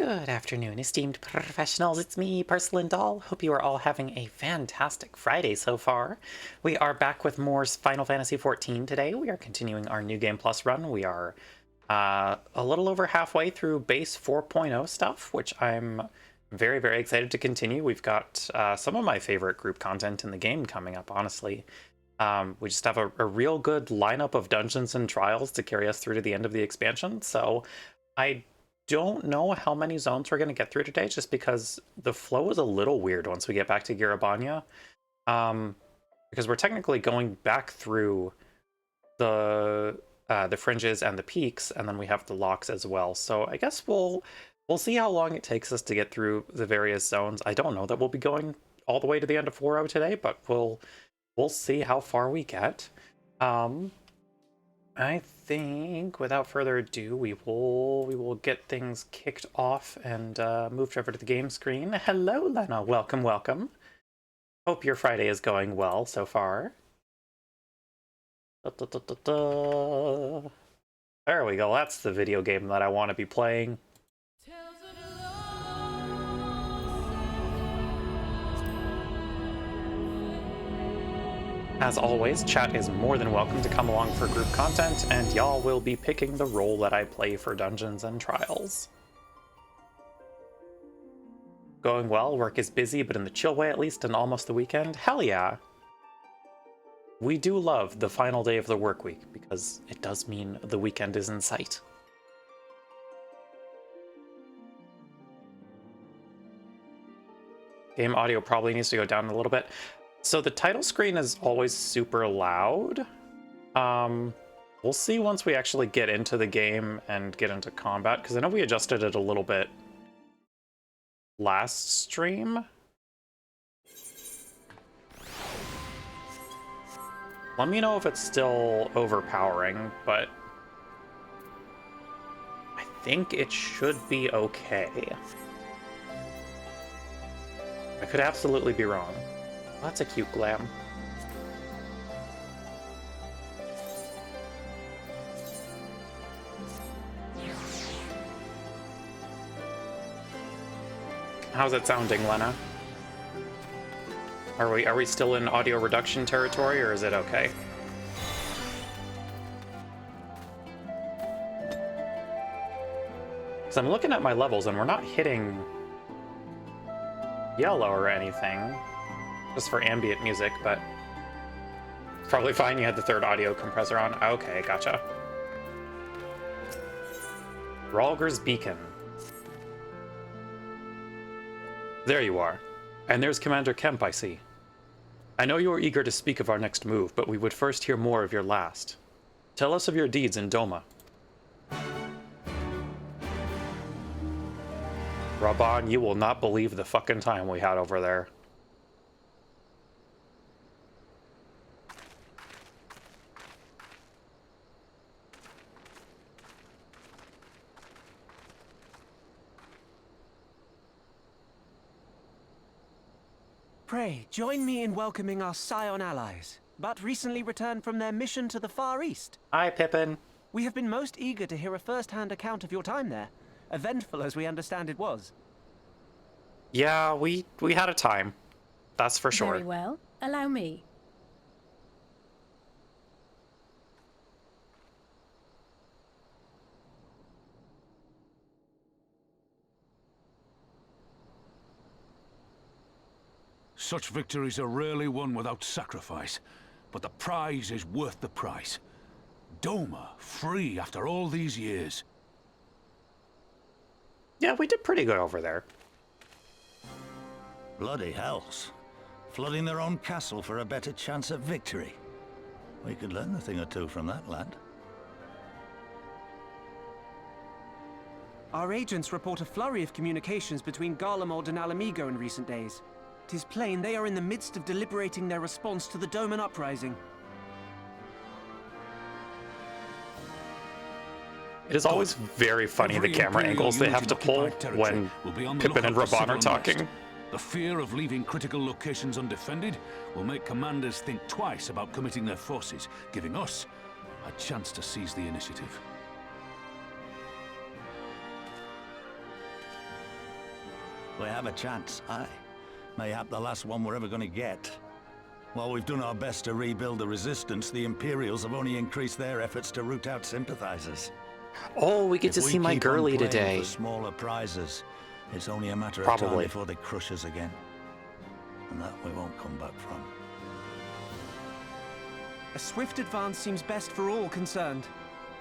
Good afternoon, esteemed professionals. It's me, Porcelain Doll. Hope you are all having a fantastic Friday so far. We are back with more Final Fantasy XIV today. We are continuing our New Game Plus run. We are a little over halfway through base 4.0 stuff, which I'm very, very excited to continue. We've got some of my favorite group content in the game coming up, honestly. We just have a real good lineup of dungeons and trials to carry us through to the end of the expansion, so I don't know how many zones we're going to get through today, just because the flow is a little weird once we get back to Garabanya. Because we're technically going back through the fringes and the peaks, and then we have the locks as well. So I guess we'll see how long it takes us to get through the various zones. I don't know that we'll be going all the way to the end of 4.0 today, but we'll see how far we get. I think, without further ado, we will get things kicked off and moved over to the game screen. Hello, Lena. Welcome, welcome. Hope your Friday is going well so far. There we go. That's the video game that I want to be playing. As always, chat is more than welcome to come along for group content, and y'all will be picking the role that I play for Dungeons and Trials. Going well, work is busy, but in the chill way at least, and almost the weekend? Hell yeah! We do love the final day of the work week, because it does mean the weekend is in sight. Game audio probably needs to go down a little bit. So the title screen is always super loud. We'll see once we actually get into the game and get into combat, because I know we adjusted it a little bit last stream. Let me know if it's still overpowering, but I think it should be okay. I could absolutely be wrong. That's a cute glam. How's it sounding, Lena? Are we still in audio reduction territory, or is it okay? Because I'm looking at my levels and we're not hitting yellow or anything. Just for ambient music, but it's probably fine. You had the third audio compressor on. Okay, gotcha. Ralger's Beacon. There you are. And there's Commander Kemp, I see. I know you are eager to speak of our next move, but we would first hear more of your last. Tell us of your deeds in Doma. Raban, you will not believe the fucking time we had over there. Pray, join me in welcoming our Scion allies, but recently returned from their mission to the Far East. Hi, Pippin. We have been most eager to hear a first-hand account of your time there, eventful as we understand it was. Yeah, we had a time. That's for sure. Very well. Allow me. Such victories are rarely won without sacrifice, but the prize is worth the price. Doma, free after all these years. Yeah, we did pretty good over there. Bloody hells. Flooding their own castle for a better chance at victory. We could learn a thing or two from that lad. Our agents report a flurry of communications between Garlemald and Alamigo in recent days. 'Tis plain they are in the midst of deliberating their response to the Doman uprising. It is always very funny the camera angles they have to pull when Pippin and Raban are talking. The fear of leaving critical locations undefended will make commanders think twice about committing their forces, giving us a chance to seize the initiative. We have a chance, aye. Mayhap the last one we're ever gonna get. While we've done our best to rebuild the resistance, the Imperials have only increased their efforts to root out sympathizers. Oh, we get to see my girly today. For smaller prizes, it's only a matter of Probably. time before they crush us again. And that we won't come back from. A swift advance seems best for all concerned,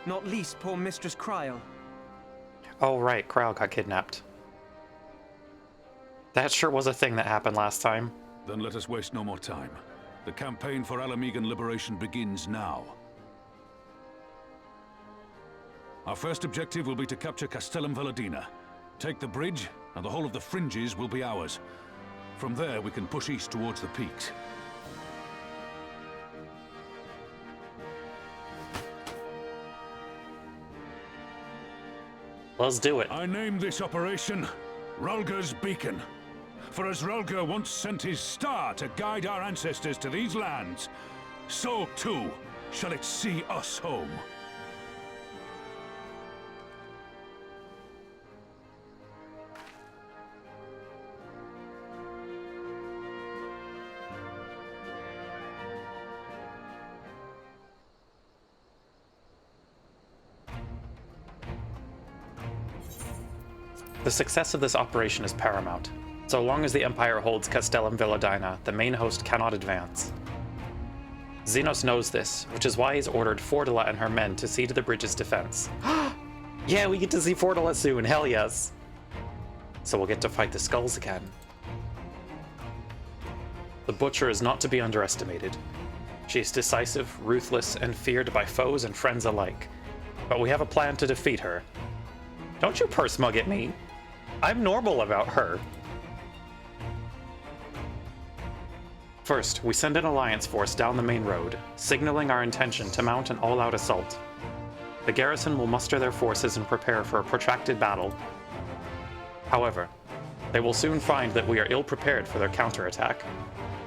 not least poor Mistress Kryl. Oh, right, Kryl got kidnapped. That sure was a thing that happened last time. Then let us waste no more time. The campaign for Alamegan liberation begins now. Our first objective will be to capture Castellum Veladina. Take the bridge, and the whole of the fringes will be ours. From there, we can push east towards the peaks. Let's do it. I name this operation Rulger's Beacon. For as Rulger once sent his star to guide our ancestors to these lands, so too shall it see us home. The success of this operation is paramount. So long as the Empire holds Castellum Veladina, the main host cannot advance. Xenos knows this, which is why he's ordered Fordula and her men to see to the bridge's defense. Yeah, we get to see Fordula soon, hell yes! So we'll get to fight the skulls again. The Butcher is not to be underestimated. She is decisive, ruthless, and feared by foes and friends alike. But we have a plan to defeat her. Don't you purse mug at me! I'm normal about her. First, we send an alliance force down the main road, signaling our intention to mount an all-out assault. The garrison will muster their forces and prepare for a protracted battle. However, they will soon find that we are ill-prepared for their counterattack.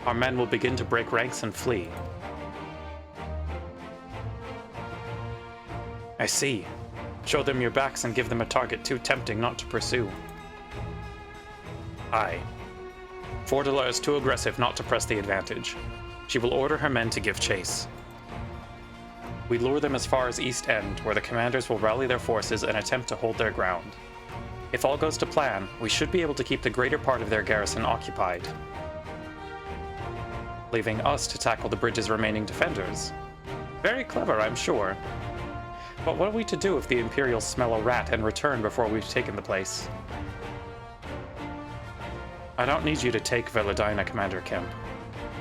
Our men will begin to break ranks and flee. I see. Show them your backs and give them a target too tempting not to pursue. Aye. Fordula is too aggressive not to press the advantage. She will order her men to give chase. We lure them as far as East End, where the commanders will rally their forces and attempt to hold their ground. If all goes to plan, we should be able to keep the greater part of their garrison occupied, leaving us to tackle the bridge's remaining defenders. Very clever, I'm sure. But what are we to do if the Imperials smell a rat and return before we've taken the place? I don't need you to take Veladina, Commander Kemp.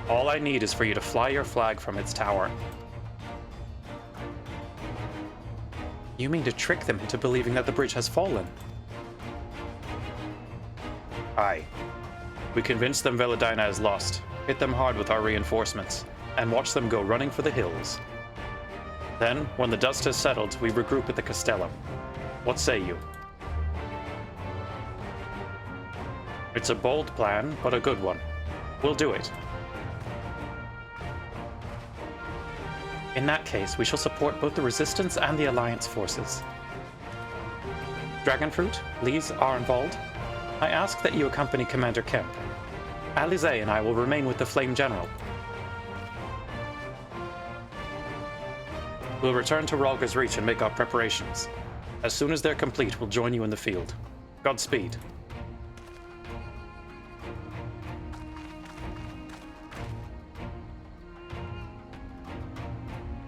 All I need is for you to fly your flag from its tower. You mean to trick them into believing that the bridge has fallen? Aye. We convince them Veladina is lost, hit them hard with our reinforcements, and watch them go running for the hills. Then, when the dust has settled, we regroup at the Castellum. What say you? It's a bold plan, but a good one. We'll do it. In that case, we shall support both the Resistance and the Alliance forces. Dragonfruit, Lise, Arenvald, I ask that you accompany Commander Kemp. Alize and I will remain with the Flame General. We'll return to Rulger's Reach and make our preparations. As soon as they're complete, we'll join you in the field. Godspeed.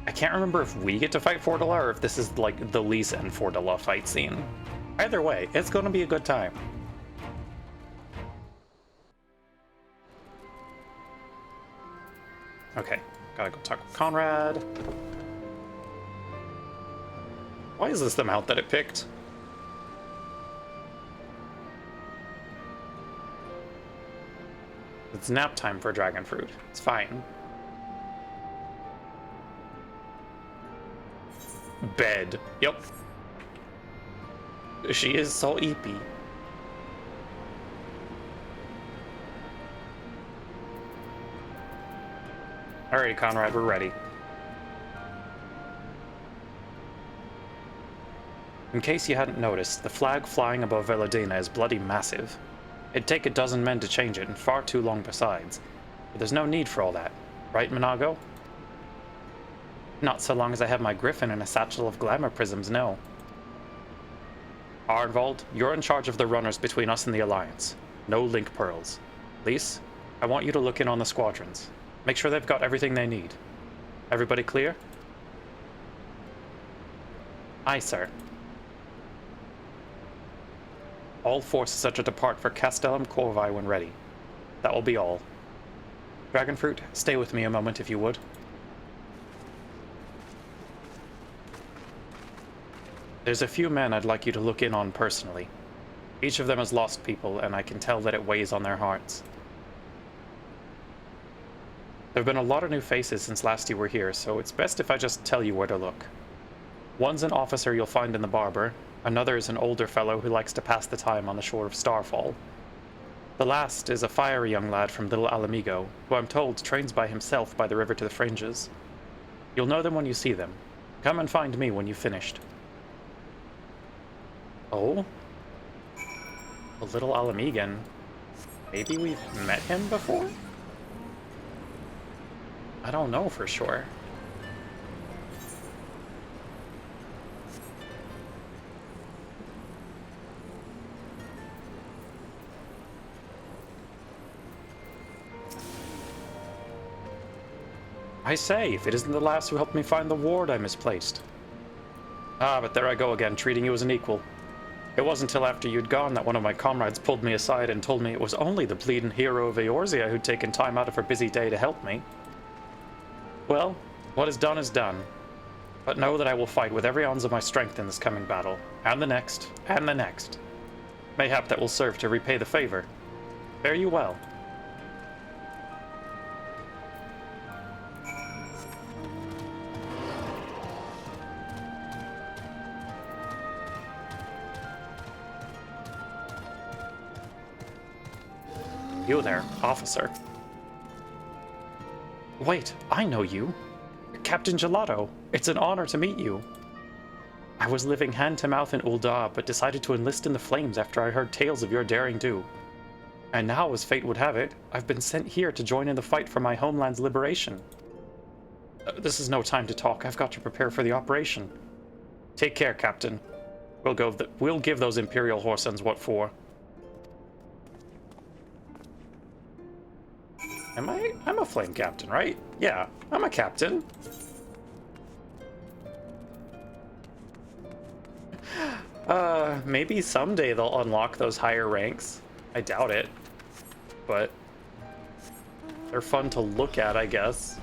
I can't remember if we get to fight Fordula or if this is like the Lise and Fordula fight scene. Either way, it's going to be a good time. Okay, gotta go talk with Conrad. Why is this the mount that it picked? It's nap time for Dragonfruit. It's fine. Bed. Yep. She is so eepy. Alright, Conrad, we're ready. In case you hadn't noticed, the flag flying above Veladina is bloody massive. It'd take a dozen men to change it, and far too long besides. But there's no need for all that. Right, Monago? Not so long as I have my griffin and a satchel of glamour prisms, no. Arnvald, you're in charge of the runners between us and the Alliance. No link pearls. Lise, I want you to look in on the squadrons. Make sure they've got everything they need. Everybody clear? Aye, sir. All forces are to depart for Castellum Corvi when ready. That will be all. Dragonfruit, stay with me a moment if you would. There's a few men I'd like you to look in on personally. Each of them has lost people, and I can tell that it weighs on their hearts. There have been a lot of new faces since last you were here, so it's best if I just tell you where to look. One's an officer you'll find in the barber, another is an older fellow who likes to pass the time on the shore of Starfall. The last is a fiery young lad from Little Alamigo, who I'm told trains by himself by the river to the fringes. You'll know them when you see them. Come and find me when you've finished. Oh? A Little Alamigan. Maybe we've met him before? I don't know for sure. I say, if it isn't the lass who helped me find the ward I misplaced. Ah, but there I go again, treating you as an equal. It wasn't till after you'd gone that one of my comrades pulled me aside and told me it was only the bleeding hero of Eorzea who'd taken time out of her busy day to help me. Well, what is done is done. But know that I will fight with every ounce of my strength in this coming battle, and the next, and the next. Mayhap that will serve to repay the favor. Fare you well. You there, officer. Wait, I know you. Captain Gelato. It's an honor to meet you. I was living hand-to-mouth in Ul'dah, but decided to enlist in the flames after I heard tales of your daring do. And now, as fate would have it, I've been sent here to join in the fight for my homeland's liberation. This is no time to talk. I've got to prepare for the operation. Take care, Captain. We'll give those Imperial Horsens what for. I'm a flame captain, right? Yeah, I'm a captain. Maybe someday they'll unlock those higher ranks. I doubt it. But they're fun to look at, I guess.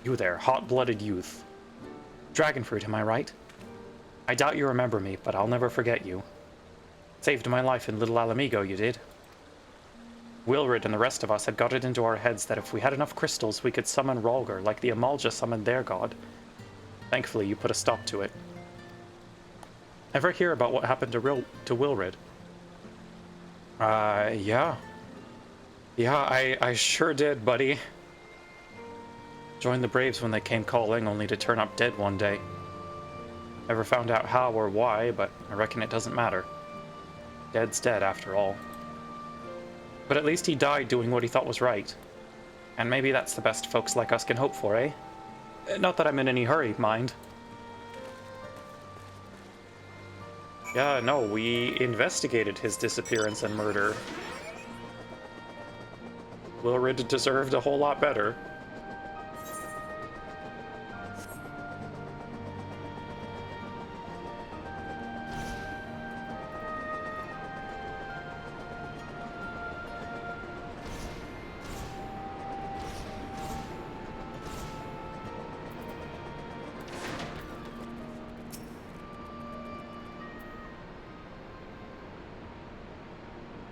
You there, hot-blooded youth. Dragonfruit, am I right? I doubt you remember me, but I'll never forget you. Saved my life in Little Alamigo, you did. Wilrid and the rest of us had got it into our heads that if we had enough crystals, we could summon Rhalgr like the Amalja summoned their god. Thankfully, you put a stop to it. Ever hear about what happened to Wilrid? Yeah. Yeah, I sure did, buddy. Joined the Braves when they came calling, only to turn up dead one day. Never found out how or why, but I reckon it doesn't matter. Dead's dead, after all. But at least he died doing what he thought was right. And maybe that's the best folks like us can hope for, eh? Not that I'm in any hurry, mind. Yeah, no, we investigated his disappearance and murder. Wilrid deserved a whole lot better.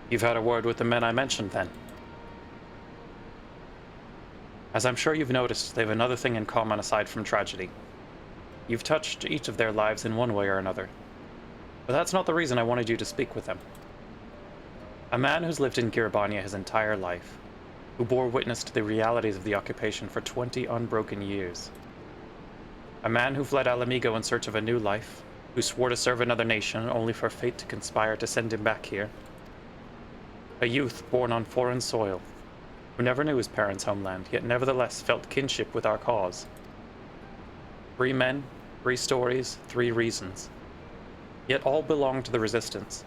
You've had a word with the men I mentioned, then? As I'm sure you've noticed, they have another thing in common aside from tragedy. You've touched each of their lives in one way or another. But that's not the reason I wanted you to speak with them. A man who's lived in Girabania his entire life. who bore witness to the realities of the occupation for 20 unbroken years. A man who fled Alamigo in search of a new life, who swore to serve another nation only for fate to conspire to send him back here. A youth born on foreign soil, who never knew his parents' homeland, yet nevertheless felt kinship with our cause. 3 men, 3 stories, 3 reasons. Yet all belong to the Resistance.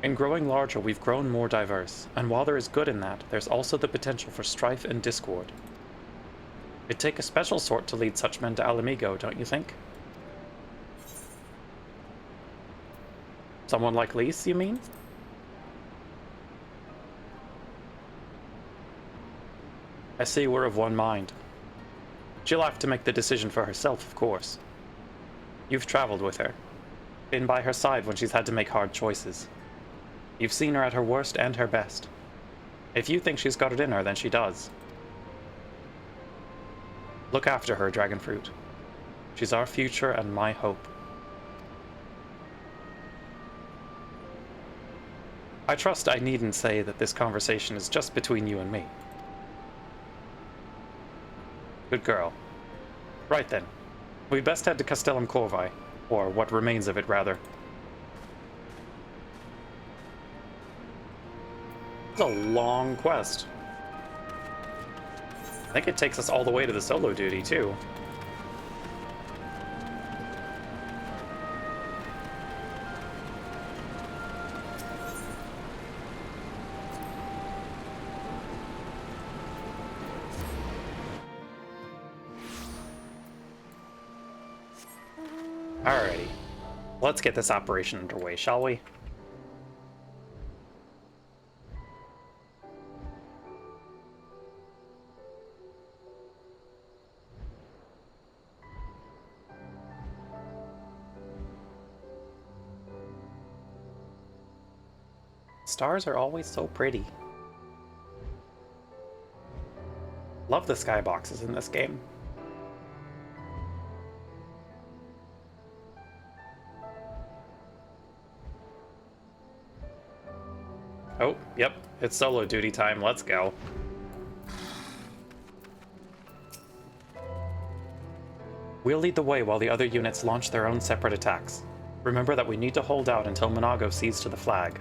In growing larger, we've grown more diverse, and while there is good in that, there's also the potential for strife and discord. It'd take a special sort to lead such men to Alamigo, don't you think? Someone like Lise, you mean? I see we're of one mind. She'll have to make the decision for herself, of course. You've traveled with her, been by her side when she's had to make hard choices. You've seen her at her worst and her best. If you think she's got it in her, then she does. Look after her, Dragonfruit. She's our future and my hope. I trust I needn't say that this conversation is just between you and me. Good girl. Right then. We'd best head to Castellum Corvi, or what remains of it, rather. It's a long quest. I think it takes us all the way to the solo duty, too. Alrighty. Let's get this operation underway, shall we? Stars are always so pretty. Love the skyboxes in this game. Oh, yep, it's solo duty time, let's go. We'll lead the way while the other units launch their own separate attacks. Remember that we need to hold out until Monago cedes to the flag.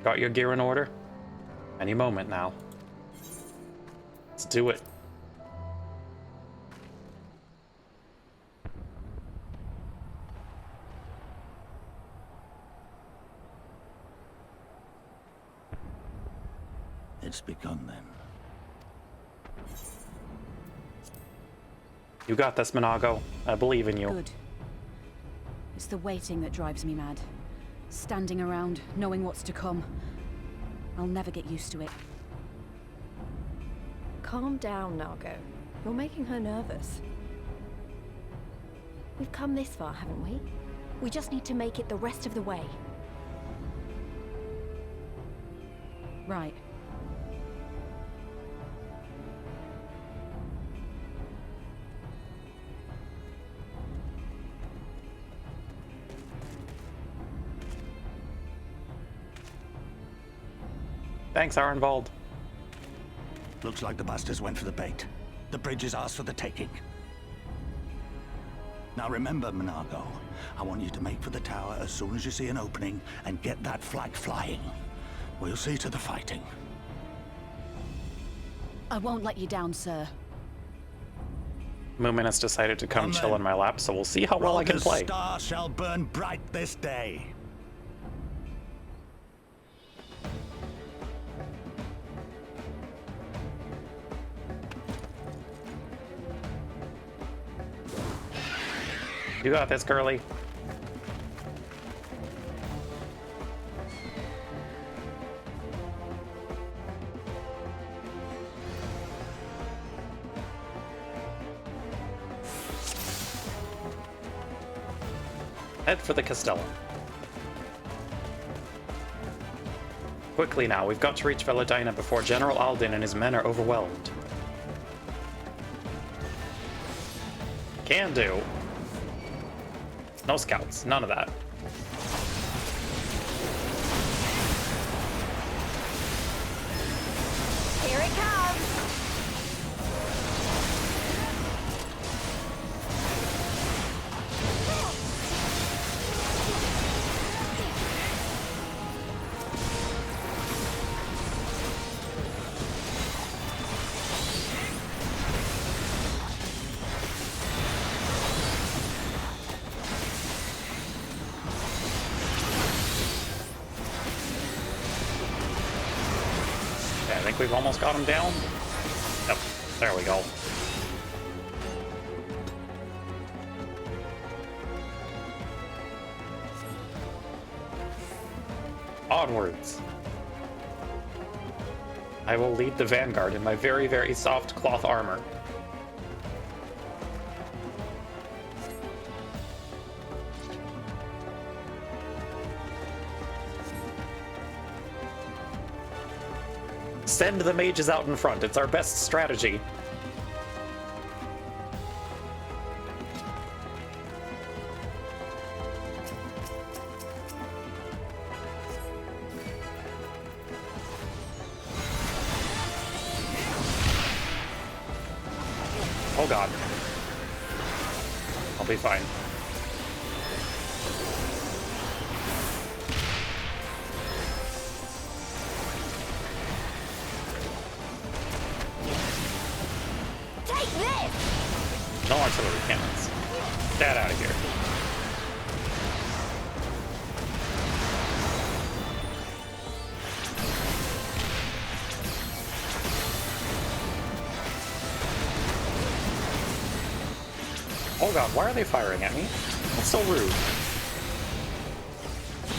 Got your gear in order? Any moment now. Let's do it. It's begun then. You got this, Monago. I believe in you. Good. It's the waiting that drives me mad. Standing around, knowing what's to come. I'll never get used to it. Calm down, Nargo. You're making her nervous. We've come this far, haven't we? We just need to make it the rest of the way. Right. Thanks, Arenvald. Looks like the bastards went for the bait. The bridge is ours for the taking. Now remember, Monago, I want you to make for the tower as soon as you see an opening and get that flag flying. We'll see to the fighting. I won't let you down, sir. Moomin has decided to come Come chill then. in my lap, so we'll see how well I can Ralga's play. star shall burn bright this day. You got this, girly. Head for the Castellum. Quickly now, we've got to reach Veladina before General Aldin and his men are overwhelmed. Can do. No scouts, none of that. Here Here it comes! Okay, I think we've almost got him down. Yep, there we go. Onwards. I will lead the vanguard in my very, very soft cloth armor. Send the mages out in front. It's our best strategy. Oh god. I'll be fine. Take this! No artillery cannons. Get out of here. Oh god, why are they firing at me? That's so rude.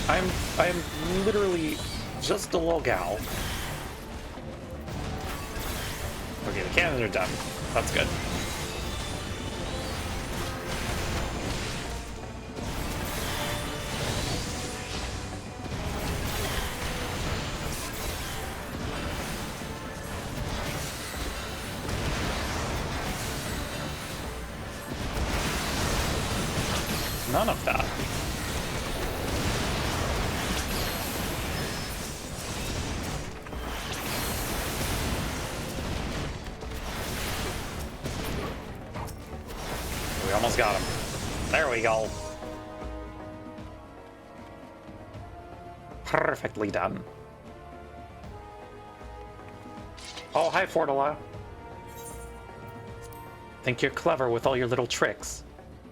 I'm literally just a little gal. Okay, the cannons are done. That's good. None of that. We almost got him. There we go. Perfectly done. Oh, hi, Fortula. Think you're clever with all your little tricks.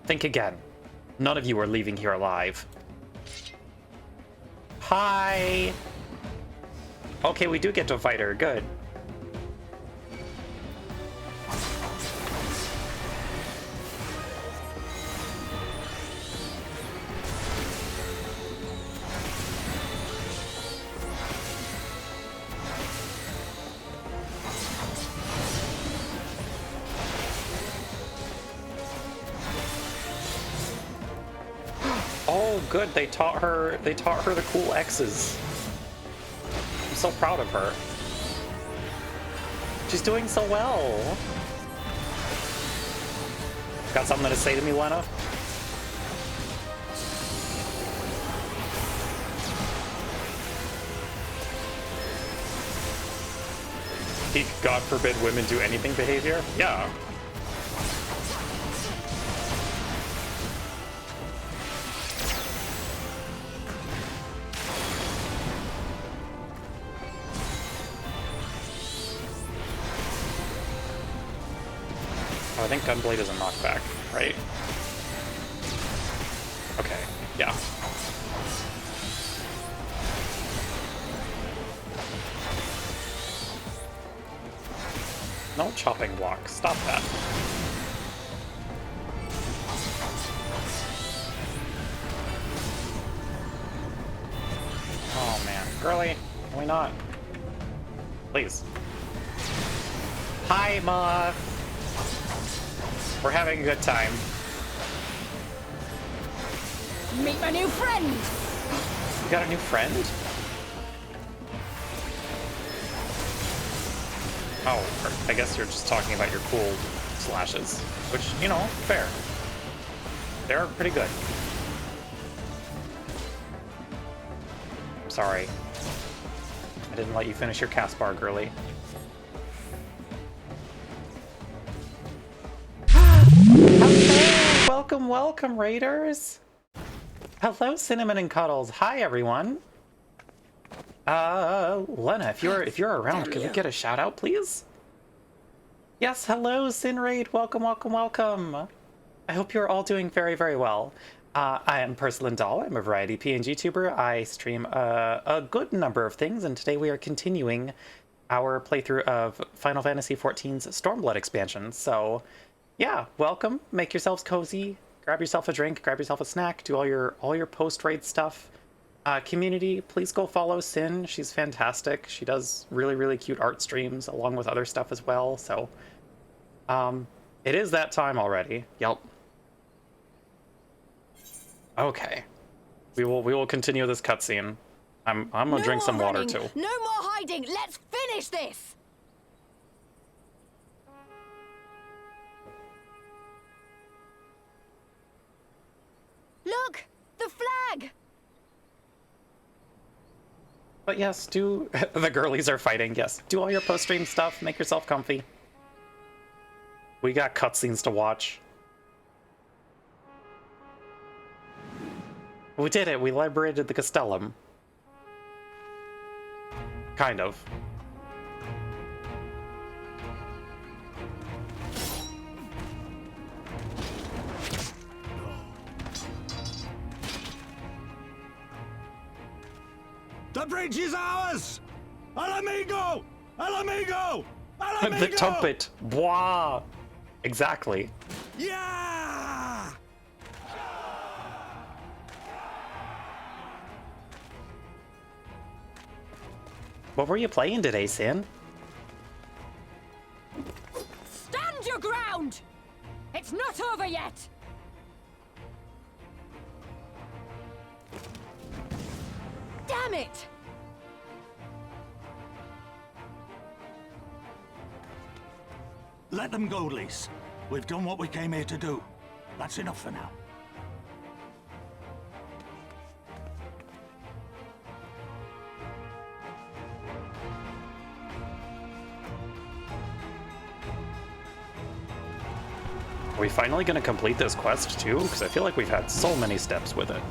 Think again. None of you are leaving here alive. Hi! Okay, we do get to fight her. Good. Oh, good. They taught her the cool X's. I'm so proud of her. She's doing so well. Got something to say to me, Lena? Peak God forbid women do anything behavior? Yeah. I think Gunblade is a knockback, right? Okay, yeah. No chopping block. Stop that. Oh man. Girly, can we not? Please. Hi, Moth! We're having a good time. Meet my new friend! You got a new friend? Oh, I guess you're just talking about your cool slashes. Which, you know, fair. They're pretty good. Sorry. I didn't let you finish your cast bar, girly. Welcome, welcome, Raiders! Hello, Cinnamon and Cuddles. Hi, everyone. Lena, if you're around, could we get a shout out, please? Yes, hello, Sinraid. Welcome, welcome, welcome. I hope you're all doing very, very well. I am Porcelain Doll. I'm a variety PNG tuber. I stream a good number of things, and today we are continuing our playthrough of Final Fantasy XIV's Stormblood expansion. So, yeah, welcome. Make yourselves cozy. Grab yourself a drink. Grab yourself a snack. Do all your post-raid stuff. Community, please go follow Sin. She's fantastic. She does really, really cute art streams along with other stuff as well. So, it is that time already. Yep. Okay, we will continue this cutscene. I'm gonna drink some water too. No more hiding. Let's finish this. Look, the flag. But yes, do the girlies are fighting. Yes, do all your post-stream stuff. Make yourself comfy. We got cutscenes to watch. We did it. We liberated the Castellum. Kind of. The bridge is ours! Al amigo! Al amigo! Al amigo! The trumpet. Blah. Exactly. Yeah! What were you playing today, Sin? Stand your ground! It's not over yet! Damn it! Let them go, Lise. We've done what we came here to do. That's enough for now. Are we finally going to complete this quest too? Because I feel like we've had so many steps with it.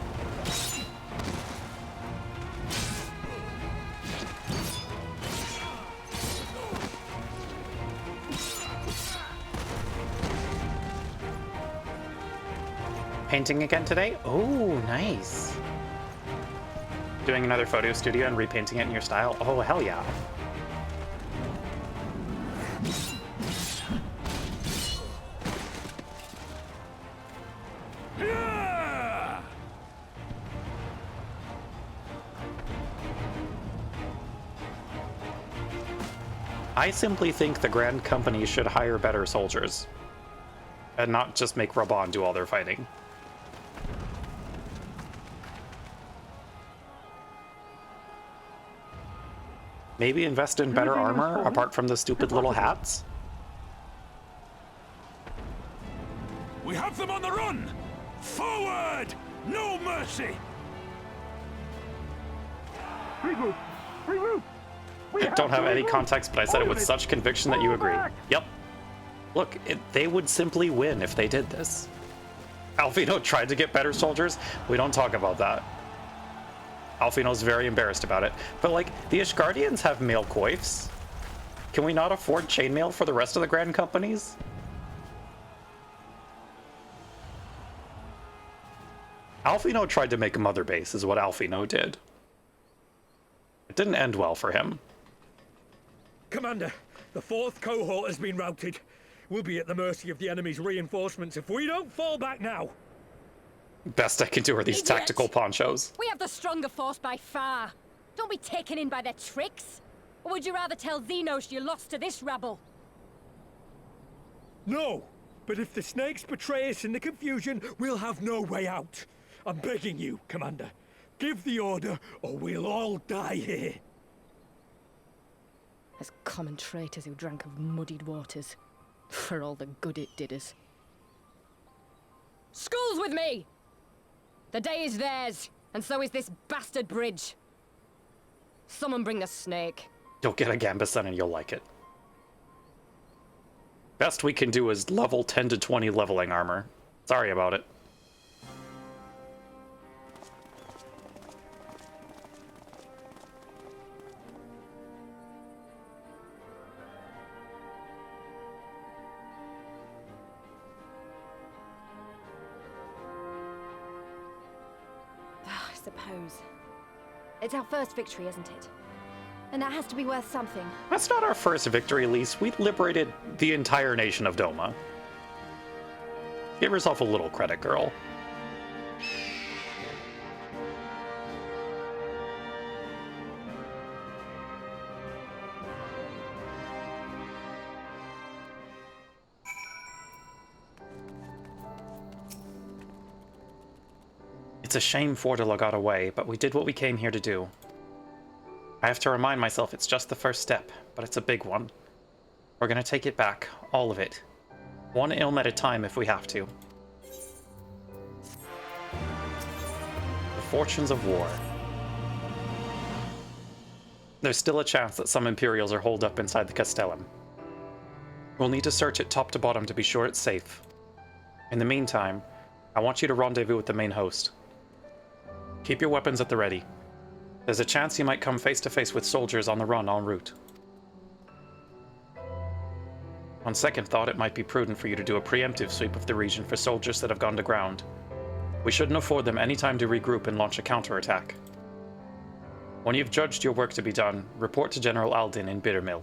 Painting again today? Oh, nice. Doing another photo studio and repainting it in your style? Oh, hell yeah. I simply think the Grand Company should hire better soldiers. And not just make Raban do all their fighting. Maybe invest in better armor, apart from the stupid little hats? We have them on the run! Forward! No mercy! I don't have any context, but I said it with such conviction that you agree. Yep. Look, they would simply win if they did this. Alfino tried to get better soldiers. We don't talk about that. Alfino's very embarrassed about it. But, like, the Ishgardians have male coifs. Can we not afford chainmail for the rest of the Grand Companies? Alfino tried to make a mother base, is what Alfino did. It didn't end well for him. Commander, the 4th cohort has been routed. We'll be at the mercy of the enemy's reinforcements if we don't fall back now. Best I can do are these Idiot. tactical ponchos. We have the stronger force by far. Don't be taken in by their tricks. Or would you rather tell Xenos you lost to this rabble? No, but if the snakes betray us in the confusion, we'll have no way out. I'm begging you, Commander. Give the order, or we'll all die here. As common traitors who drank of muddied waters. For all the good it did us. School's with me! The day is theirs, and so is this bastard bridge. Someone bring the snake. You'll get a Gambeson and you'll like it. Best we can do is level 10 to 20 leveling armor. Sorry about it. suppose. It's our first victory, isn't it? And that has to be worth something. That's not our first victory, Elise. We liberated the entire nation of Doma. Give yourself a little credit, girl. It's a shame Fortilla got away, but we did what we came here to do. I have to remind myself it's just the first step, but it's a big one. We're gonna take it back, all of it. One ilm at a time if we have to. The fortunes of war. There's still a chance that some Imperials are holed up inside the Castellum. We'll need to search it top to bottom to be sure it's safe. In the meantime, I want you to rendezvous with the main host. Keep your weapons at the ready. There's a chance you might come face to face with soldiers on the run en route. On second thought, it might be prudent for you to do a preemptive sweep of the region for soldiers that have gone to ground. We shouldn't afford them any time to regroup and launch a counterattack. When you've judged your work to be done, report to General Aldin in Bittermill.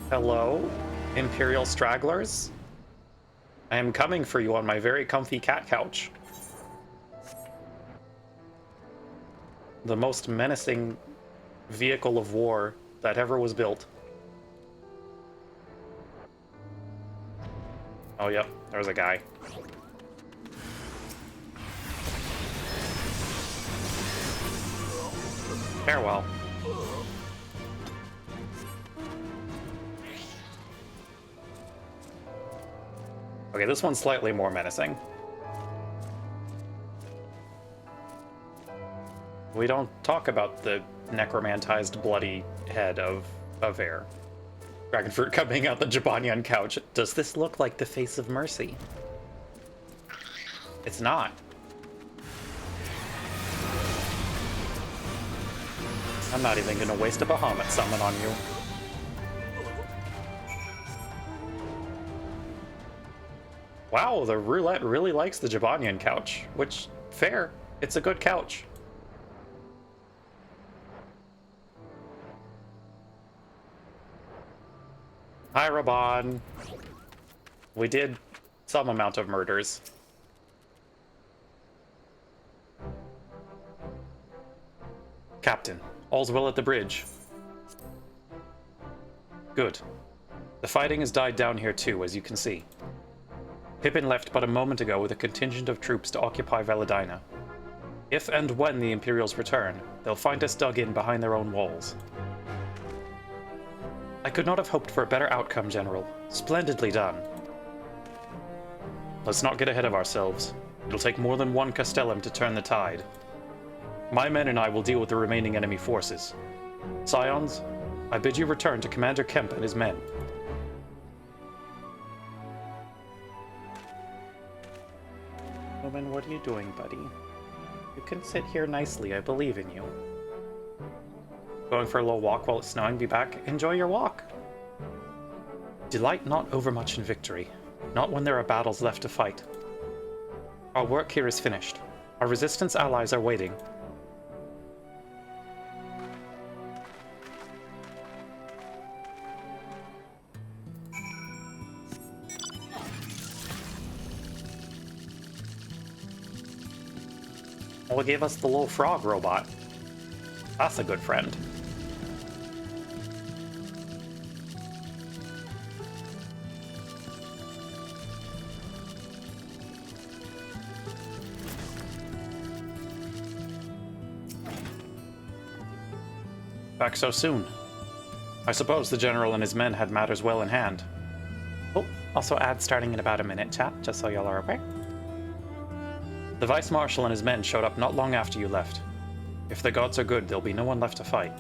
Hello, Imperial stragglers? I am coming for you on my very comfy cat couch. The most menacing vehicle of war that ever was built. Oh, yep, there's a guy. Farewell. Okay, this one's slightly more menacing. We don't talk about the necromantized bloody head of Air. Dragonfruit coming out the Jabanian couch. Does this look like the face of mercy? It's not. I'm not even gonna waste a Bahamut summon on you. Wow, the roulette really likes the Jabanian couch, which, fair, it's a good couch. Hi, Raban. We did some amount of murders. Captain, all's well at the bridge. Good. The fighting has died down here too, as you can see. Pippin left but a moment ago with a contingent of troops to occupy Veladina. If and when the Imperials return, they'll find us dug in behind their own walls. I could not have hoped for a better outcome, General. Splendidly done. Let's not get ahead of ourselves. It'll take more than one Castellum to turn the tide. My men and I will deal with the remaining enemy forces. Scions, I bid you return to Commander Kemp and his men. Woman, what are you doing, buddy? You can sit here nicely, I believe in you. Going for a little walk while it's snowing, be back. Enjoy your walk. Delight not overmuch in victory, not when there are battles left to fight. Our work here is finished. Our resistance allies are waiting. Well, it gave us the little frog robot. That's a good friend. Back so soon. I suppose the General and his men had matters well in hand. Oh, also ad starting in about a minute, chat, just so y'all are aware. The Vice Marshal and his men showed up not long after you left. If the gods are good, there'll be no one left to fight.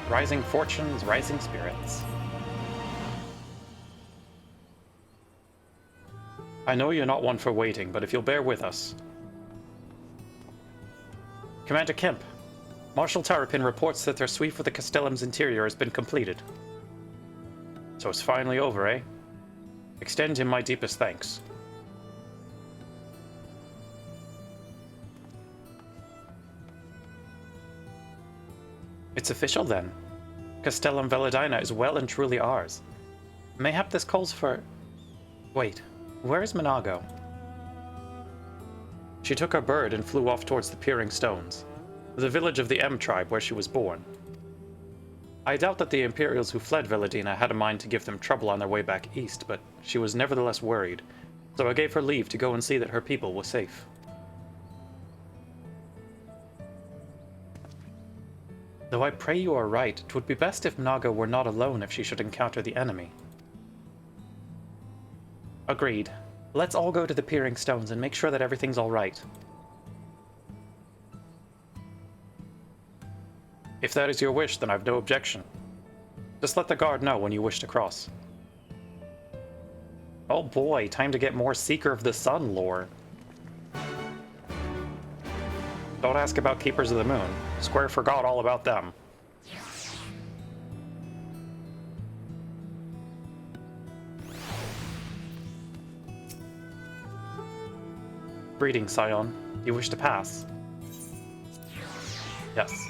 Rising fortunes, rising spirits. I know you're not one for waiting, but if you'll bear with us. Commander Kemp, Marshal Tarapin reports that their sweep of the Castellum's interior has been completed. So it's finally over, eh? Extend him my deepest thanks. It's official then. Castellum Veladina is well and truly ours. Mayhap this calls for... Wait, where is Minago? She took her bird and flew off towards the Peering Stones, the village of the M tribe where she was born. I doubt that the Imperials who fled Veladina had a mind to give them trouble on their way back east, but she was nevertheless worried, so I gave her leave to go and see that her people was safe. Though I pray you are right, 'twould be best if Minago were not alone if she should encounter the enemy. Agreed. Let's all go to the Peering Stones and make sure that everything's all right. If that is your wish, then I've no objection. Just let the guard know when you wish to cross. Oh boy, time to get more Seeker of the Sun lore. Don't ask about Keepers of the Moon. Square forgot all about them. Greetings, Scion. You wish to pass? Yes.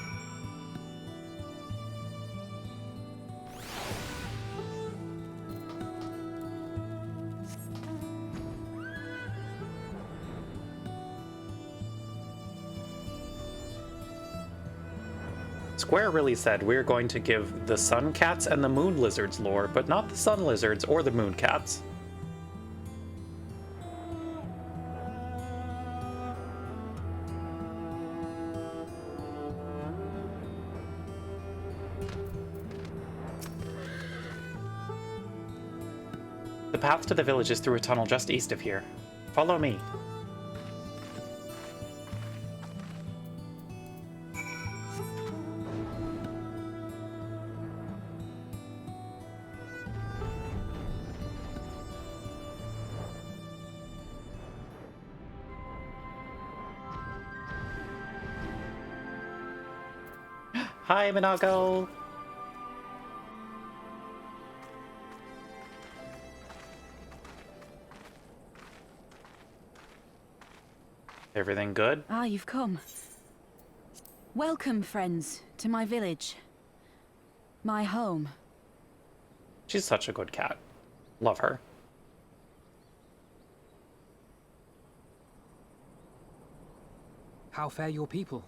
Square really said we're going to give the Sun Cats and the Moon Lizards lore, but not the Sun Lizards or the Moon Cats. The path to the village is through a tunnel just east of here. Follow me. Hi, Minago! Everything good? Ah, you've come. Welcome, friends, to my village. My home. She's such a good cat. Love her. How fare your people?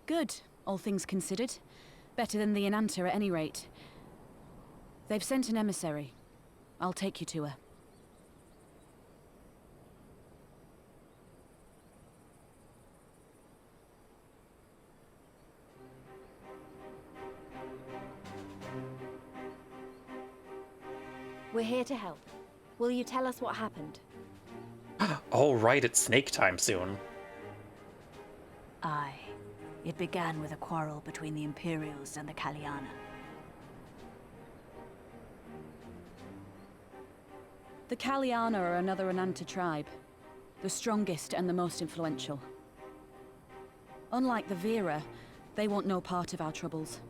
Good, all things considered. Better than the Enanta at any rate. They've sent an emissary. I'll take you to her. We're here to help. Will you tell us what happened? Oh, right, it's snake time soon. Aye. It began with a quarrel between the Imperials and the Kaliana. The Kaliana are another Enanta tribe. The strongest and the most influential. Unlike the Vera, they want no part of our troubles.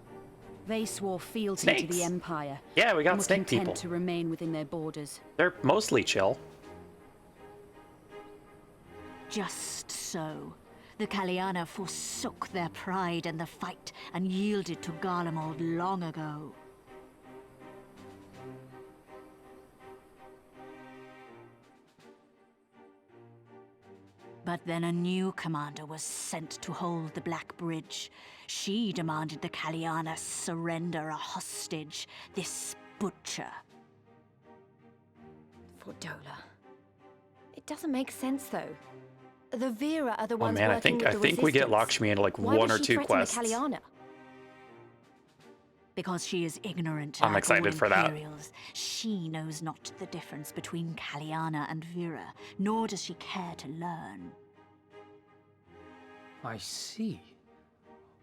They swore fealty to Snakes. the Empire. Yeah, we got and were snake content people. to remain within their borders. They're mostly chill. Just so. The Kaliana forsook their pride in the fight and yielded to Garlemald long ago. But then a new commander was sent to hold the Black Bridge. She demanded the Kaliana surrender a hostage, this butcher. Fordola. It doesn't make sense, though. The Vera are the Oh ones man, I working think with the we get Resistance. Lakshmi into like Why one does or she two threaten quests. the Kaliana? Because she is ignorant I'm like excited all for that. Imperials. She knows not the difference between Kaliana and Vera, nor does she care to learn. I see.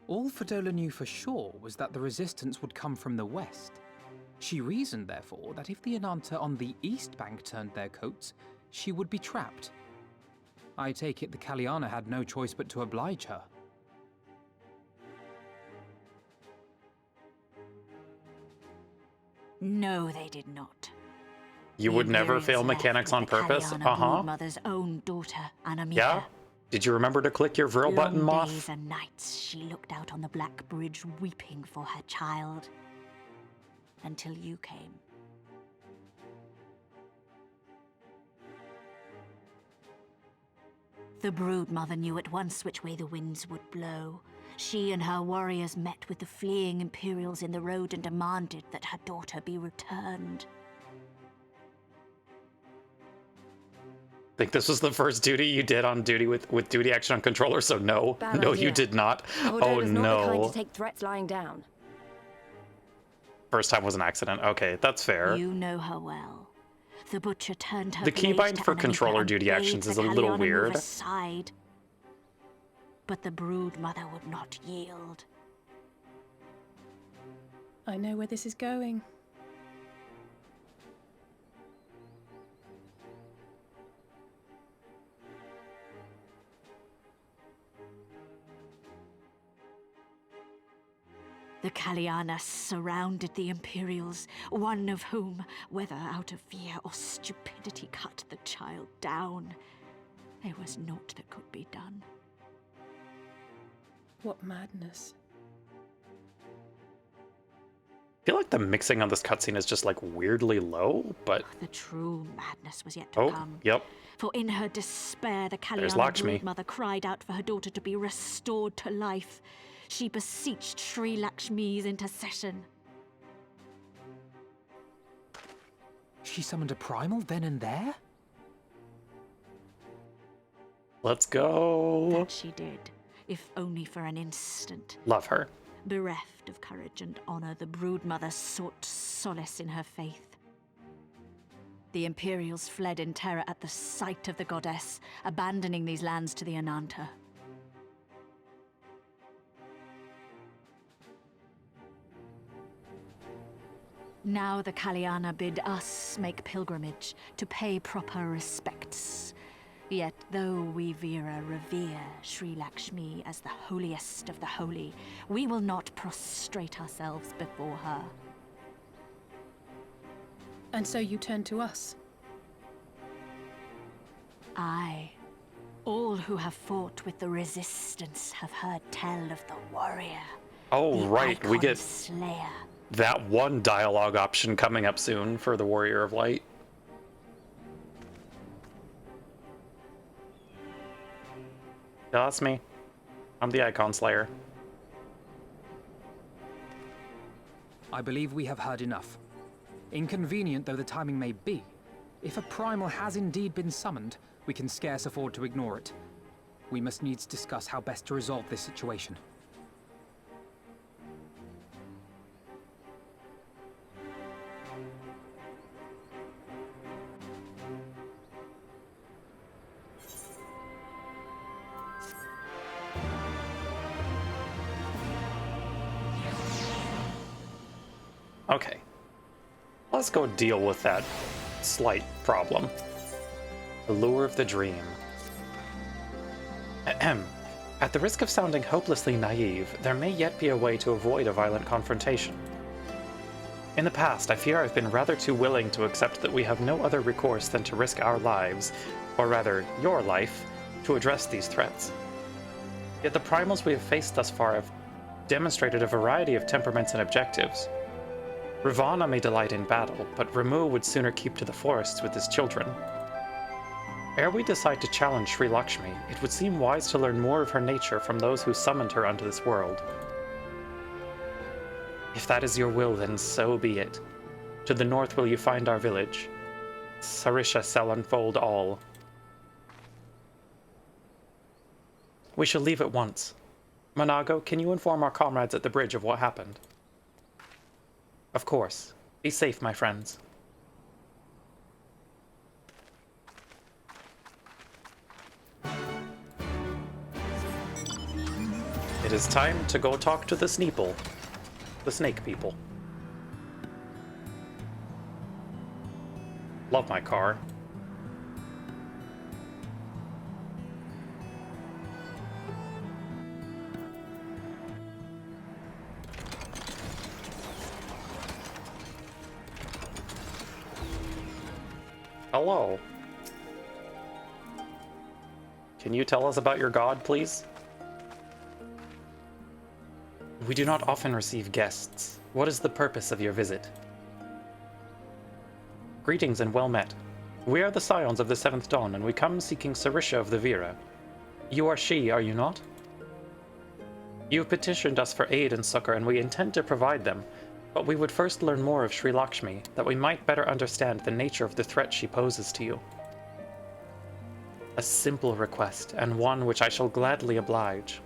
All Fordola knew for sure was that the resistance would come from the west. She reasoned, therefore, that if the Enanta on the east bank turned their coats, she would be trapped. I take it the Kaliana had no choice but to oblige her. No, they did not. You The would never Imperials fail left mechanics with on the purpose? Kaliana Uh-huh. Broodmother's own daughter, Anamika. Yeah? Did you remember to click your Vril button, Long Moth? days and nights she looked out on the Black Bridge weeping for her child. Until you came. The Broodmother knew at once which way the winds would blow. She and her warriors met with the fleeing Imperials in the road and demanded that her daughter be returned. I think this was the first duty you did on duty with duty action on controller, so no. Bad No, idea. you did not. Cordola's not the kind no. to take threats lying down. First time was an accident. Okay, that's fair. You know her well. The Butcher turned her The blade keybind to for Anamika controller and duty bade actions the is a little Kaliana move weird. aside. But the Broodmother would not yield. I know where this is going. The Kaliana surrounded the Imperials, one of whom, whether out of fear or stupidity, cut the child down. There was naught that could be done. What madness. I feel like the mixing on this cutscene is just like weirdly low, but The true madness was yet to oh, come. yep. For in her despair, the There's Kaliana Lakshmi. Broodmother cried out for her daughter to be restored to life. She beseeched Sri Lakshmi's intercession. She summoned a primal then and there? Let's go. That she did, if only for an instant. Love her. Bereft of courage and honor, the Broodmother sought solace in her faith. The Imperials fled in terror at the sight of the goddess, abandoning these lands to the Ananta. Now the Kaliana bid us make pilgrimage to pay proper respects. Yet though we Veera revere Sri Lakshmi as the holiest of the holy, we will not prostrate ourselves before her. And so you turn to us. Aye. All who have fought with the resistance have heard tell of the warrior. Oh, the right. We Icon get Slayer. that one dialogue option coming up soon for the Warrior of Light. Yeah, that's me. I'm the Icon Slayer. I believe we have heard enough. Inconvenient though the timing may be, if a primal has indeed been summoned, we can scarce afford to ignore it. We must needs discuss how best to resolve this situation. Okay. Let's go deal with that slight problem. The lure of the dream. Ahem. At the risk of sounding hopelessly naive, there may yet be a way to avoid a violent confrontation. In the past, I fear I've been rather too willing to accept that we have no other recourse than to risk our lives, or rather, your life, to address these threats. Yet the primals we have faced thus far have demonstrated a variety of temperaments and objectives. Ravana may delight in battle, but Ramu would sooner keep to the forests with his children. Ere we decide to challenge Sri Lakshmi, it would seem wise to learn more of her nature from those who summoned her unto this world. If that is your will, then so be it. To the north will you find our village. Sarisha shall unfold all. We shall leave at once. Monago, can you inform our comrades at the bridge of what happened? Of course. Be safe, my friends. It is time to go talk to the Sneeple. The snake people. Love my car. Hello. Can you tell us about your god, please? We do not often receive guests. What is the purpose of your visit? Greetings and well met. We are the Scions of the Seventh Dawn, and we come seeking Sarisha of the Vera. You are she, are you not? You have petitioned us for aid and succor, and we intend to provide them, but we would first learn more of Sri Lakshmi, that we might better understand the nature of the threat she poses to you. A simple request, and one which I shall gladly oblige.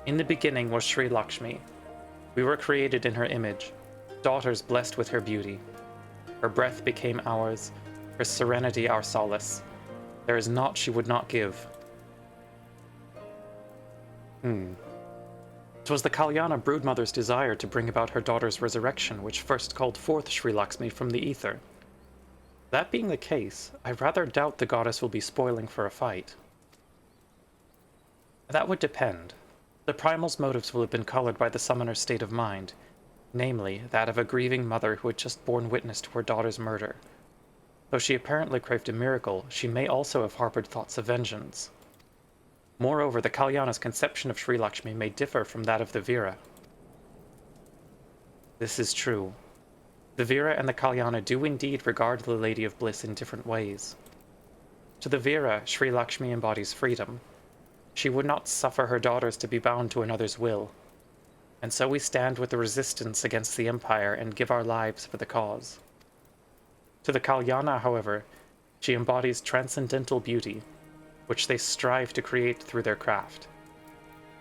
In the beginning was Sri Lakshmi. We were created in her image, daughters blessed with her beauty. Her breath became ours, her serenity our solace. There is naught she would not give. 'Twas the Kalyana broodmother's desire to bring about her daughter's resurrection which first called forth Sri Lakshmi from the ether. That being the case, I rather doubt the goddess will be spoiling for a fight. That would depend. The primal's motives will have been colored by the summoner's state of mind, namely, that of a grieving mother who had just borne witness to her daughter's murder. Though she apparently craved a miracle, she may also have harbored thoughts of vengeance. Moreover, the Kalyana's conception of Sri Lakshmi may differ from that of the Vera. This is true. The Vera and the Kalyana do indeed regard the Lady of Bliss in different ways. To the Vera, Sri Lakshmi embodies freedom. She would not suffer her daughters to be bound to another's will. And so we stand with the resistance against the Empire and give our lives for the cause. To the Kalyana, however, she embodies transcendental beauty, which they strive to create through their craft.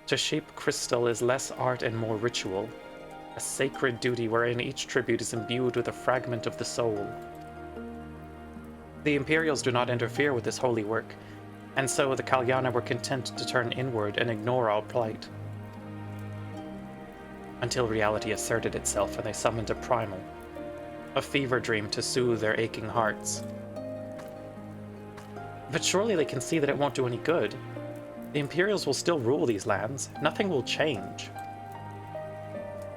To shape crystal is less art and more ritual, a sacred duty wherein each tribute is imbued with a fragment of the soul. The Imperials do not interfere with this holy work, and so the Kalyana were content to turn inward and ignore our plight. Until reality asserted itself and they summoned a primal, a fever dream to soothe their aching hearts. But surely they can see that it won't do any good. The Imperials will still rule these lands. Nothing will change.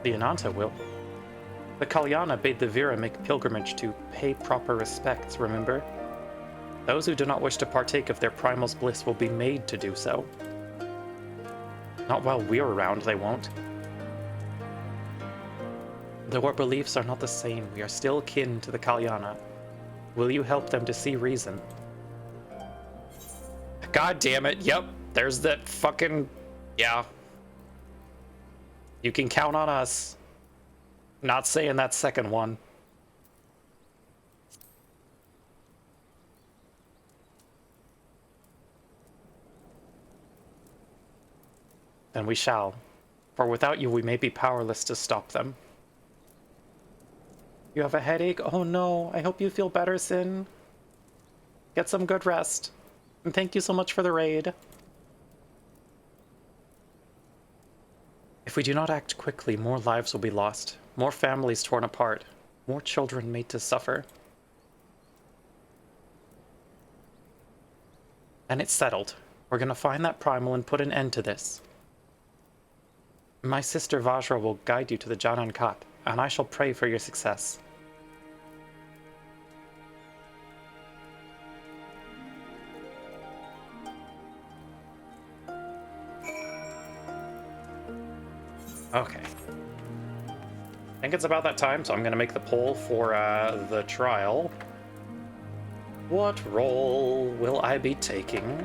The Ananta will. The Kalyana bade the Vera make pilgrimage to pay proper respects, remember? Those who do not wish to partake of their primal's bliss will be made to do so. Not while we're around, they won't. Though our beliefs are not the same, we are still kin to the Kalyana. Will you help them to see reason? God damn it, yep, there's that fucking... yeah. You can count on us. Not saying that second one. Then we shall, for without you we may be powerless to stop them. You have a headache? Oh no, I hope you feel better, Sin. Get some good rest. And thank you so much for the raid. If we do not act quickly, more lives will be lost, more families torn apart, more children made to suffer. And it's settled. We're gonna find that primal and put an end to this. My sister Vajra will guide you to the Janan Khat, and I shall pray for your success. Okay. I think it's about that time, so I'm going to make the poll for the trial. What role will I be taking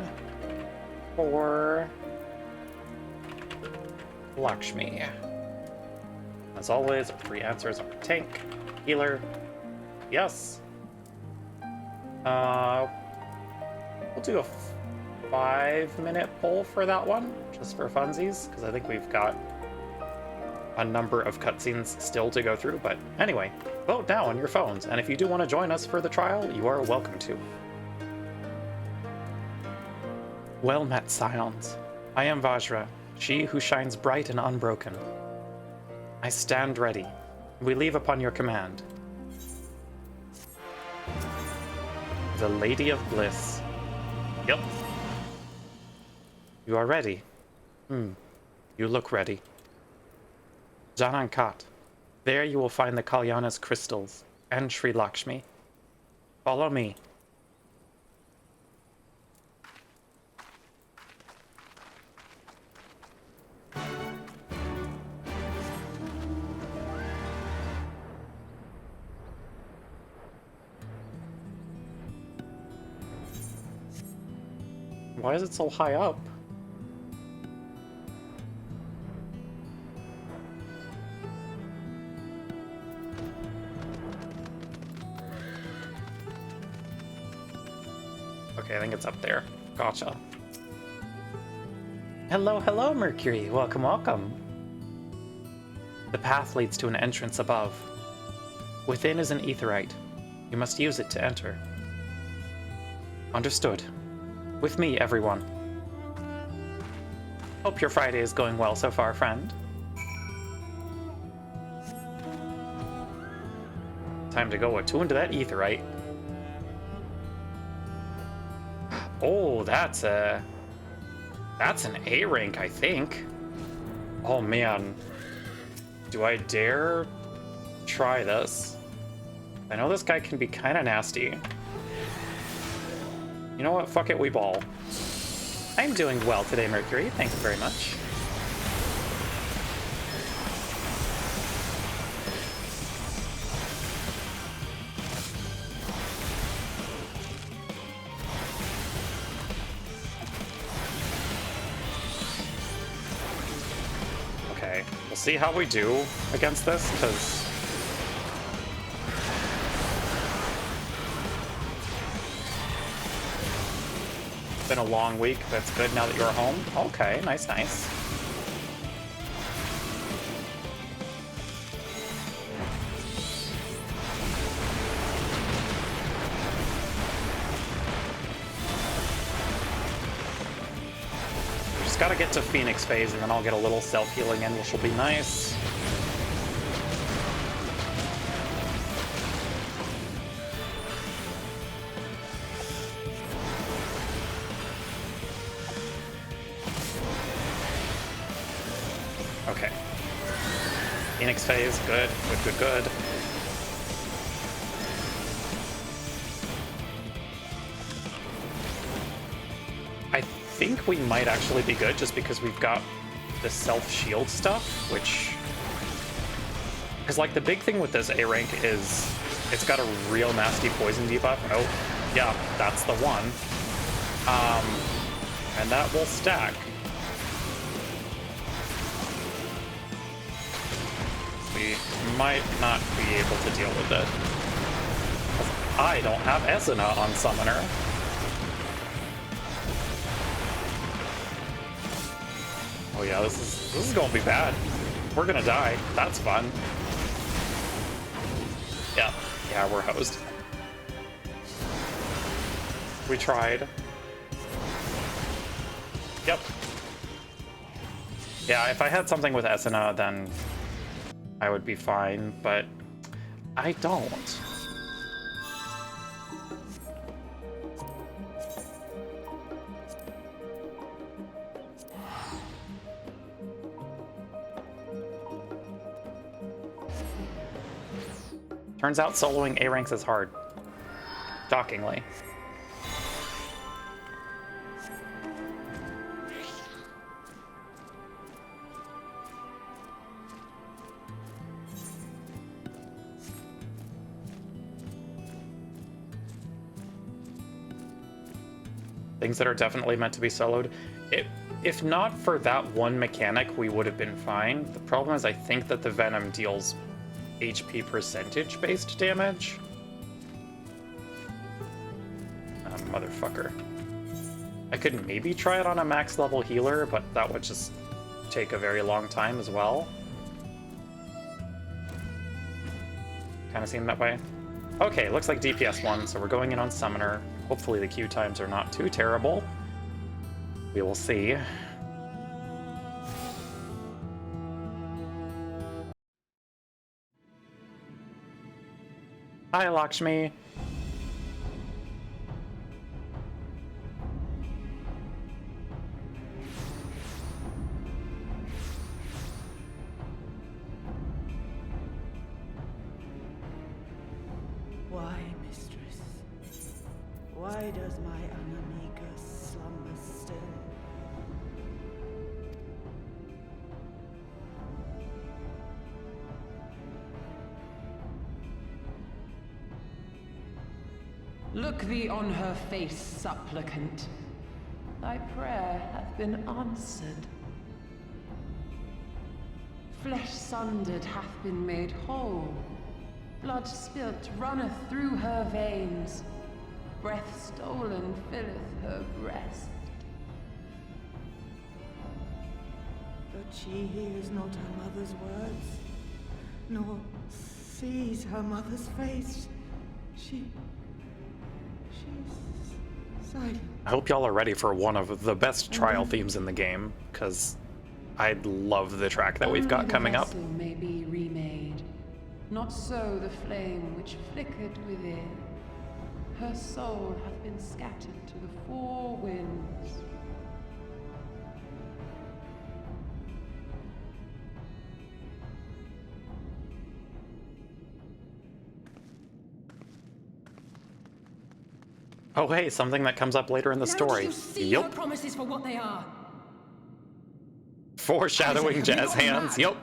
for Lakshmi? As always, our three answers are tank, healer, yes. We'll do a 5-minute poll for that one, just for funsies, because I think we've got a number of cutscenes still to go through, but anyway, vote now on your phones, and if you do want to join us for the trial, you are welcome to. Well met, Scions. I am Vajra, she who shines bright and unbroken. I stand ready. We leave upon your command. The Lady of Bliss. Yep. You are ready. You look ready. Janan Khat. There you will find the Kalyana's crystals, and Sri Lakshmi. Follow me. Why is it so high up? Okay, I think it's up there. Gotcha. Hello, hello, Mercury. Welcome, welcome. The path leads to an entrance above. Within is an aetheryte. You must use it to enter. Understood. With me, everyone. Hope your Friday is going well so far, friend. Time to go attune to that aetheryte. Oh, that's an A rank, I think. Oh man. Do I dare try this? I know this guy can be kind of nasty. You know what? Fuck it, we ball. I'm doing well today, Mercury. Thank you very much. Okay, we'll see how we do against this, because it's been a long week. That's good now that you're home. Okay, nice, nice. Just gotta get to Phoenix phase and then I'll get a little self-healing in, which will be nice. Okay. Phoenix phase, good, good, good, good. I think we might actually be good just because we've got the self-shield stuff, which... Because, like, the big thing with this A rank is it's got a real nasty poison debuff. Oh, yeah, that's the one. And that will stack. We might not be able to deal with it. I don't have Esuna on Summoner. Oh yeah, this is gonna be bad. We're gonna die. That's fun. Yeah, we're hosed. We tried. Yep. Yeah, if I had something with Esuna, then I would be fine, but I don't. Turns out soloing A ranks is hard. Shockingly. Things that are definitely meant to be soloed. If not for that one mechanic, we would have been fine. The problem is I think that the Venom deals HP percentage based damage. Motherfucker. I could maybe try it on a max level healer, but that would just take a very long time as well. Kind of seem that way. Okay, looks like DPS 1, so we're going in on Summoner. Hopefully the queue times are not too terrible. We will see. Hi, Lakshmi. Why, mistress? Why does my Anamika slumber still? Look thee on her face, supplicant. Thy prayer hath been answered. Flesh sundered hath been made whole. Blood spilt runneth through her veins. Breath stolen filleth her breast. But she hears not her mother's words, nor sees her mother's face. She's silent. I hope y'all are ready for one of the best trial themes in the game, because I love the track that we've got coming up. Only the vessel may be remade, not so the flame which flickered within. Her soul hath been scattered to the four winds. Oh hey, something that comes up later in the story. Now do you see her promises for what they are? Foreshadowing jazz hands, yep.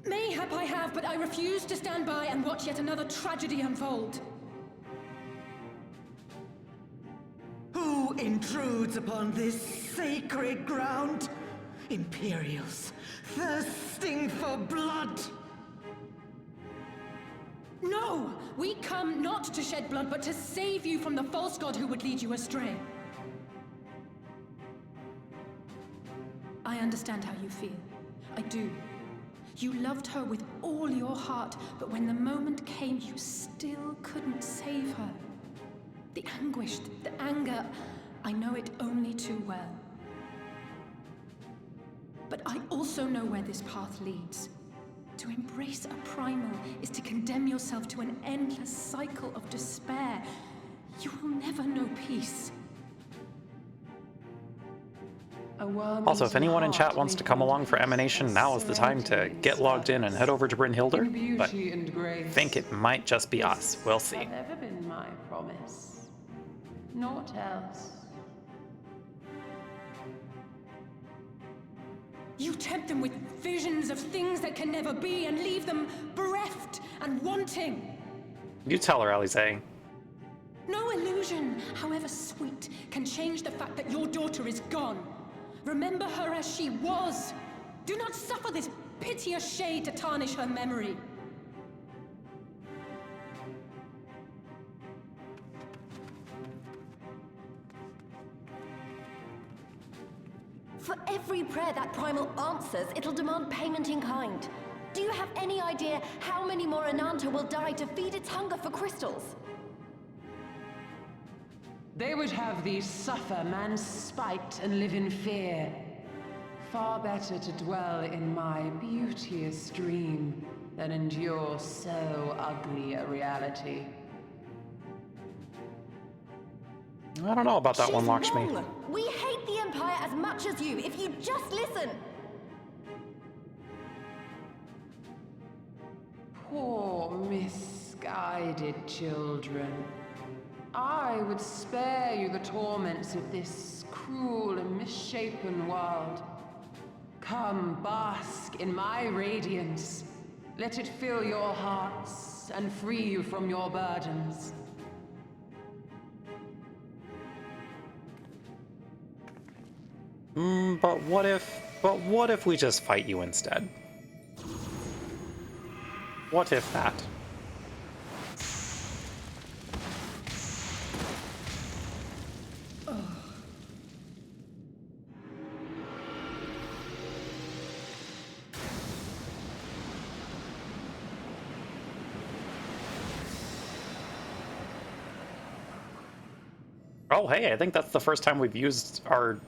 Mayhap I have, but I refuse to stand by and watch yet another tragedy unfold. Who intrudes upon this sacred ground? Imperials, thirsting for blood. No! We come not to shed blood, but to save you from the false god who would lead you astray. I understand how you feel. I do. You loved her with all your heart, but when the moment came, you still couldn't save her. The anguish, the anger, I know it only too well. But I also know where this path leads. To embrace a primal is to condemn yourself to an endless cycle of despair. You will never know peace. Also, if anyone in chat wants to come along for Emanation, now is the time to get logged in and head over to Brynhildr, but I think it might just be us. We'll see. Have ever been my promise. Naught else. You tempt them with visions of things that can never be and leave them bereft and wanting. You tell her, Alize. No illusion, however sweet, can change the fact that your daughter is gone. Remember her as she was. Do not suffer this piteous shade to tarnish her memory. For every prayer that primal answers, it'll demand payment in kind. Do you have any idea how many more Ananta will die to feed its hunger for crystals? They would have thee suffer man's spite and live in fear. Far better to dwell in my beauteous dream than endure so ugly a reality. I don't know about that one, Lakshmi. Wrong. We hate the Empire as much as you, if you just listen. Poor misguided children. I would spare you the torments of this cruel and misshapen world. Come, bask in my radiance. Let it fill your hearts and free you from your burdens. But what if we just fight you instead? What if that? Oh, hey, I think that's the first time we've used our,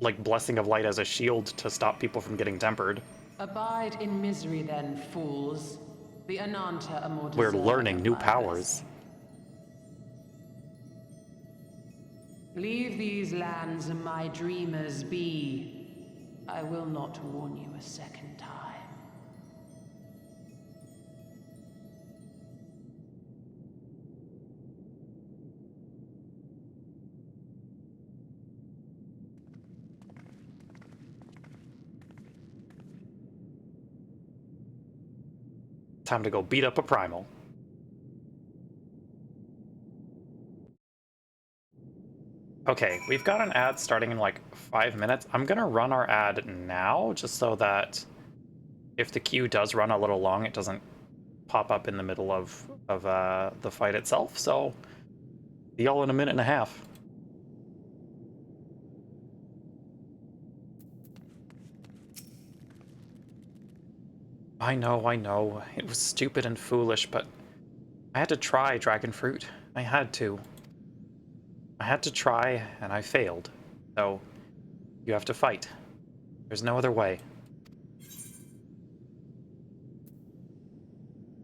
like, Blessing of Light as a shield to stop people from getting tempered. Abide in misery then, fools. The Ananta are more We're deserving learning of new my powers. blessing. Leave these lands and my dreamers be. I will not warn you a second time. Time to go beat up a primal. Okay, we've got an ad starting in like 5 minutes. I'm gonna run our ad now, just so that if the queue does run a little long, it doesn't pop up in the middle of the fight itself. So, see y'all in a minute and a half. I know. It was stupid and foolish, but I had to try Dragon Fruit. I had to. I had to try, and I failed. So, you have to fight. There's no other way.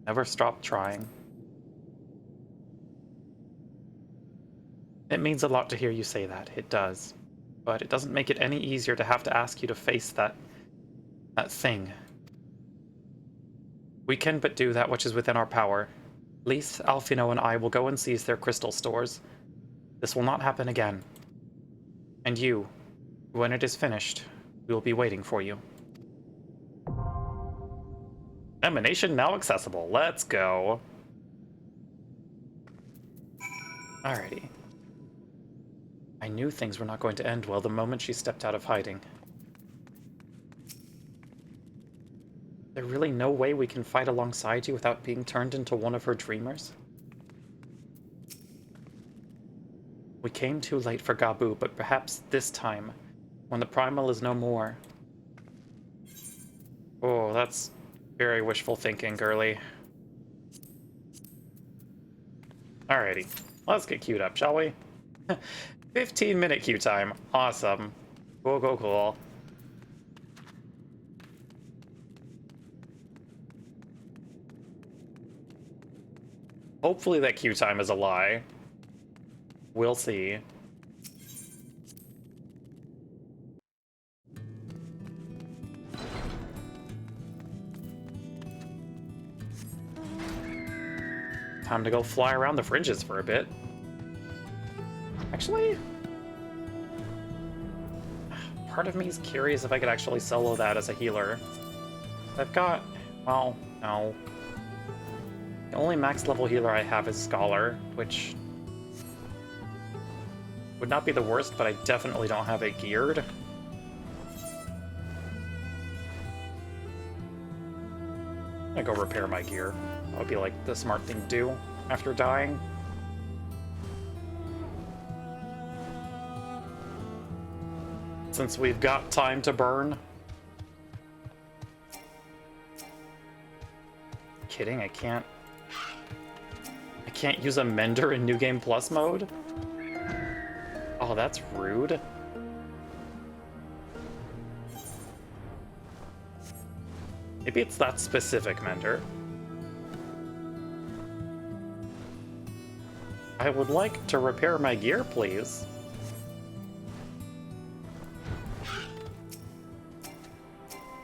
Never stop trying. It means a lot to hear you say that. It does. But it doesn't make it any easier to have to ask you to face that thing. We can but do that which is within our power. Leith, Alfino, and I will go and seize their crystal stores. This will not happen again. And you, when it is finished, we will be waiting for you. Emanation now accessible. Let's go. Alrighty. I knew things were not going to end well the moment she stepped out of hiding. There's really no way we can fight alongside you without being turned into one of her dreamers? We came too late for Gabu, but perhaps this time, when the primal is no more. Oh, that's very wishful thinking, girly. Alrighty, let's get queued up, shall we? 15-minute queue time. Awesome. Cool. Hopefully that queue time is a lie. We'll see. Time to go fly around the fringes for a bit. Actually, part of me is curious if I could actually solo that as a healer. I've got, well, no. The only max level healer I have is Scholar, which would not be the worst, but I definitely don't have it geared. I'm gonna go repair my gear. That would be like the smart thing to do after dying. Since we've got time to burn. Kidding, I can't use a Mender in New Game Plus mode? Oh, that's rude. Maybe it's that specific Mender. I would like to repair my gear, please.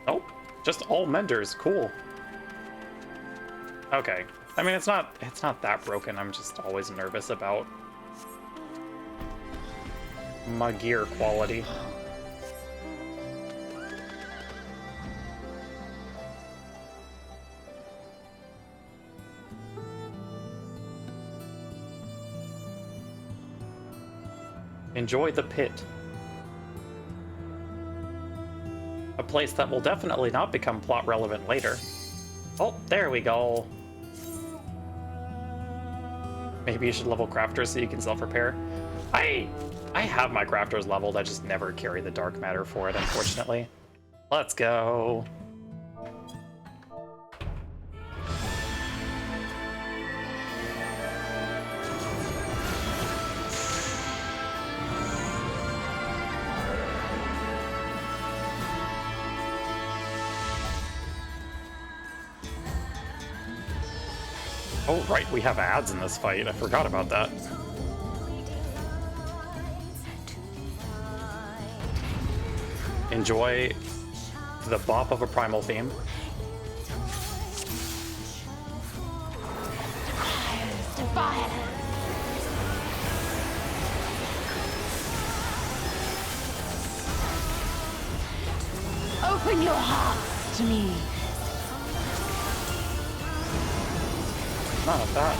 Nope, just all Menders, cool. Okay. I mean, it's not that broken. I'm just always nervous about my gear quality. Enjoy the pit. A place that will definitely not become plot relevant later. Oh, there we go. Maybe you should level crafters so you can self-repair. I have my crafters leveled, I just never carry the dark matter for it, unfortunately. Let's go. Oh, right, we have ads in this fight. I forgot about that. Enjoy the bop of a primal theme. Open your hearts to me. None of that.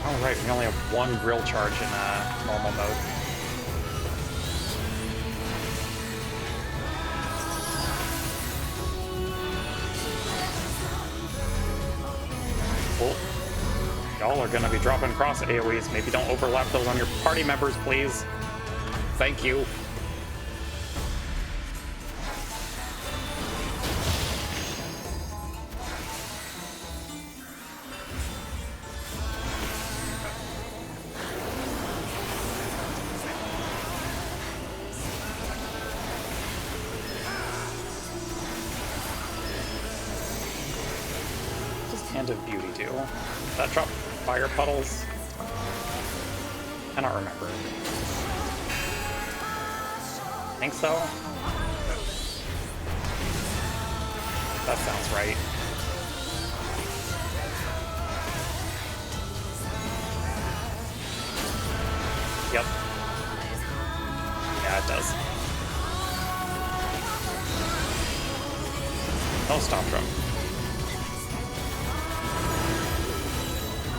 Oh right, we only have one grill charge in normal mode. Cool. Y'all are gonna be dropping cross AoEs. Maybe don't overlap those on your party members, please. Thank you. Hand of Beauty do? That drop fire puddles? I don't remember. Think so? That sounds right. Yep. Yeah, it does. No stop drum.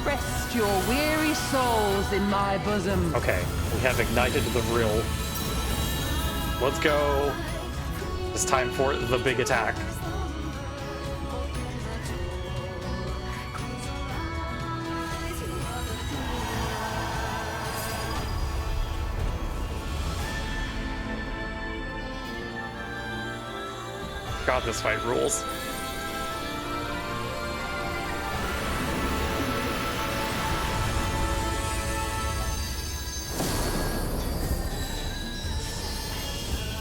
Rest your weary souls in my bosom. Okay, we have ignited the rill. Let's go. It's time for the big attack. God, this fight rules.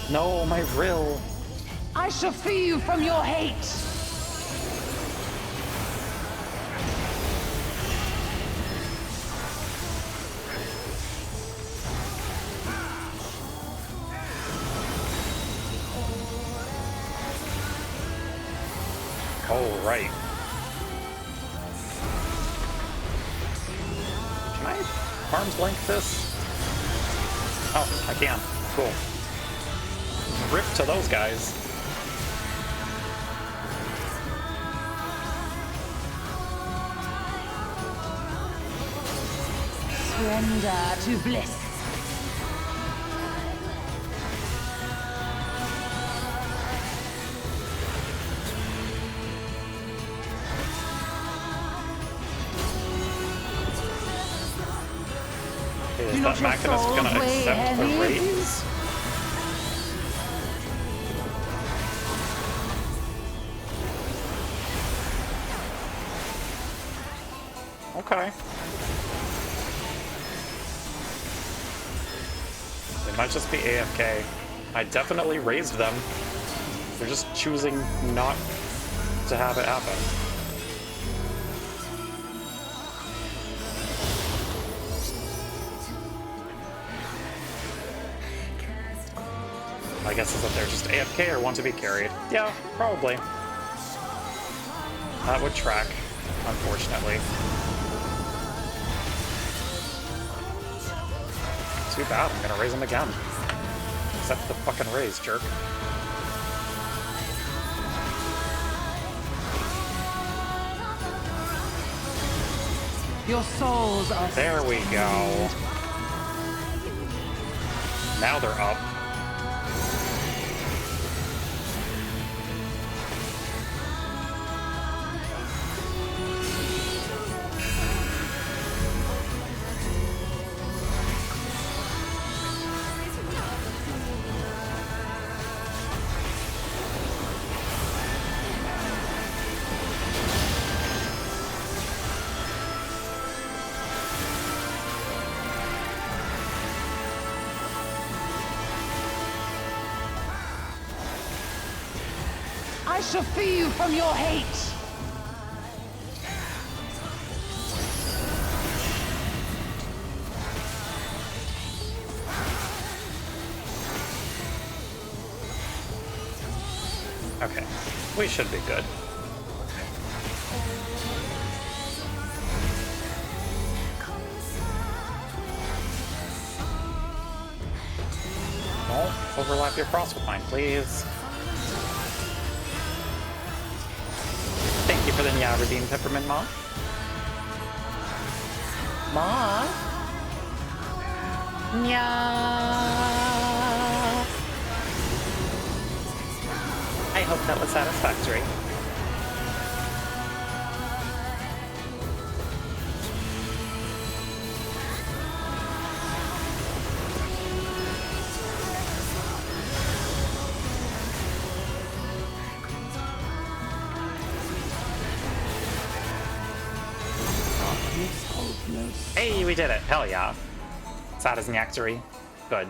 No, my rill. I shall free you from your hate. Oh, right. Can I arm's length this? Oh, I can. Cool. Rip to those guys. Surrender to bliss. Is that Machinist gonna accept the raise? Okay. They might just be AFK. I definitely raised them. They're just choosing not to have it happen. My guess is that they're just AFK or want to be carried. Yeah, probably. That would track, unfortunately. Too bad, I'm gonna raise him again. Accept the fucking raise, jerk. Your souls are... There we go. Now they're up. I shall free you from your hate. Okay, we should be good. Overlap your frost with mine, please. Thank you for the Nyaverdine Peppermint Moth. Moth? Nya. I hope that was satisfactory. Hey, we did it. Hell yeah. Sad as Nyaxery. Good.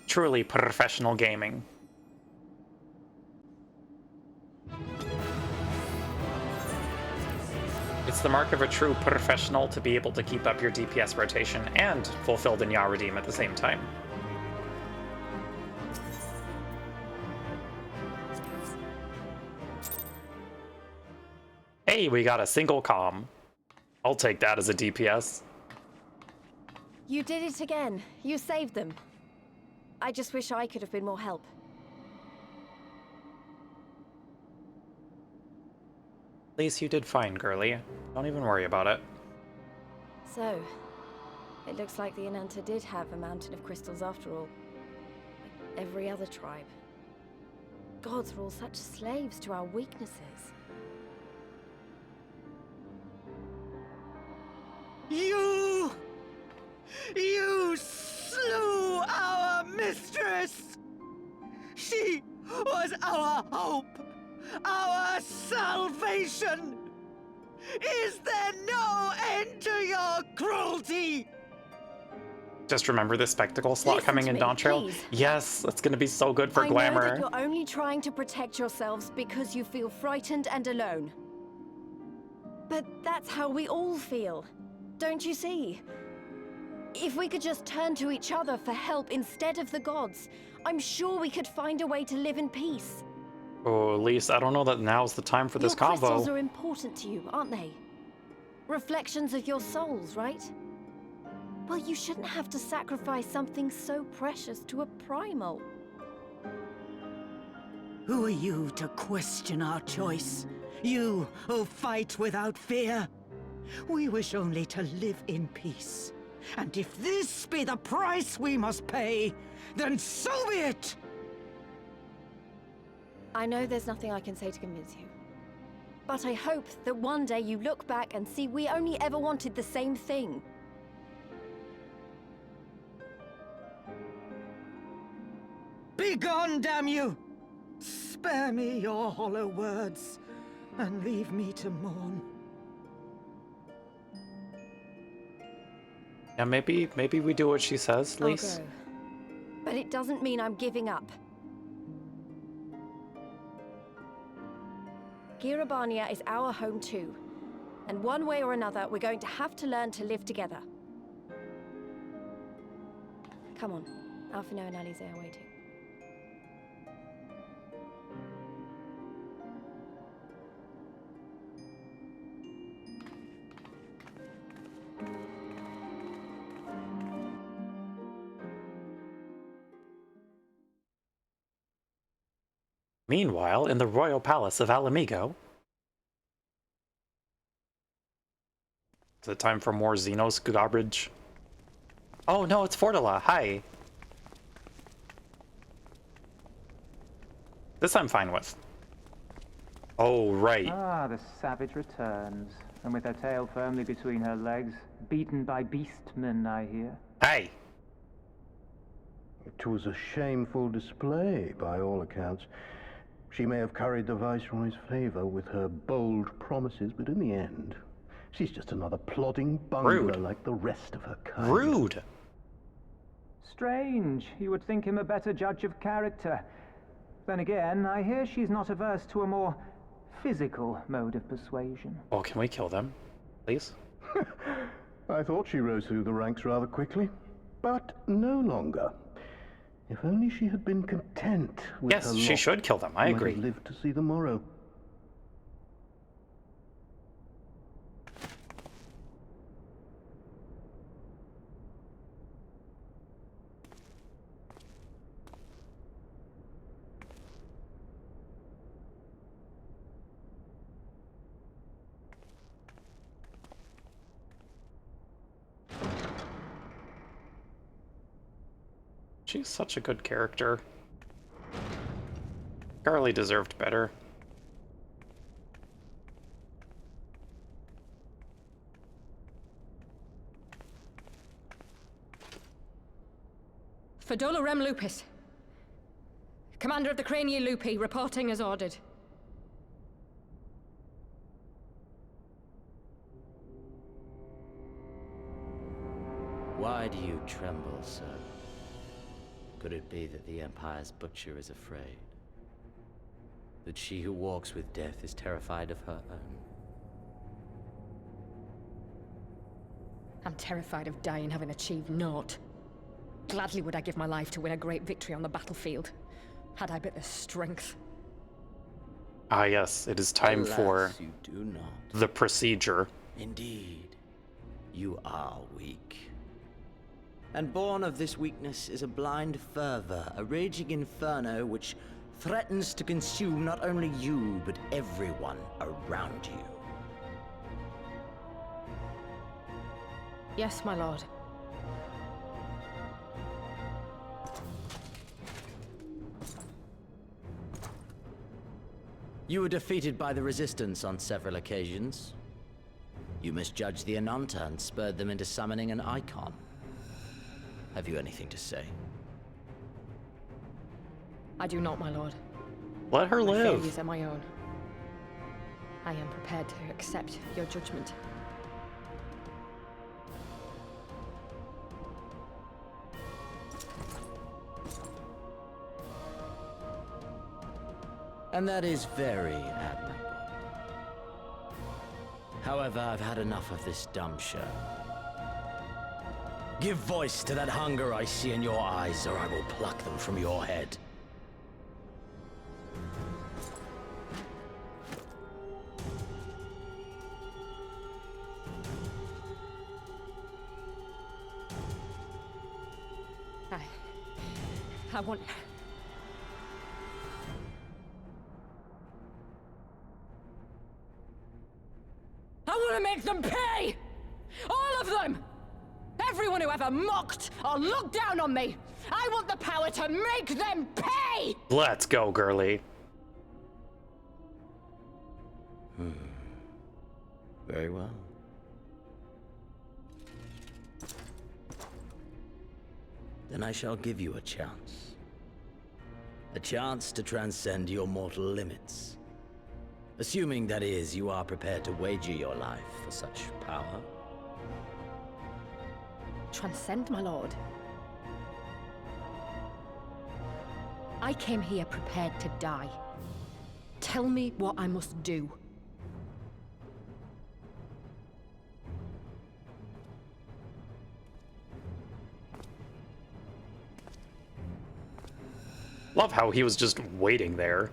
Truly professional gaming. It's the mark of a true professional to be able to keep up your DPS rotation and fulfill the Nya Redeem at the same time. Hey, we got a single comm. I'll take that as a DPS. You did it again. You saved them. I just wish I could have been more help. At least you did fine, girlie. Don't even worry about it. So, it looks like the Ananta did have a mountain of crystals after all. Like every other tribe. Gods were all such slaves to our weaknesses. You slew our mistress! She was our hope! Our salvation! Is there no end to your cruelty? Just remember this spectacle slot Listen coming to in me, Dawntrail? please. Yes, that's gonna be so good for I glamour. know that you're only trying to protect yourselves because you feel frightened and alone. But that's how we all feel. Don't you see? If we could just turn to each other for help instead of the gods, I'm sure we could find a way to live in peace. Oh, at least I don't know that now's the time for this Your crystals combo. are important to you, aren't they? Reflections of your souls, right? Well, you shouldn't have to sacrifice something so precious to a primal. Who are you to question our choice? You who fight without fear? We wish only to live in peace. And if this be the price we must pay, then so be it! I know there's nothing I can say to convince you. But I hope that one day you look back and see we only ever wanted the same thing. Begone, damn you! Spare me your hollow words, and leave me to mourn. Yeah, maybe we do what she says, I'll Lise. go. But it doesn't mean I'm giving up. Girabania is our home too. And one way or another, we're going to have to learn to live together. Come on. Alphino and Alize are waiting. Meanwhile, in the royal palace of Alamigo... Is it time for more Xenos garbage? Oh no, it's Fortula. Hi. This I'm fine with. Oh, right. Ah, the savage returns, and with her tail firmly between her legs, beaten by beastmen, I hear. Hey! It was a shameful display, by all accounts. She may have curried the Viceroy's favor with her bold promises, but in the end, she's just another plodding bungler like the rest of her kind. Rude! Strange. You would think him a better judge of character. Then again, I hear she's not averse to a more physical mode of persuasion. Oh, can we kill them? Please? I thought she rose through the ranks rather quickly, but no longer. If only she had been content with her Yes, lot, she should kill them. I she might agree. have lived to see the morrow. She's such a good character. Carly deserved better. Fedola Rem Lupus. Commander of the Crania Lupi, reporting as ordered. Why do you tremble, sir? Could it be that the Empire's butcher is afraid? That she who walks with death is terrified of her own? I'm terrified of dying having achieved naught. Gladly would I give my life to win a great victory on the battlefield, had I but the strength. Ah yes, it is time Alas, for you do not. the procedure. Indeed, you are weak. And born of this weakness is a blind fervor, a raging inferno which threatens to consume not only you, but everyone around you. Yes, my lord. You were defeated by the Resistance on several occasions. You misjudged the Ananta and spurred them into summoning an icon. Have you anything to say? I do not, my lord. Let her My live. failures are my own. I am prepared to accept your judgment. And that is very admirable. However, I've had enough of this dumb show. Give voice to that hunger I see in your eyes, or I will pluck them from your head. I want... I want to make them pay! All of them! Everyone who ever mocked or looked down on me! I want the power to make them pay! Let's go, girly. Very well. Then I shall give you a chance. A chance to transcend your mortal limits. Assuming, that is, you are prepared to wager your life for such power. Transcend, my lord. I came here prepared to die. Tell me what I must do. Love how he was just waiting there.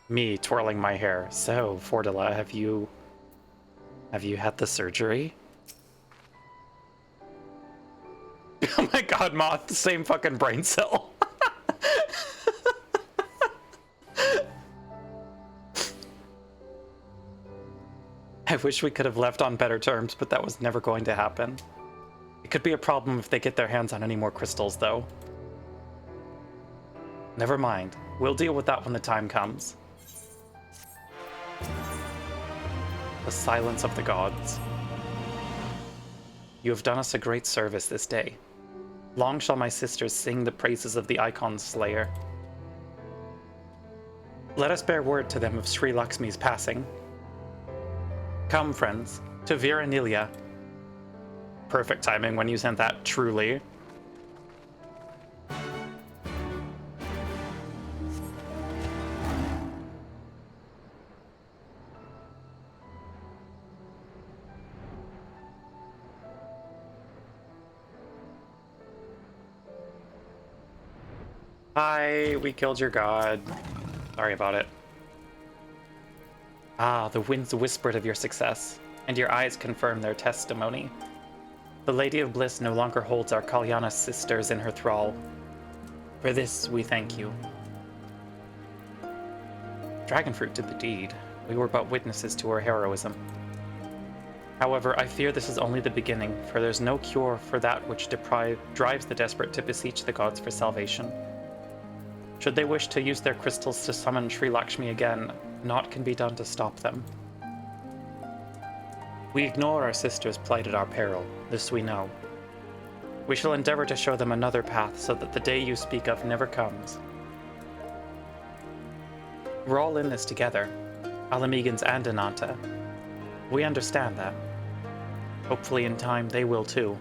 Me twirling my hair. So, Fordula, have you had the surgery? Oh my god, Moth, the same fucking brain cell. I wish we could have left on better terms, but that was never going to happen. It could be a problem if they get their hands on any more crystals, though. Never mind. We'll deal with that when the time comes. The silence of the gods. You have done us a great service this day. Long shall my sisters sing the praises of the Icon's Slayer. Let us bear word to them of Sri Lakshmi's passing. Come, friends, to Viranilia. Perfect timing when you sent that, truly. Hi, we killed your god. Sorry about it. Ah, the winds whispered of your success, and your eyes confirm their testimony. The Lady of Bliss no longer holds our Kalyana sisters in her thrall. For this, we thank you. Dragonfruit did the deed. We were but witnesses to her heroism. However, I fear this is only the beginning, for there's no cure for that which drives the desperate to beseech the gods for salvation. Should they wish to use their crystals to summon Sri Lakshmi again, naught can be done to stop them. We ignore our sisters' plight at our peril, this we know. We shall endeavor to show them another path so that the day you speak of never comes. We're all in this together, Alamegans and Ananta. We understand that. Hopefully in time they will too.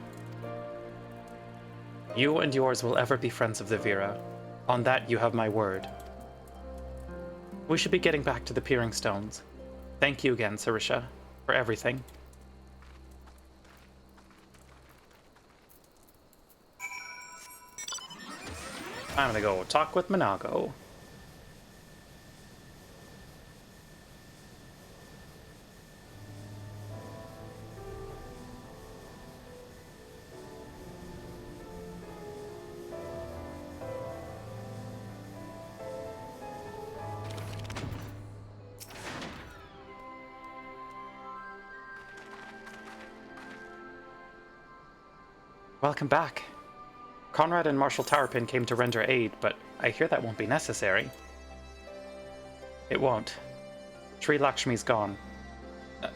You and yours will ever be friends of the Vera. On that you have my word. We should be getting back to the Peering Stones. Thank you again, Sarisha, for everything. I'm gonna go talk with Minago. Welcome back. Conrad and Marshal Towerpin came to render aid, but I hear that won't be necessary. It won't. Sri Lakshmi's gone.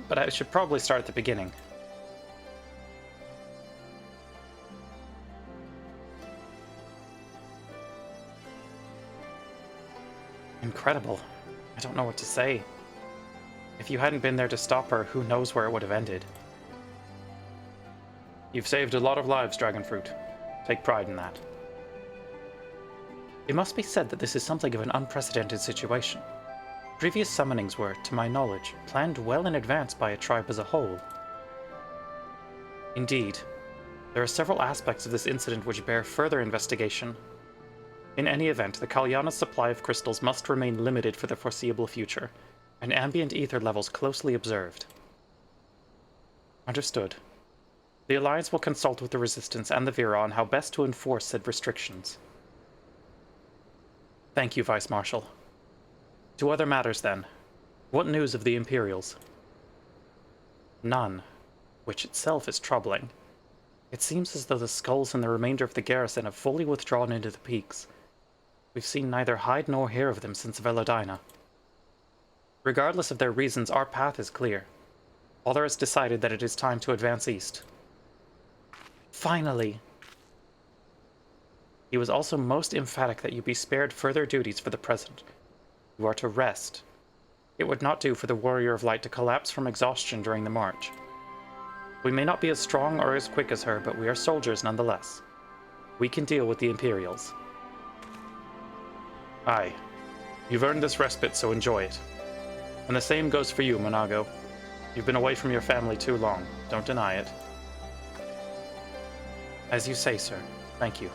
But I should probably start at the beginning. Incredible. I don't know what to say. If you hadn't been there to stop her, who knows where it would have ended. You've saved a lot of lives, Dragonfruit. Take pride in that. It must be said that this is something of an unprecedented situation. Previous summonings were, to my knowledge, planned well in advance by a tribe as a whole. Indeed, there are several aspects of this incident which bear further investigation. In any event, the Kalyana's supply of crystals must remain limited for the foreseeable future, and ambient ether levels closely observed. Understood. The Alliance will consult with the Resistance and the Vera on how best to enforce said restrictions. Thank you, Vice Marshal. To other matters, then. What news of the Imperials? None, which itself is troubling. It seems as though the skulls and the remainder of the garrison have fully withdrawn into the peaks. We've seen neither hide nor hair of them since Veladina. Regardless of their reasons, our path is clear. Alder has decided that it is time to advance east. Finally! He was also most emphatic that you be spared further duties for the present. You are to rest. It would not do for the Warrior of Light to collapse from exhaustion during the march. We may not be as strong or as quick as her, but we are soldiers nonetheless. We can deal with the Imperials. Aye. You've earned this respite, so enjoy it. And the same goes for you, Monago. You've been away from your family too long. Don't deny it. As you say, sir. Thank you.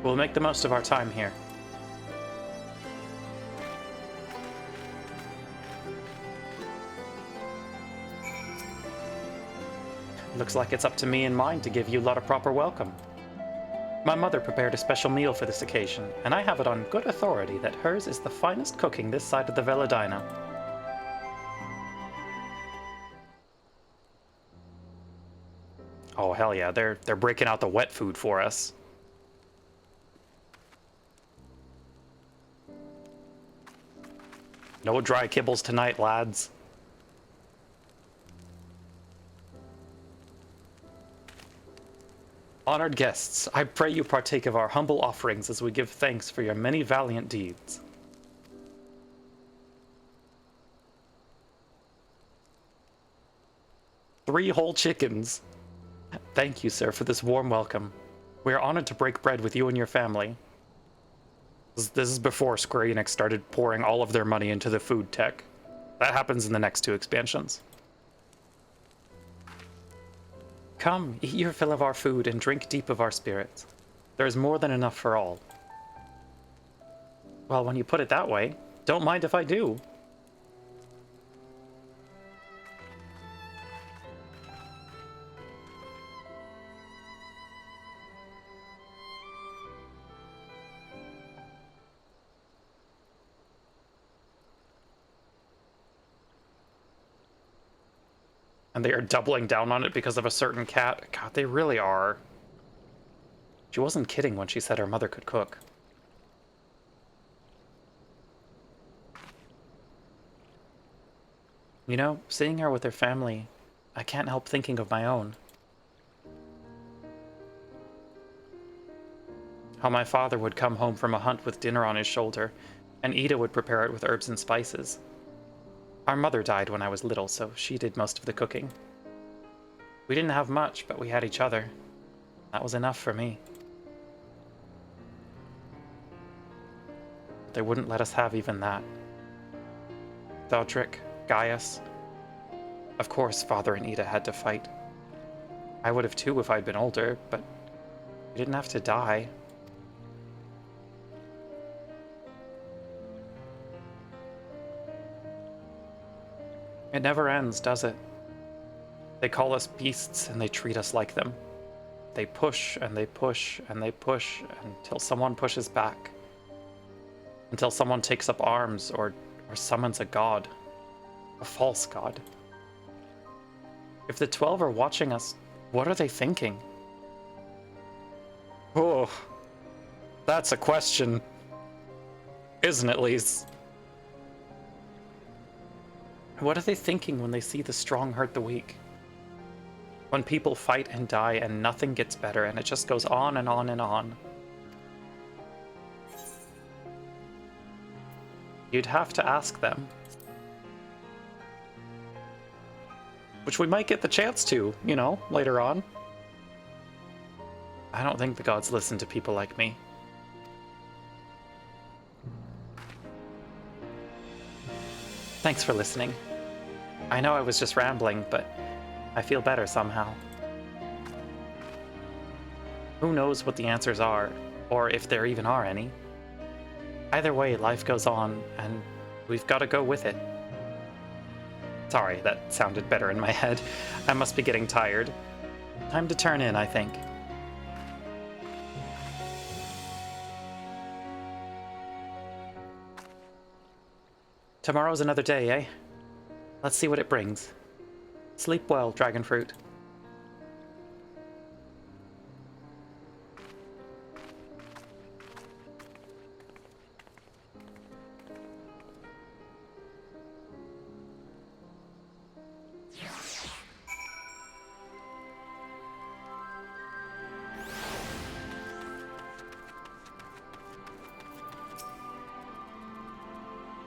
We'll make the most of our time here. Looks like it's up to me and mine to give you lot a proper welcome. My mother prepared a special meal for this occasion, and I have it on good authority that hers is the finest cooking this side of the Veladina. Oh, hell yeah, they're breaking out the wet food for us. No dry kibbles tonight, lads. Honored guests, I pray you partake of our humble offerings as we give thanks for your many valiant deeds. Three whole chickens. Thank you, sir, for this warm welcome. We are honored to break bread with you and your family. This is before Square Enix started pouring all of their money into the food tech. That happens in the next 2 expansions. Come, eat your fill of our food and drink deep of our spirits. There is more than enough for all. Well, when you put it that way, don't mind if I do. And they are doubling down on it because of a certain cat. God, they really are. She wasn't kidding when she said her mother could cook. You know, seeing her with her family, I can't help thinking of my own. How my father would come home from a hunt with dinner on his shoulder, and Ida would prepare it with herbs and spices. Our mother died when I was little, so she did most of the cooking. We didn't have much, but we had each other. That was enough for me. They wouldn't let us have even that. Thodrick, Gaius. Of course, Father and Ida had to fight. I would have too if I'd been older, but we didn't have to die. It never ends, does it? They call us beasts and they treat us like them. They push and they push and they push until someone pushes back. Until someone takes up arms or summons a god. A false god. If the 12 are watching us, what are they thinking? Oh, that's a question. Isn't it, Lise? What are they thinking when they see the strong hurt the weak? When people fight and die and nothing gets better and it just goes on and on and on. You'd have to ask them. Which we might get the chance to, you know, later on. I don't think the gods listen to people like me. Thanks for listening. I know I was just rambling, but I feel better somehow. Who knows what the answers are, or if there even are any. Either way, life goes on, and we've got to go with it. Sorry, that sounded better in my head. I must be getting tired. Time to turn in, I think. Tomorrow's another day, eh? Let's see what it brings. Sleep well, Dragonfruit.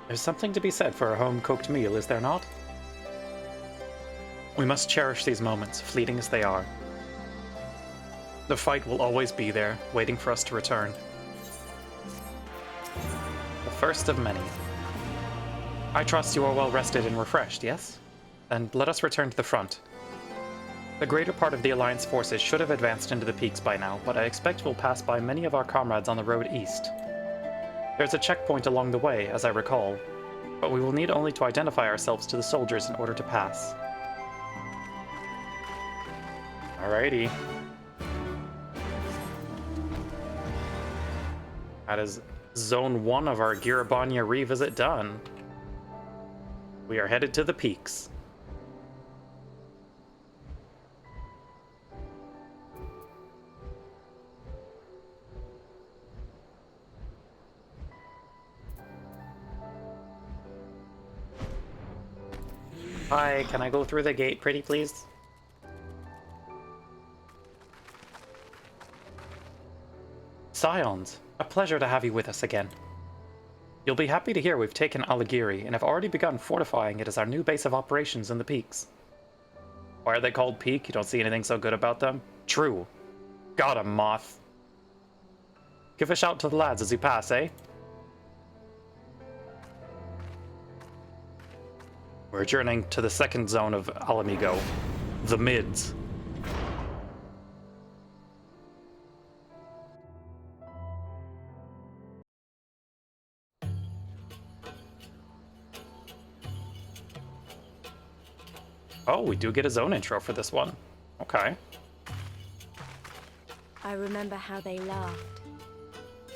There's something to be said for a home-cooked meal, is there not? We must cherish these moments, fleeting as they are. The fight will always be there, waiting for us to return. The first of many. I trust you are well rested and refreshed, yes? Then let us return to the front. The greater part of the Alliance forces should have advanced into the peaks by now, but I expect we'll pass by many of our comrades on the road east. There's a checkpoint along the way, as I recall, but we will need only to identify ourselves to the soldiers in order to pass. Alrighty. That is Zone 1 of our Girabanya revisit done. We are headed to the peaks. Hi, can I go through the gate, pretty please? Scions, a pleasure to have you with us again. You'll be happy to hear we've taken Alighieri and have already begun fortifying it as our new base of operations in the peaks. Why are they called Peak? You don't see anything so good about them? True. Got 'em, Moth. Give a shout to the lads as you pass, eh? We're journeying to the second zone of Alamigo, the Mids. Oh, we do get a zone intro for this one. Okay. I remember how they laughed.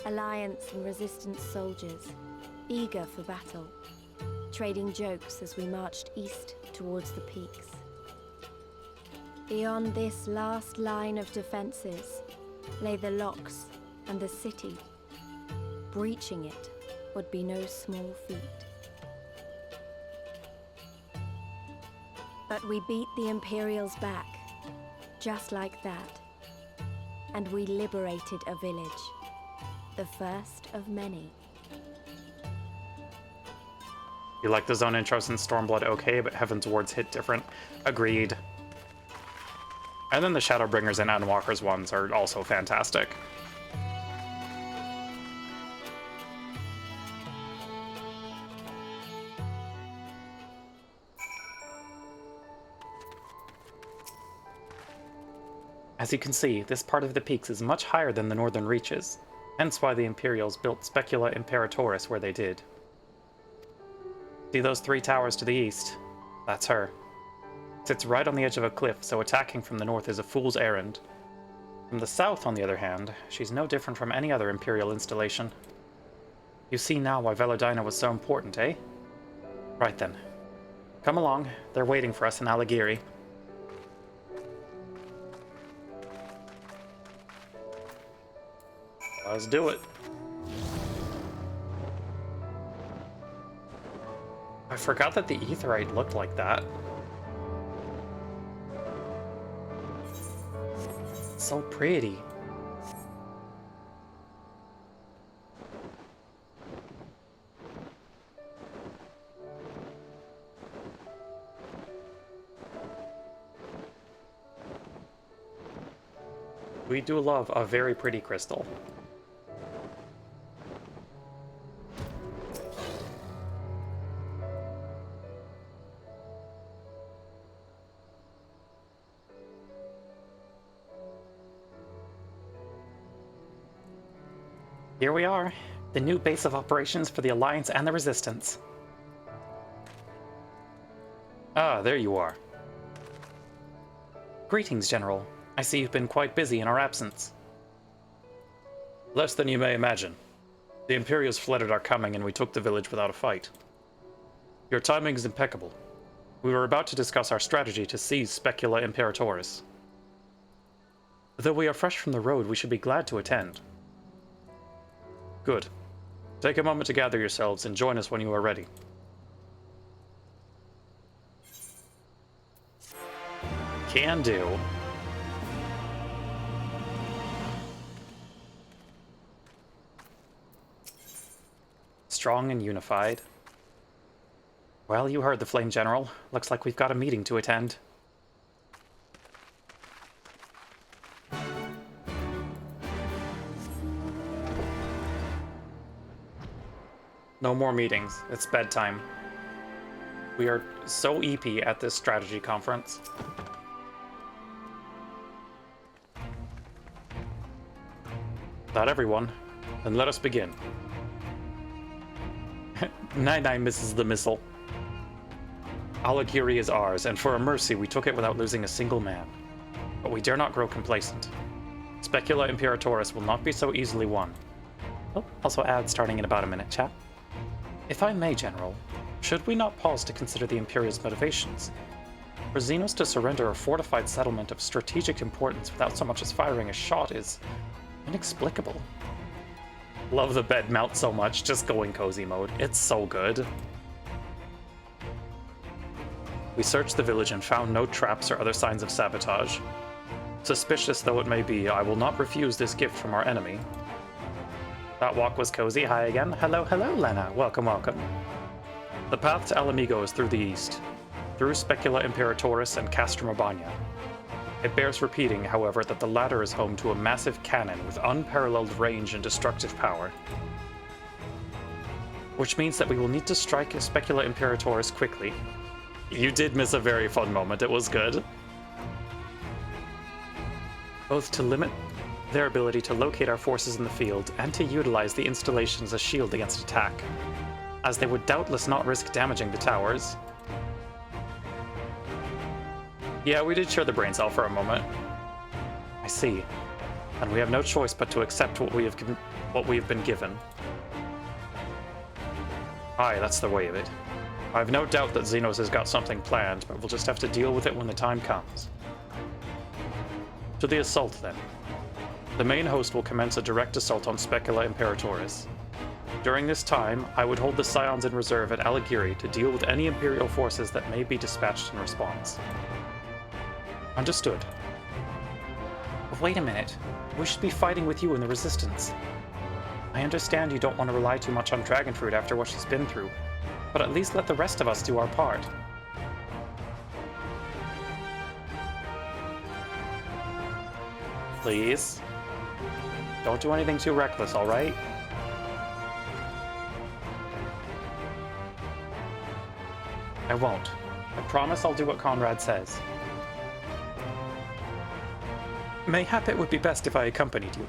Alliance and Resistance soldiers, eager for battle, trading jokes as we marched east towards the peaks. Beyond this last line of defenses lay the locks and the city. Breaching it would be no small feat. But we beat the Imperials back, just like that. And we liberated a village, the first of many. You like the zone intros in Stormblood okay, but Heaven's Wards hit different. Agreed. And then the Shadowbringers and Endwalkers ones are also fantastic. As you can see, this part of the peaks is much higher than the northern reaches, hence why the Imperials built Specula Imperatoris where they did. See those 3 towers to the east? That's her. Sits right on the edge of a cliff, so attacking from the north is a fool's errand. From the south, on the other hand, she's no different from any other Imperial installation. You see now why Veladina was so important, eh? Right then. Come along, they're waiting for us in Aligiri. Let's do it. I forgot that the Aetheryte looked like that. So pretty. We do love a very pretty crystal. Here we are, the new base of operations for the Alliance and the Resistance. Ah, there you are. Greetings, General. I see you've been quite busy in our absence. Less than you may imagine. The Imperials fled at our coming and we took the village without a fight. Your timing is impeccable. We were about to discuss our strategy to seize Specula Imperatoris. Though we are fresh from the road, we should be glad to attend. Good. Take a moment to gather yourselves and join us when you are ready. Can do. Strong and unified. Well, you heard the Flame General. Looks like we've got a meeting to attend. No more meetings. It's bedtime. We are so EP at this strategy conference. Not everyone. Then let us begin. 9-9 misses the missile. Aligiri is ours, and for a mercy we took it without losing a single man. But we dare not grow complacent. Specula Imperatoris will not be so easily won. Oh, also ad starting in about a minute, chat. If I may, General, should we not pause to consider the Imperial's motivations? For Xenos to surrender a fortified settlement of strategic importance without so much as firing a shot is inexplicable. Love the bed mount so much, just going cozy mode. It's so good. We searched the village and found no traps or other signs of sabotage. Suspicious though it may be, I will not refuse this gift from our enemy. That walk was cozy. Hi again. Hello, hello, Lena. Welcome, welcome. The path to Alamigo is through the east, through Specula Imperatoris and Castromabania. It bears repeating, however, that the latter is home to a massive cannon with unparalleled range and destructive power. Which means that we will need to strike Specula Imperatoris quickly. You did miss a very fun moment, it was good. Both to limit their ability to locate our forces in the field and to utilize the installation as a shield against attack, as they would doubtless not risk damaging the towers. Yeah, we did share the brain cell for a moment. I see. And we have no choice but to accept what we have been given. Aye, that's the way of it. I have no doubt that Xenos has got something planned, but we'll just have to deal with it when the time comes. To the assault, then. The main host will commence a direct assault on Specula Imperatoris. During this time, I would hold the Scions in reserve at Aligiri to deal with any Imperial forces that may be dispatched in response. Understood. But wait a minute. We should be fighting with you in the Resistance. I understand you don't want to rely too much on Dragonfruit after what she's been through, but at least let the rest of us do our part. Please. Don't do anything too reckless, alright? I won't. I promise I'll do what Conrad says. Mayhap it would be best if I accompanied you.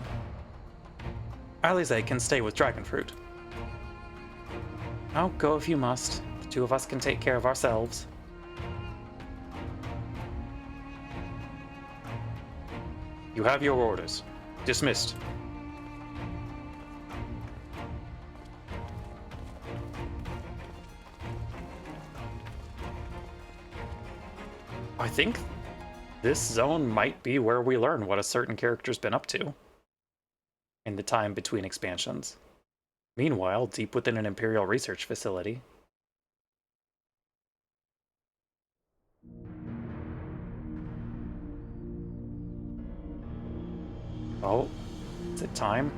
Alize can stay with Dragonfruit. Oh, go if you must. The two of us can take care of ourselves. You have your orders. Dismissed. I think this zone might be where we learn what a certain character's been up to in the time between expansions. Meanwhile, deep within an Imperial research facility. Oh, is it time?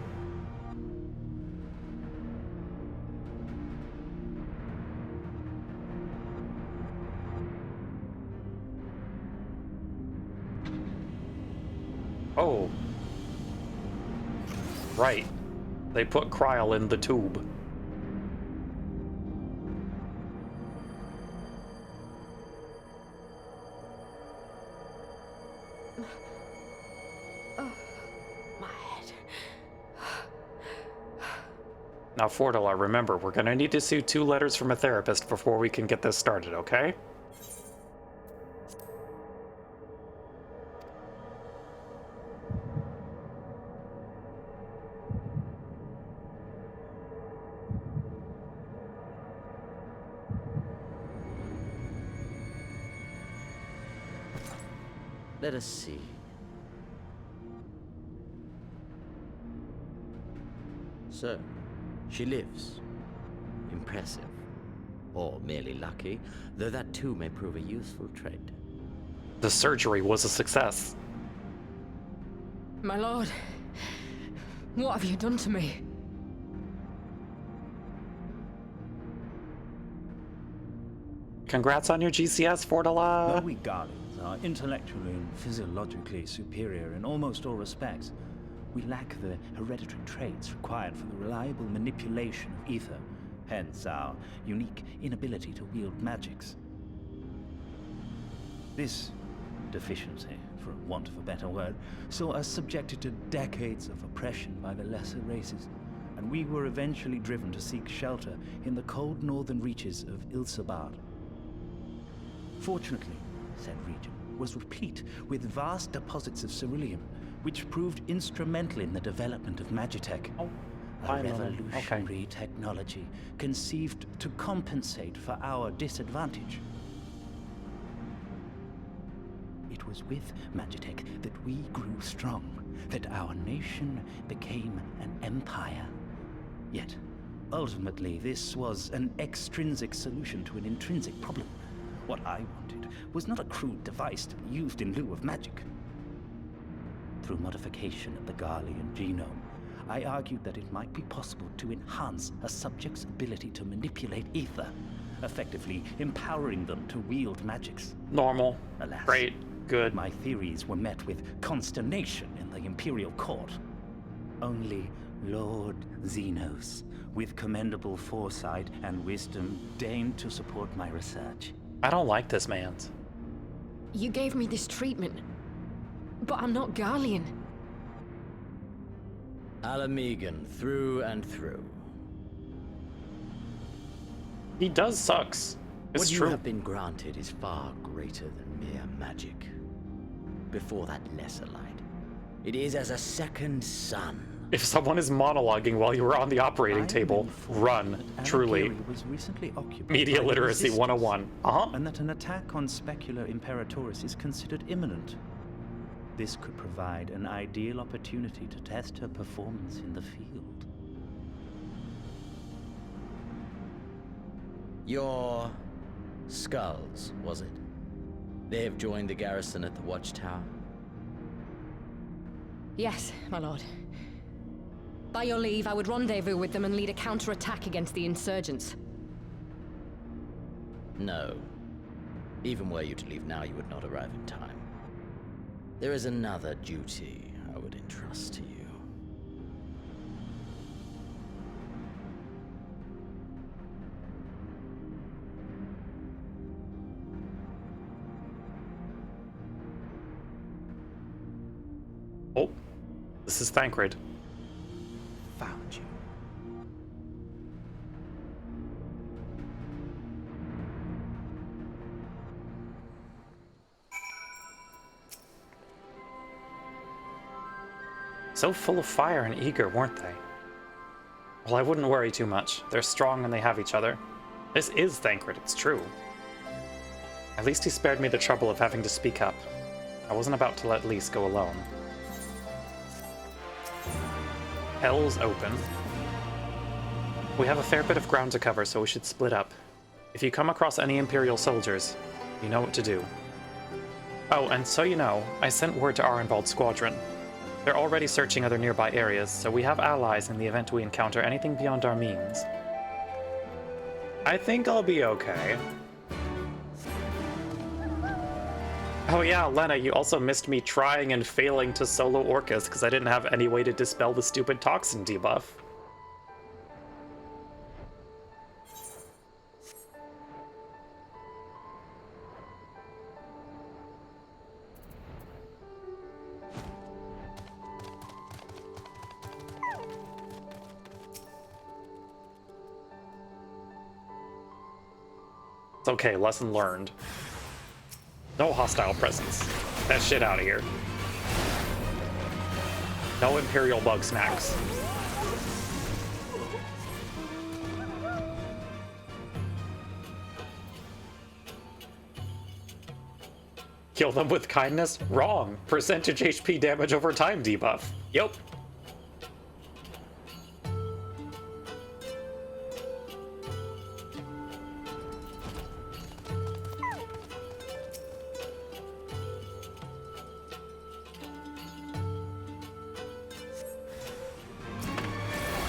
Oh. Right. They put Kryl in the tube. Now, Fortala, remember, we're gonna need to see 2 letters from a therapist before we can get this started, okay? Let us see. So, she lives. Impressive. Or merely lucky, though that too may prove a useful trait. The surgery was a success. My lord, what have you done to me? Congrats on your GCS, Fortala! Though we Guardians are intellectually and physiologically superior in almost all respects, we lack the hereditary traits required for the reliable manipulation of ether, hence our unique inability to wield magics. This deficiency, for want of a better word, saw us subjected to decades of oppression by the lesser races, and we were eventually driven to seek shelter in the cold northern reaches of Ilsabard. Fortunately, said region was replete with vast deposits of ceruleum, which proved instrumental in the development of Magitech, a revolutionary technology conceived to compensate for our disadvantage. It was with Magitech that we grew strong, that our nation became an empire. Yet, ultimately, this was an extrinsic solution to an intrinsic problem. What I wanted was not a crude device to be used in lieu of magic. Through modification of the Garlean genome, I argued that it might be possible to enhance a subject's ability to manipulate ether, effectively empowering them to wield magics. Normal. Alas, great. Good. My theories were met with consternation in the Imperial Court. Only Lord Xenos, with commendable foresight and wisdom, deigned to support my research. I don't like this man. You gave me this treatment, but I'm not Garlean. Alamegan, through and through. He does sucks. It's what true. you have been granted is far greater than mere magic. Before that lesser light, it is as a second sun. If someone is monologuing while you were on the operating table, run. Truly. Was recently occupied Media by the literacy resistance, 101. and that an attack on Specular Imperatoris is considered imminent. This could provide an ideal opportunity to test her performance in the field. Your skulls, was it? They have joined the garrison at the Watchtower? Yes, my lord. By your leave, I would rendezvous with them and lead a counterattack against the insurgents. No. Even were you to leave now, you would not arrive in time. There is another duty I would entrust to you. Oh, this is Thancred. Found you. So full of fire and eager, weren't they? Well, I wouldn't worry too much. They're strong and they have each other. This is Thancred, it's true. At least he spared me the trouble of having to speak up. I wasn't about to let Lise go alone. Hell's open. We have a fair bit of ground to cover, so we should split up. If you come across any Imperial soldiers, you know what to do. Oh, and so you know, I sent word to Arenvald's squadron. They're already searching other nearby areas, so we have allies in the event we encounter anything beyond our means. I think I'll be okay. Oh yeah, Lena, you also missed me trying and failing to solo Orcus because I didn't have any way to dispel the stupid toxin debuff. It's okay, lesson learned. No hostile presence. That shit out of here. No Imperial bug snacks. Kill them with kindness? Wrong. Percentage HP damage over time debuff. Yup.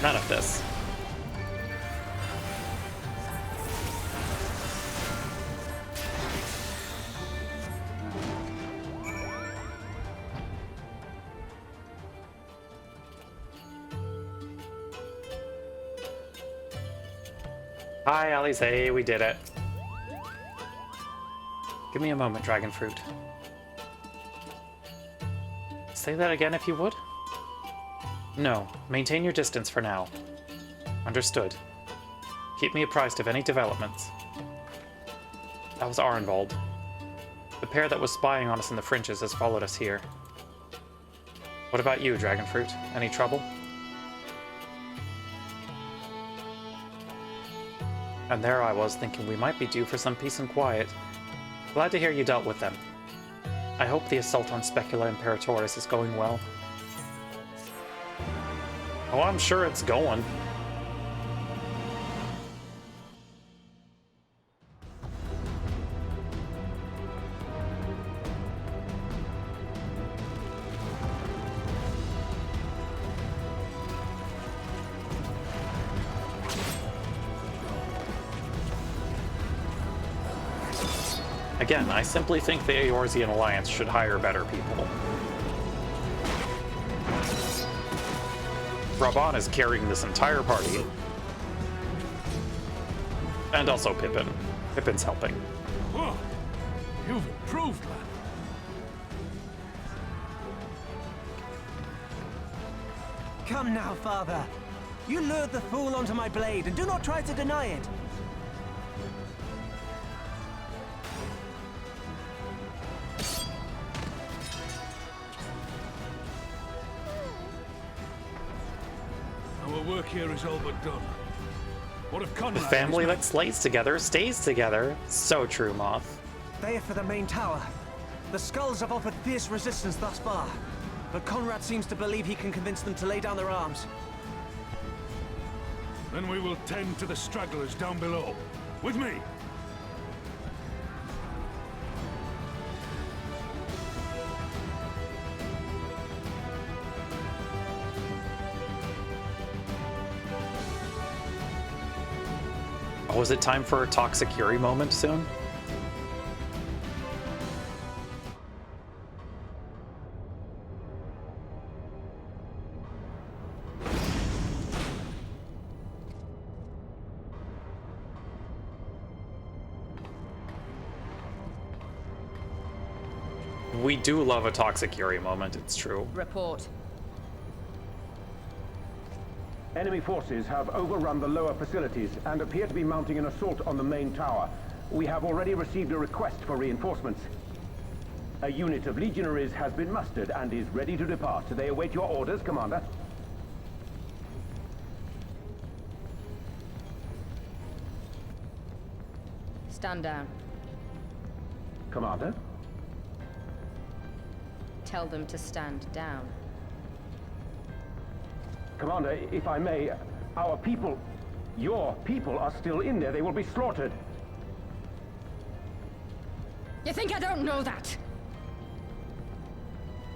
None of this. Hi, Alice. Hey, we did it. Give me a moment, Dragon Fruit. Say that again if you would? No, maintain your distance for now. Understood. Keep me apprised of any developments. That was Arenvald. The pair that was spying on us in the fringes has followed us here. What about you, Dragonfruit? Any trouble? And there I was, thinking we might be due for some peace and quiet. Glad to hear you dealt with them. I hope the assault on Specula Imperatoris is going well. Oh, I'm sure it's going. Again, I simply think the Eorzean Alliance should hire better people. Raban is carrying this entire party. And also Pippin. Pippin's helping. Oh, you've improved, lad. Come now, father. You lured the fool onto my blade, and do not try to deny it. work here is all but done. What of Conrad? The family that slays together stays together. So true, Moth. They are for the main tower. The Skulls have offered fierce resistance thus far, but Conrad seems to believe he can convince them to lay down their arms. Then we will tend to the stragglers down below. With me! Oh, is it time for a Toxic Yuri moment soon? We do love a Toxic Yuri moment, it's true. Report. Enemy forces have overrun the lower facilities and appear to be mounting an assault on the main tower. We have already received a request for reinforcements. A unit of legionaries has been mustered and is ready to depart. They await your orders, Commander. Stand down. Commander? Tell them to stand down. Commander, if I may, our people, your people are still in there. They will be slaughtered. You think I don't know that?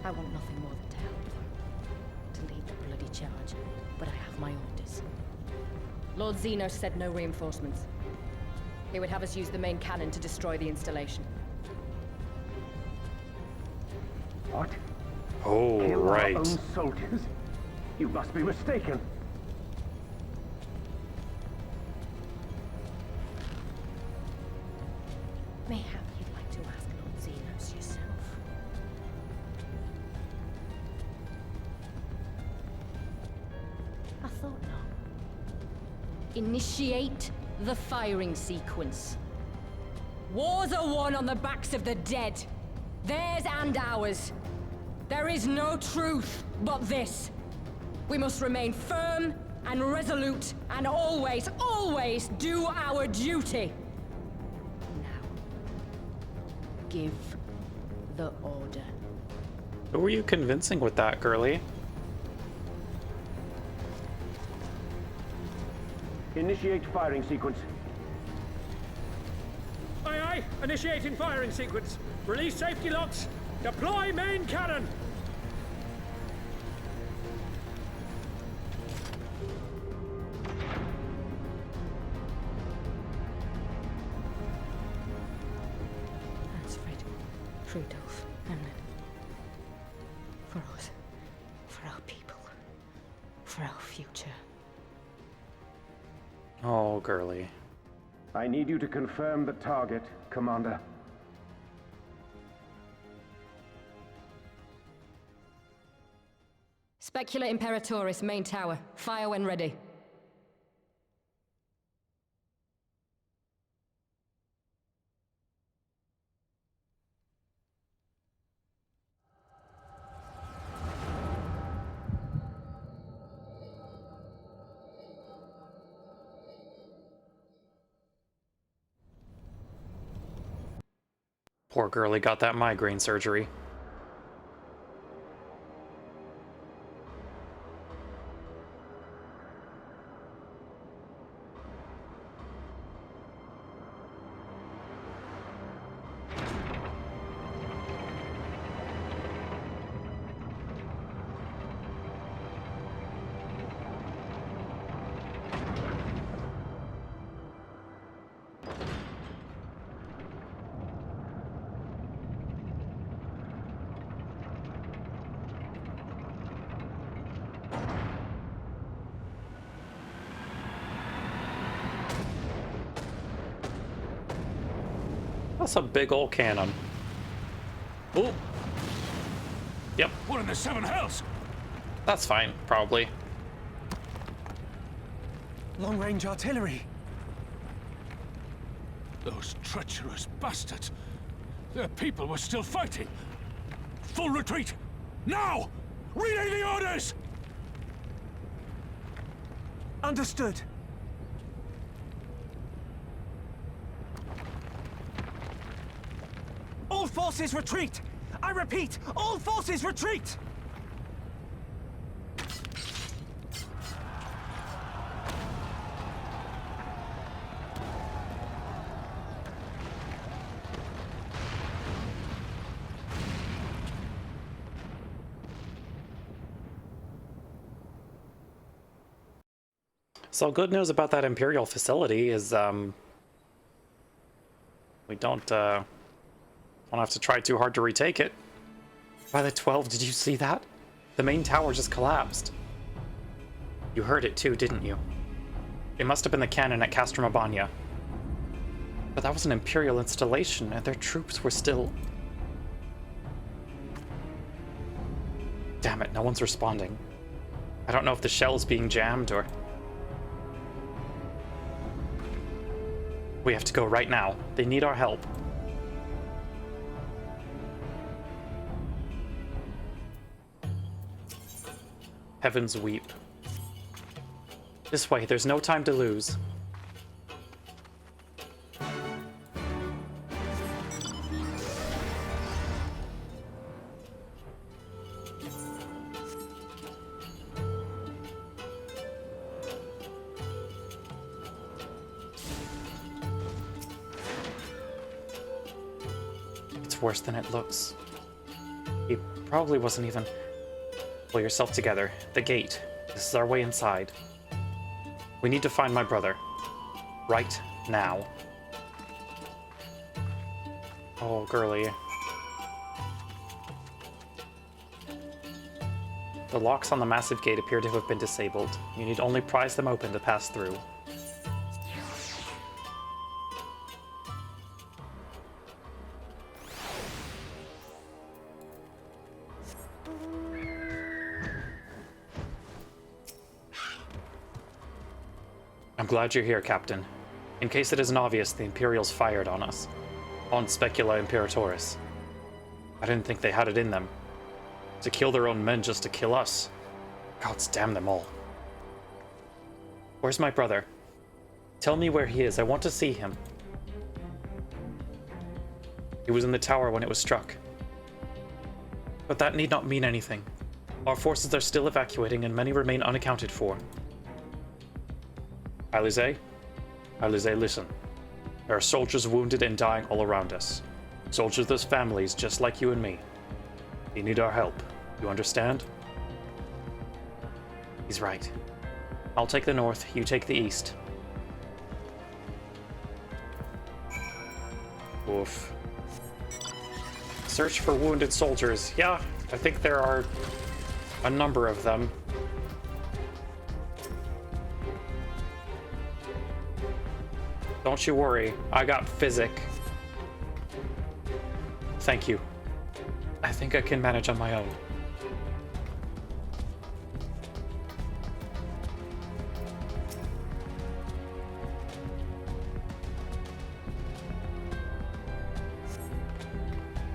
I want nothing more than to help them, to lead the bloody charge, but I have my orders. Lord Xenos said no reinforcements. He would have us use the main cannon to destroy the installation. What? Oh, Kill right. our own soldiers? You must be mistaken. Mayhap you'd like to ask Lord Xenos yourself. I thought not. Initiate the firing sequence. Wars are won on the backs of the dead. Theirs and ours. There is no truth but this. We must remain firm and resolute and always, always do our duty. Now, give the order. Who were you convincing with that, girly? Initiate firing sequence. Aye, aye. Initiating firing sequence. Release safety locks. Deploy main cannon. Ansfred, Rudolph, Hamlet. For us, for our people, for our future. Oh, girly. I need you to confirm the target, Commander. Specula Imperatoris, main tower. Fire when ready. Poor girly got that migraine surgery. That's a big old cannon. Ooh. Yep. What in the seven hells? That's fine, probably. Long-range artillery. Those treacherous bastards. Their people were still fighting. Full retreat! Now! Relay the orders! Understood. All forces retreat! I repeat, all forces retreat! So good news about that Imperial facility is we don't have to try too hard to retake it. By the 12, did you see that? The main tower just collapsed. You heard it too, didn't you? It must have been the cannon at Castromabania. But that was an Imperial installation, and their troops were still... Damn it, no one's responding. I don't know if the shell's being jammed or... We have to go right now. They need our help. Heavens weep. This way, there's no time to lose. It's worse than it looks. He probably wasn't even... Pull yourself together. The gate. This is our way inside. We need to find my brother. Right now. Oh, girly. The locks on the massive gate appear to have been disabled. You need only prise them open to pass through. I'm glad you're here, Captain. In case it isn't obvious, the Imperials fired on us. On Specula Imperatoris. I didn't think they had it in them. To kill their own men just to kill us. Gods damn them all. Where's my brother? Tell me where he is. I want to see him. He was in the tower when it was struck. But that need not mean anything. Our forces are still evacuating and many remain unaccounted for. Alize? Alize, listen. There are soldiers wounded and dying all around us. Soldiers with families just like you and me. They need our help. You understand? He's right. I'll take the north, you take the east. Oof. Search for wounded soldiers. Yeah, I think there are a number of them. Don't you worry, I got physic. Thank you. I think I can manage on my own.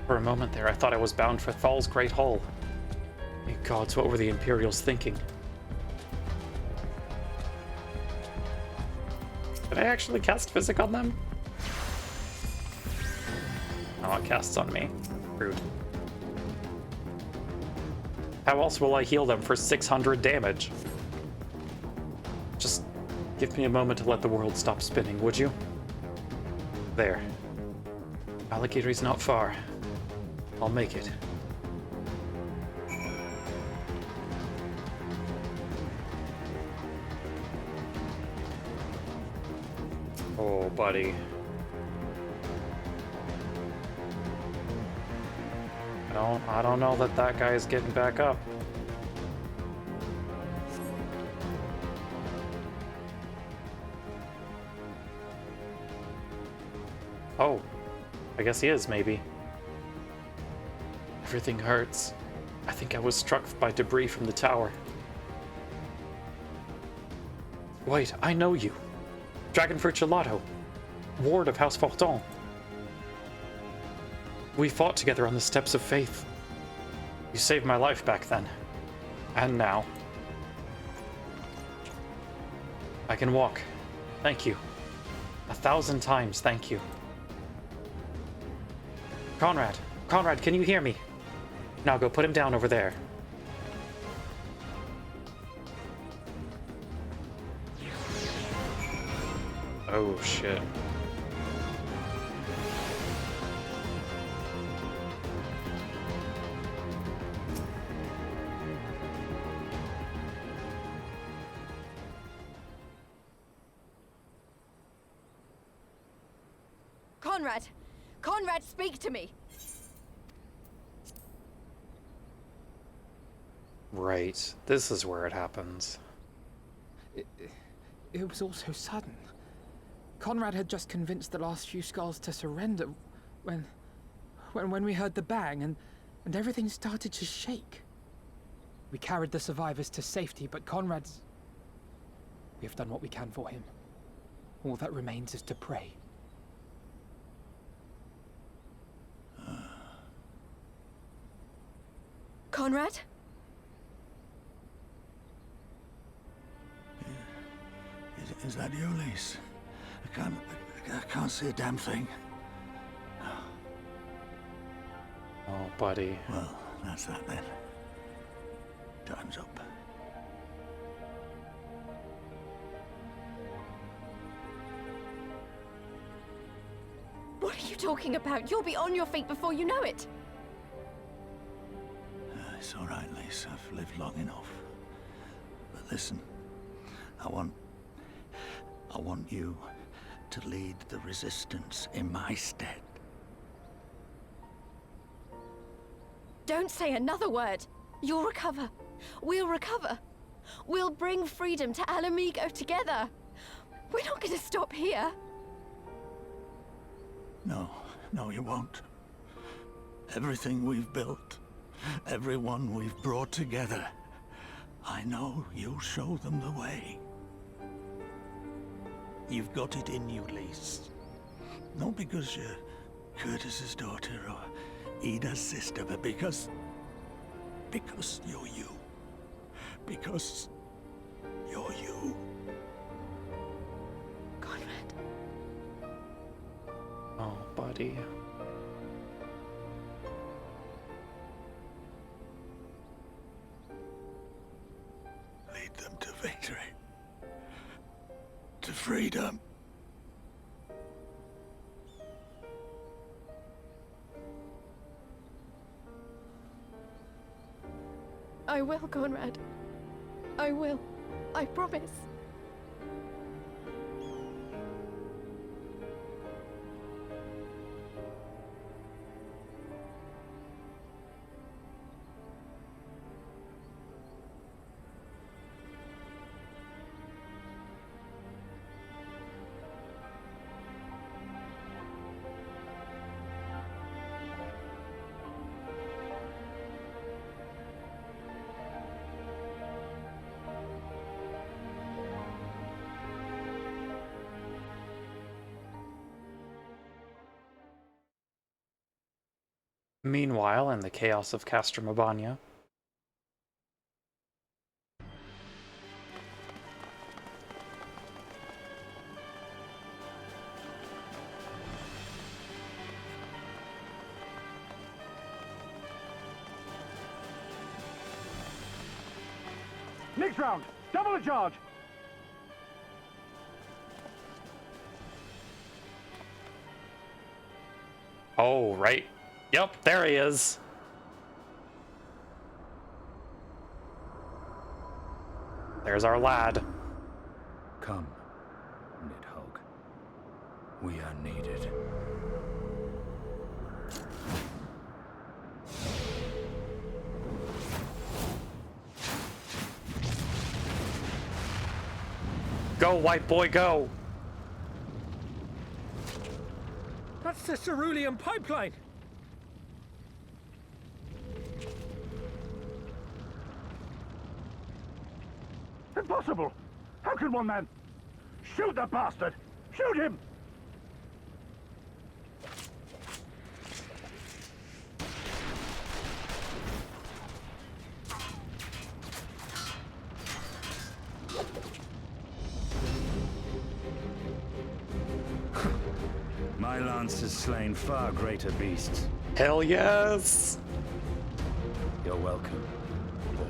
For a moment there, I thought I was bound for Thal's Great Hall. May gods, what were the Imperials thinking? Did I actually cast Physic on them? Oh, it casts on me. Rude. How else will I heal them for 600 damage? Just give me a moment to let the world stop spinning, would you? There. Alligator's not far. I'll make it. Oh, buddy. I don't know that guy is getting back up. Oh, I guess he is, maybe. Everything hurts. I think I was struck by debris from the tower. Wait, I know you. Dragonfruit Gelato, ward of House Forton. We fought together on the Steps of Faith. You saved my life back then. And now. I can walk. Thank you. 1,000 times thank you. Conrad! Conrad, can you hear me? Now go put him down over there. Oh, shit. Conrad! Conrad, speak to me! Right. This is where it happens. It was all so sudden. Conrad had just convinced the last few skulls to surrender when we heard the bang and everything started to shake. We carried the survivors to safety, but Conrad's... We have done what we can for him. All that remains is to pray. Conrad? Is that you, Lise? I can't see a damn thing. Oh, buddy. Well, that's that then. Time's up. What are you talking about? You'll be on your feet before you know it. It's all right, Lise. I've lived long enough. But listen, I want you to lead the resistance in my stead. Don't say another word. You'll recover. We'll recover. We'll bring freedom to Alamigo together. We're not going to stop here. No, you won't. Everything we've built, everyone we've brought together, I know you'll show them the way. You've got it in you, Lise. Not because you're Curtis's daughter or Ida's sister, but because you're you. Because you're you. Conrad. Oh, buddy. Lead them to victory. To freedom. I will, Conrad. I will. I promise. Meanwhile, in the chaos of Castromabania, Next round, double the charge. oh, right. Yep, there he is. There's our lad. Come, Nidhogg. We are needed. Go, white boy, go! That's the cerulean pipeline! Impossible! How can one man... Shoot the bastard! Shoot him! My lance has slain far greater beasts. Hell yes! You're welcome, boy.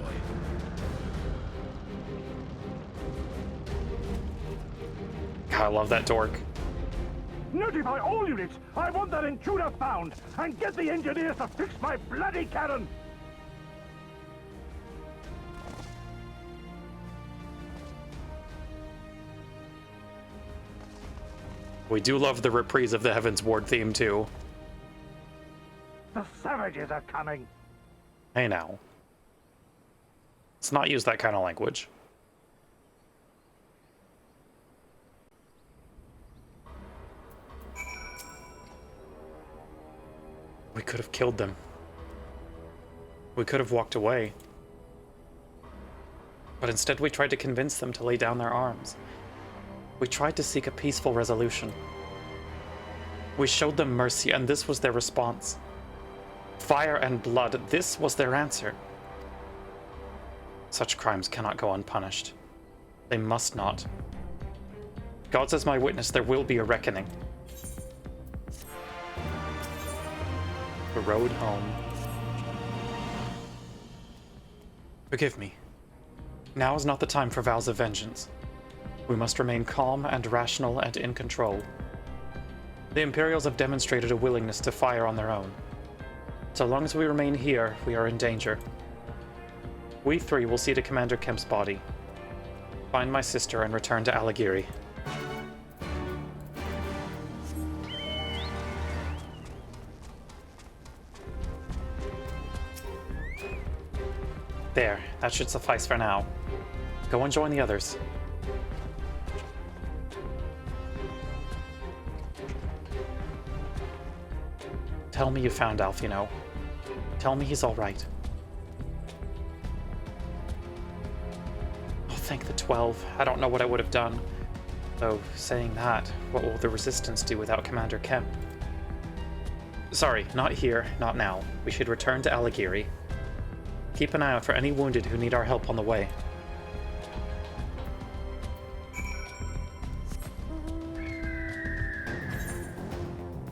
God, I love that dork. Notify all units! I want that intruder found! And get the engineers to fix my bloody cannon! We do love the reprise of the Heavens Ward theme, too. The savages are coming! Hey now. Let's not use that kind of language. We could have killed them. We could have walked away. But instead we tried to convince them to lay down their arms. We tried to seek a peaceful resolution. We showed them mercy, and this was their response. Fire and blood, this was their answer. Such crimes cannot go unpunished. They must not. God is my witness, there will be a reckoning. The road home. Forgive me. Now is not the time for vows of vengeance. We must remain calm and rational and in control. The Imperials have demonstrated a willingness to fire on their own. So long as we remain here, we are in danger. We three will see to Commander Kemp's body. Find my sister and return to Aligiri. There, that should suffice for now. Go and join the others. Tell me you found Alfino. Tell me he's all right. Oh, thank the 12. I don't know what I would have done. Though, saying that, what will the Resistance do without Commander Kemp? Sorry, not here, not now. We should return to Aligiri. Keep an eye out for any wounded who need our help on the way.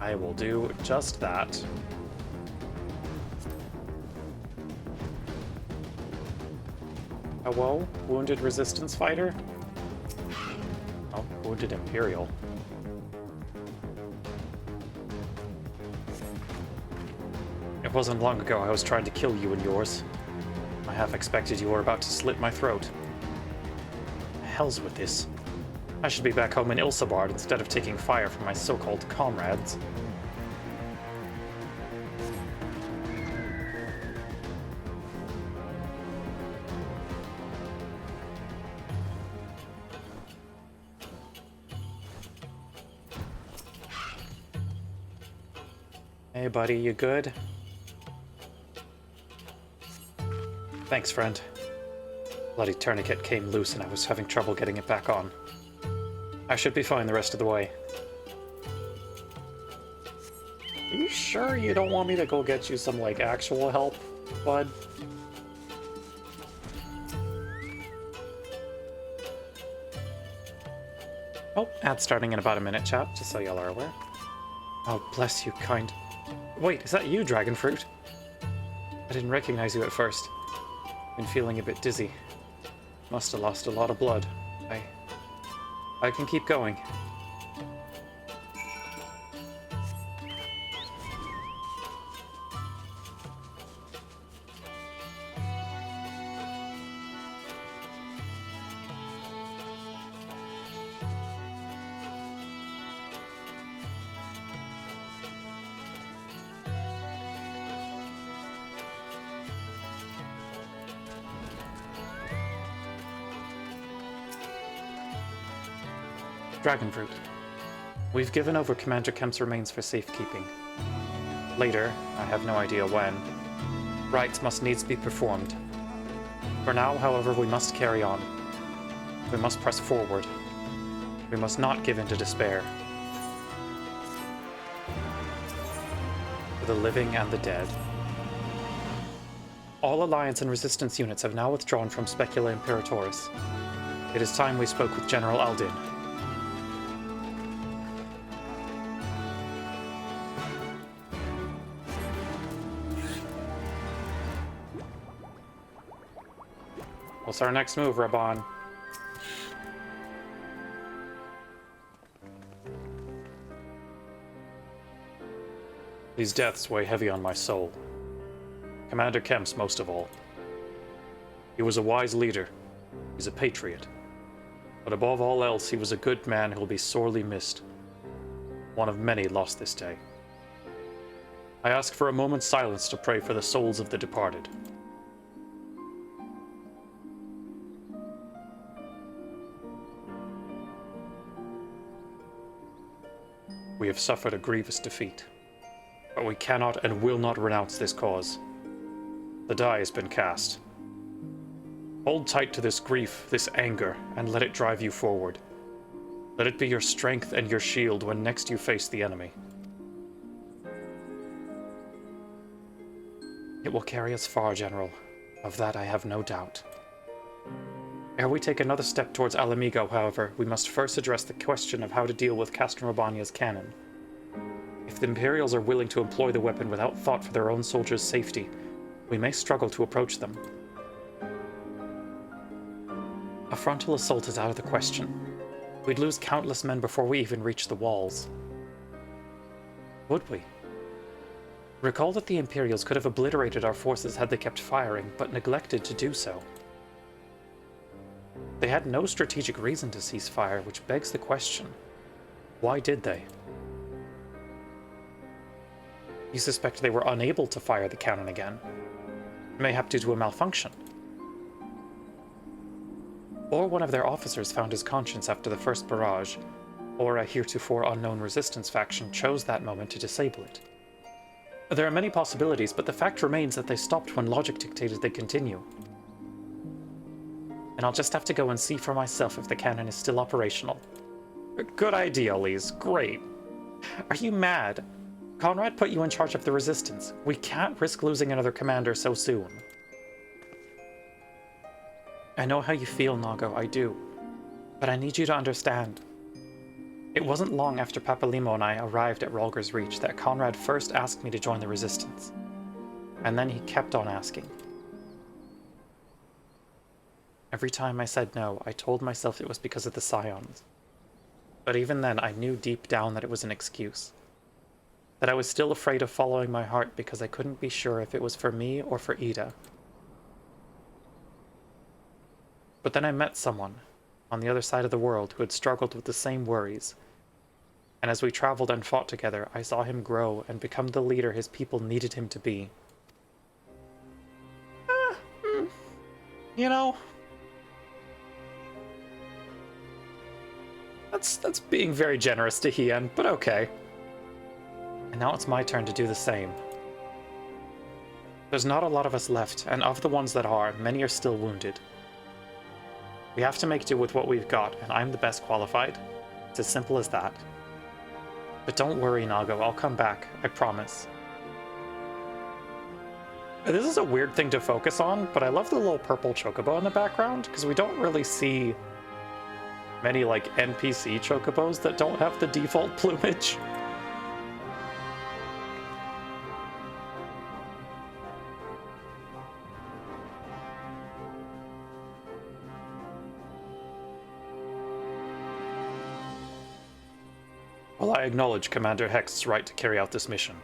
I will do just that. Hello, wounded Resistance fighter? Oh, wounded Imperial. It wasn't long ago I was trying to kill you and yours. I half expected you were about to slit my throat. Hell's with this. I should be back home in Ilsabard instead of taking fire from my so-called comrades. Hey buddy, you good? Thanks, friend. Bloody tourniquet came loose and I was having trouble getting it back on. I should be fine the rest of the way. Are you sure you don't want me to go get you some, like, actual help, bud? Oh, ad starting in about a minute, chat, just so y'all are aware. Oh, bless you, kind. Wait, is that you, Dragonfruit? I didn't recognize you at first. Been feeling a bit dizzy. Must have lost a lot of blood. I can keep going. Dragonfruit. We've given over Commander Kemp's remains for safekeeping. Later, I have no idea when, rites must needs be performed. For now, however, we must carry on. We must press forward. We must not give in to despair. For the living and the dead. All Alliance and Resistance units have now withdrawn from Specula Imperatoris. It is time we spoke with General Aldin. What's our next move, Raban? These deaths weigh heavy on my soul. Commander Kemp's most of all. He was a wise leader. He's a patriot. But above all else, he was a good man who will be sorely missed. One of many lost this day. I ask for a moment's silence to pray for the souls of the departed. We have suffered a grievous defeat, but we cannot and will not renounce this cause. The die has been cast. Hold tight to this grief, this anger, and let it drive you forward. Let it be your strength and your shield when next you face the enemy. It will carry us far, General. Of that I have no doubt. Ere we take another step towards Alamigo, however, we must first address the question of how to deal with Castronobanya's cannon. If the Imperials are willing to employ the weapon without thought for their own soldiers' safety, we may struggle to approach them. A frontal assault is out of the question. We'd lose countless men before we even reach the walls. Would we? Recall that the Imperials could have obliterated our forces had they kept firing, but neglected to do so. They had no strategic reason to cease fire, which begs the question, why did they? You suspect they were unable to fire the cannon again, mayhap due to a malfunction. Or one of their officers found his conscience after the first barrage, or a heretofore unknown resistance faction chose that moment to disable it. There are many possibilities, but the fact remains that they stopped when logic dictated they continue. And I'll just have to go and see for myself if the cannon is still operational. Good idea, Elise. Great. Are you mad? Conrad put you in charge of the resistance. We can't risk losing another commander so soon. I know how you feel, Nago, I do. But I need you to understand. It wasn't long after Papalimo and I arrived at Rolger's Reach that Conrad first asked me to join the resistance. And then he kept on asking. Every time I said no, I told myself it was because of the Scions. But even then, I knew deep down that it was an excuse. That I was still afraid of following my heart because I couldn't be sure if it was for me or for Ida. But then I met someone on the other side of the world who had struggled with the same worries. And as we traveled and fought together, I saw him grow and become the leader his people needed him to be. You know, that's being very generous to Hien, but okay. And now it's my turn to do the same. There's not a lot of us left, and of the ones that are, many are still wounded. We have to make do with what we've got, and I'm the best qualified. It's as simple as that. But don't worry, Nago, I'll come back, I promise. This is a weird thing to focus on, but I love the little purple chocobo in the background, because we don't really see many, like, NPC chocobos that don't have the default plumage. While I acknowledge Commander Hex's right to carry out this mission,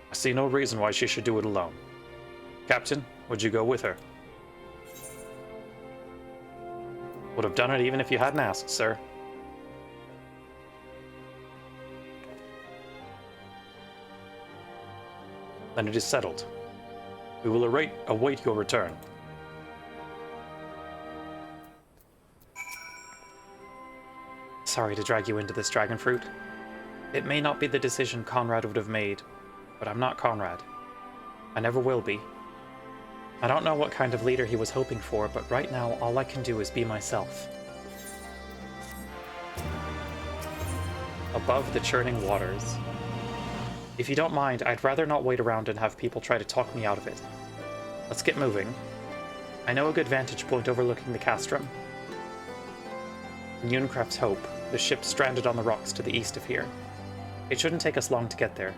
I see no reason why she should do it alone. Captain, would you go with her? Would have done it even if you hadn't asked, sir. Then it is settled. We will await your return. Sorry to drag you into this dragon fruit. It may not be the decision Conrad would have made, but I'm not Conrad. I never will be. I don't know what kind of leader he was hoping for, but right now all I can do is be myself. Above the churning waters. If you don't mind, I'd rather not wait around and have people try to talk me out of it. Let's get moving. I know a good vantage point overlooking the castrum. Uncraft's Hope, the ship stranded on the rocks to the east of here. It shouldn't take us long to get there.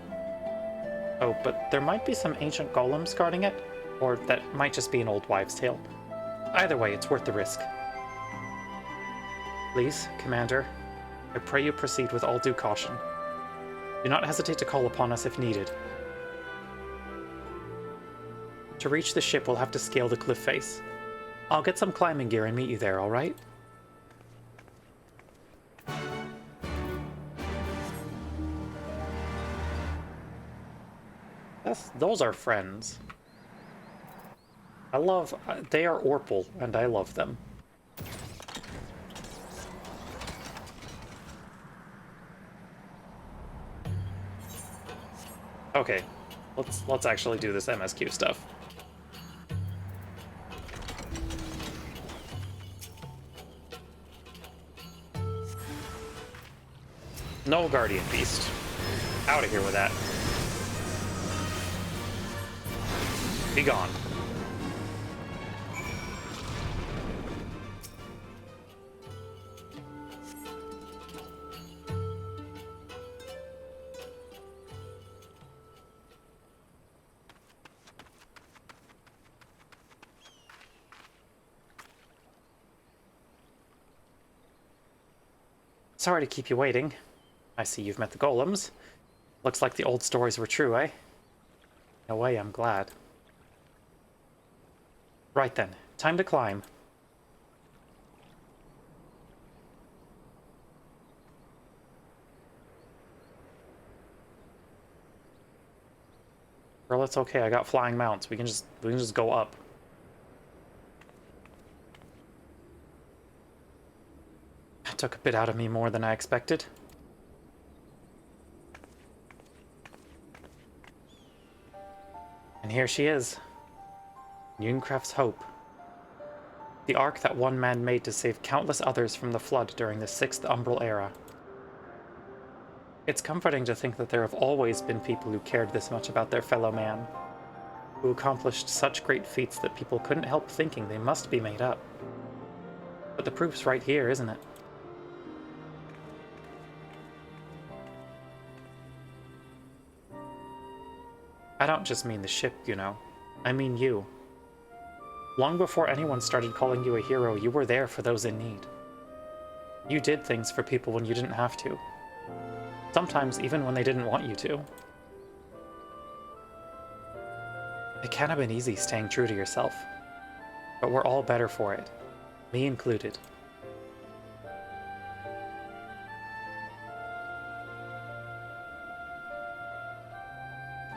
Oh, but there might be some ancient golems guarding it, or that might just be an old wives' tale. Either way, it's worth the risk. Please, Commander, I pray you proceed with all due caution. Do not hesitate to call upon us if needed. To reach the ship, we'll have to scale the cliff face. I'll get some climbing gear and meet you there, alright? Those are friends. They are Orpal, and I love them. Okay, let's actually do this MSQ stuff. No Guardian Beast. Out of here with that. Be gone. Sorry to keep you waiting. I see you've met the golems. Looks like the old stories were true, eh? In a way, I'm glad. Right then, time to climb. Girl, it's okay. I got flying mounts. We can just go up. That took a bit out of me more than I expected. And here she is. Nunecraft's hope. The ark that one man made to save countless others from the flood during the 6th Umbral era. It's comforting to think that there have always been people who cared this much about their fellow man, who accomplished such great feats that people couldn't help thinking they must be made up. But the proof's right here, isn't it? I don't just mean the ship, you know. I mean you. Long before anyone started calling you a hero, you were there for those in need. You did things for people when you didn't have to. Sometimes even when they didn't want you to. It can't have been easy staying true to yourself. But we're all better for it. Me included.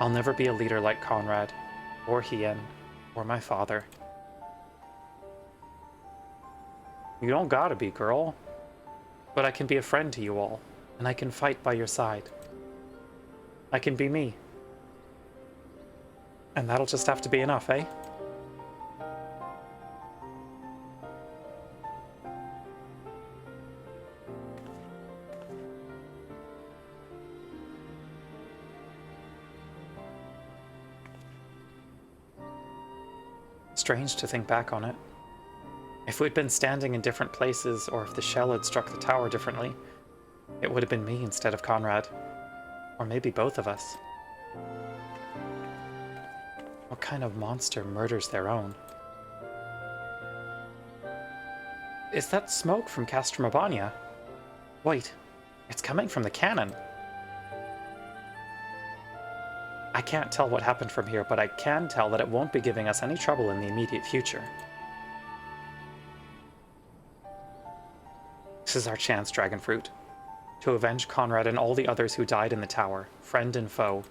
I'll never be a leader like Conrad, or Hien, or my father. You don't gotta be, girl. But I can be a friend to you all, and I can fight by your side. I can be me. And that'll just have to be enough, eh? Strange to think back on it. If we'd been standing in different places, or if the shell had struck the tower differently, it would have been me instead of Conrad. Or maybe both of us. What kind of monster murders their own? Is that smoke from Castromabania? Wait, it's coming from the cannon. I can't tell what happened from here, but I can tell that it won't be giving us any trouble in the immediate future. This is our chance, Dragonfruit. To avenge Conrad and all the others who died in the tower, friend and foe.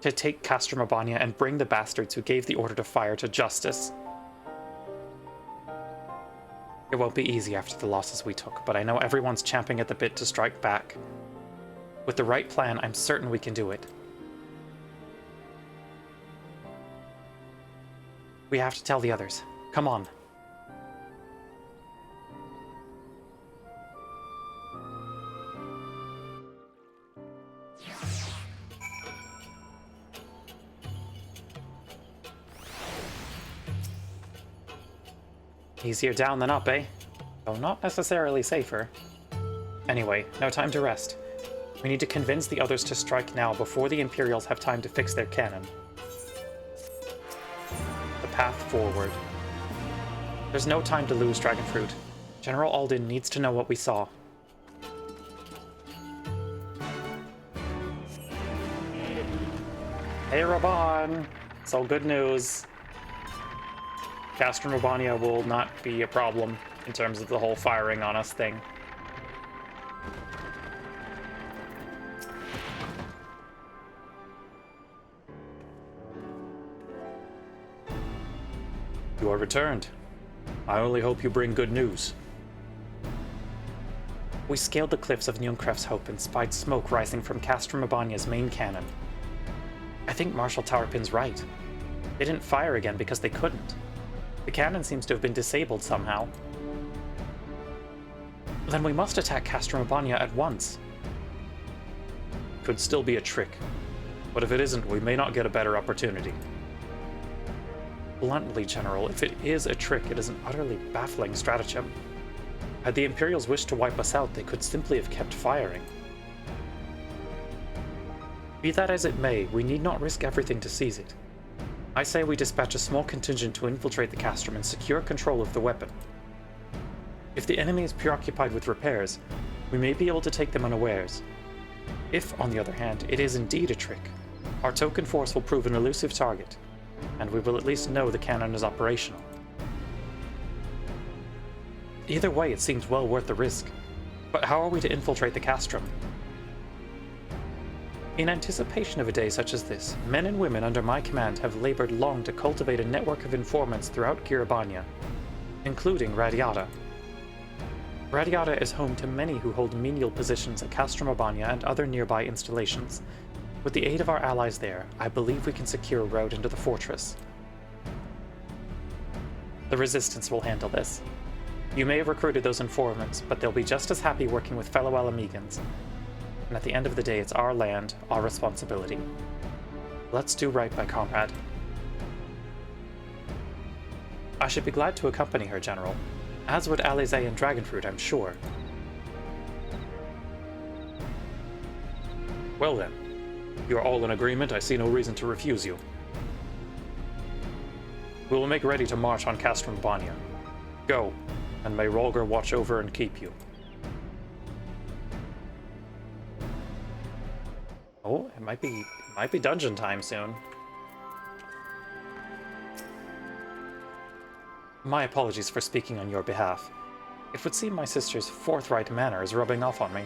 To take Castromabania and bring the bastards who gave the order to fire to justice. It won't be easy after the losses we took, but I know everyone's champing at the bit to strike back. With the right plan, I'm certain we can do it. We have to tell the others. Come on. Easier down than up, eh? Though not necessarily safer. Anyway, no time to rest. We need to convince the others to strike now before the Imperials have time to fix their cannon. The path forward. There's no time to lose, Dragonfruit. General Alden needs to know what we saw. Hey, Raban! So good news. Castrum Urbania will not be a problem in terms of the whole firing on us thing. You are returned. I only hope you bring good news. We scaled the cliffs of Nunkref's Hope and spied smoke rising from Castrum Urbania's main cannon. I think Marshal Towerpin's right. They didn't fire again because they couldn't. The cannon seems to have been disabled somehow. Then we must attack Castrum Urbania at once. Could still be a trick. But if it isn't, we may not get a better opportunity. Bluntly, General, if it is a trick, it is an utterly baffling stratagem. Had the Imperials wished to wipe us out, they could simply have kept firing. Be that as it may, we need not risk everything to seize it. I say we dispatch a small contingent to infiltrate the castrum and secure control of the weapon. If the enemy is preoccupied with repairs, we may be able to take them unawares. If, on the other hand, it is indeed a trick, our token force will prove an elusive target, and we will at least know the cannon is operational. Either way, it seems well worth the risk. But how are we to infiltrate the castrum? In anticipation of a day such as this, men and women under my command have labored long to cultivate a network of informants throughout Girabania, including Radiata. Radiata is home to many who hold menial positions at Castrum Urbania and other nearby installations. With the aid of our allies there, I believe we can secure a road into the fortress. The Resistance will handle this. You may have recruited those informants, but they'll be just as happy working with fellow Alamegans. And at the end of the day, it's our land, our responsibility. Let's do right by Comrade. I should be glad to accompany her, General, as would Alize and Dragonfruit, I'm sure. Well then, if you are all in agreement, I see no reason to refuse you. We will make ready to march on Castrum Urbania. Go, and may Rolger watch over and keep you. Oh, it might be dungeon time soon. My apologies for speaking on your behalf. It would seem my sister's forthright manner is rubbing off on me.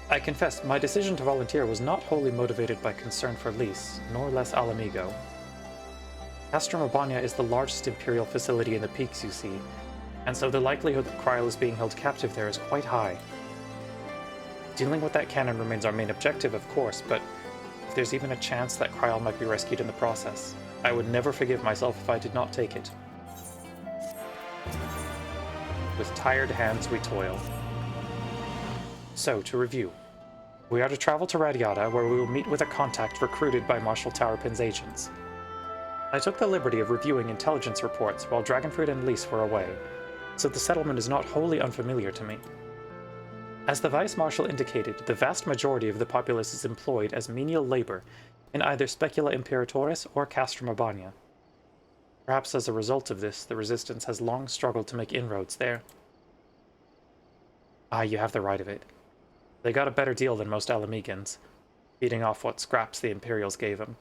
I confess, my decision to volunteer was not wholly motivated by concern for Lys, nor less Alamigo. Castrum Urbania is the largest Imperial facility in the Peaks, you see, and so the likelihood that Kryl is being held captive there is quite high. Dealing with that cannon remains our main objective, of course, but if there's even a chance that Kryl might be rescued in the process, I would never forgive myself if I did not take it. With tired hands we toil. So, to review. We are to travel to Radiata, where we will meet with a contact recruited by Marshal Towerpin's agents. I took the liberty of reviewing intelligence reports while Dragonfruit and Lys were away, so the settlement is not wholly unfamiliar to me. As the Vice Marshal indicated, the vast majority of the populace is employed as menial labor in either Specula Imperatoris or Castrum Urbania. Perhaps as a result of this, the Resistance has long struggled to make inroads there. Ah, you have the right of it. They got a better deal than most Alamegans, feeding off what scraps the Imperials gave them.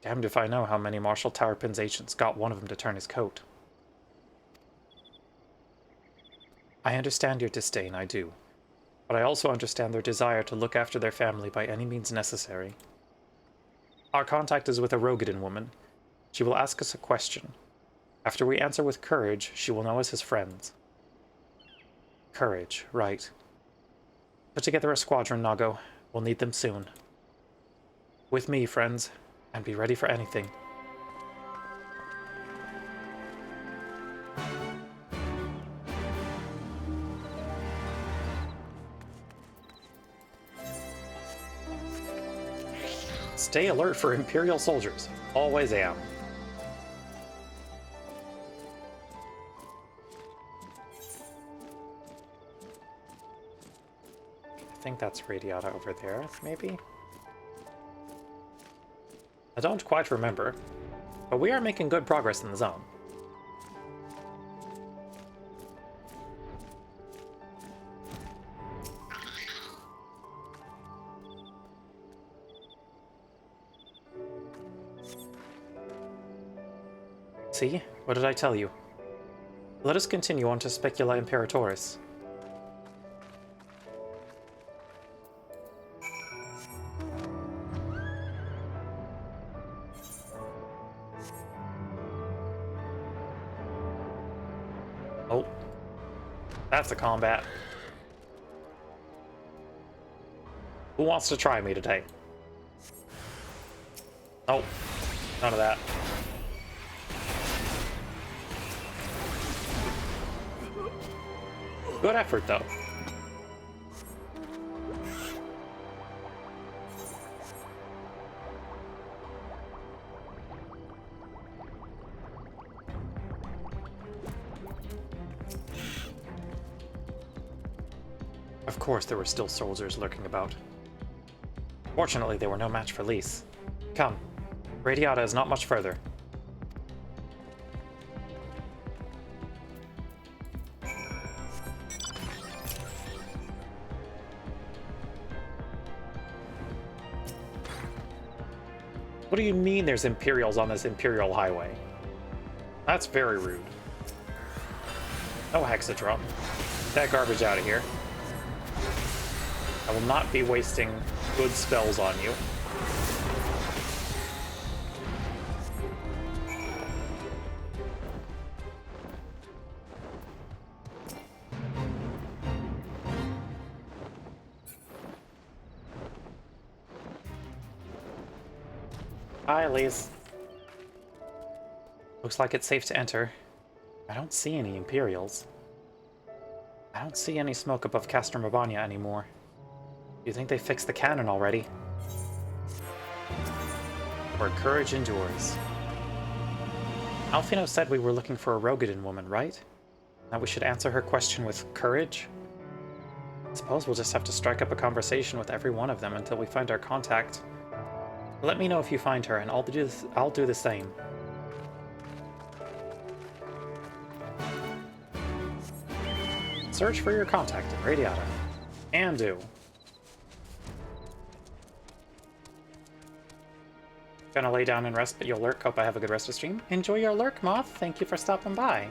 Damned if I know how many Marshal Towerpin's agents got one of them to turn his coat. I understand your disdain, I do. But I also understand their desire to look after their family by any means necessary. Our contact is with a Rogadin woman. She will ask us a question. After we answer with courage, she will know us as friends. Courage, right. Put together a squadron, Nago. We'll need them soon. With me, friends, and be ready for anything. Stay alert for Imperial soldiers. Always am. I think that's Radiata over there, maybe? I don't quite remember. but we are making good progress in the zone. See? What did I tell you? Let us continue on to Specula Imperatoris. Oh. That's a combat. Who wants to try me today? Oh. None of that. Good effort, though. Of course, there were still soldiers lurking about. Fortunately, they were no match for Lys. Come. Radiata is not much further. What do you mean there's Imperials on this Imperial highway? That's very rude. No Hexadrum. Get that garbage out of here. I will not be wasting good spells on you. Hi, Lys. Looks like it's safe to enter. I don't see any Imperials. I don't see any smoke above Castor Mabania anymore. Do you think they fixed the cannon already? Where courage endures. Alfino said we were looking for a Rogadin woman, right? That we should answer her question with courage? I suppose we'll just have to strike up a conversation with every one of them until we find our contact. Let me know if you find her, and I'll do the same. Search for your contact in Radiata. And do. Gonna lay down and rest, but you'll lurk. Hope I have a good rest of stream. Enjoy your lurk, Moth. Thank you for stopping by.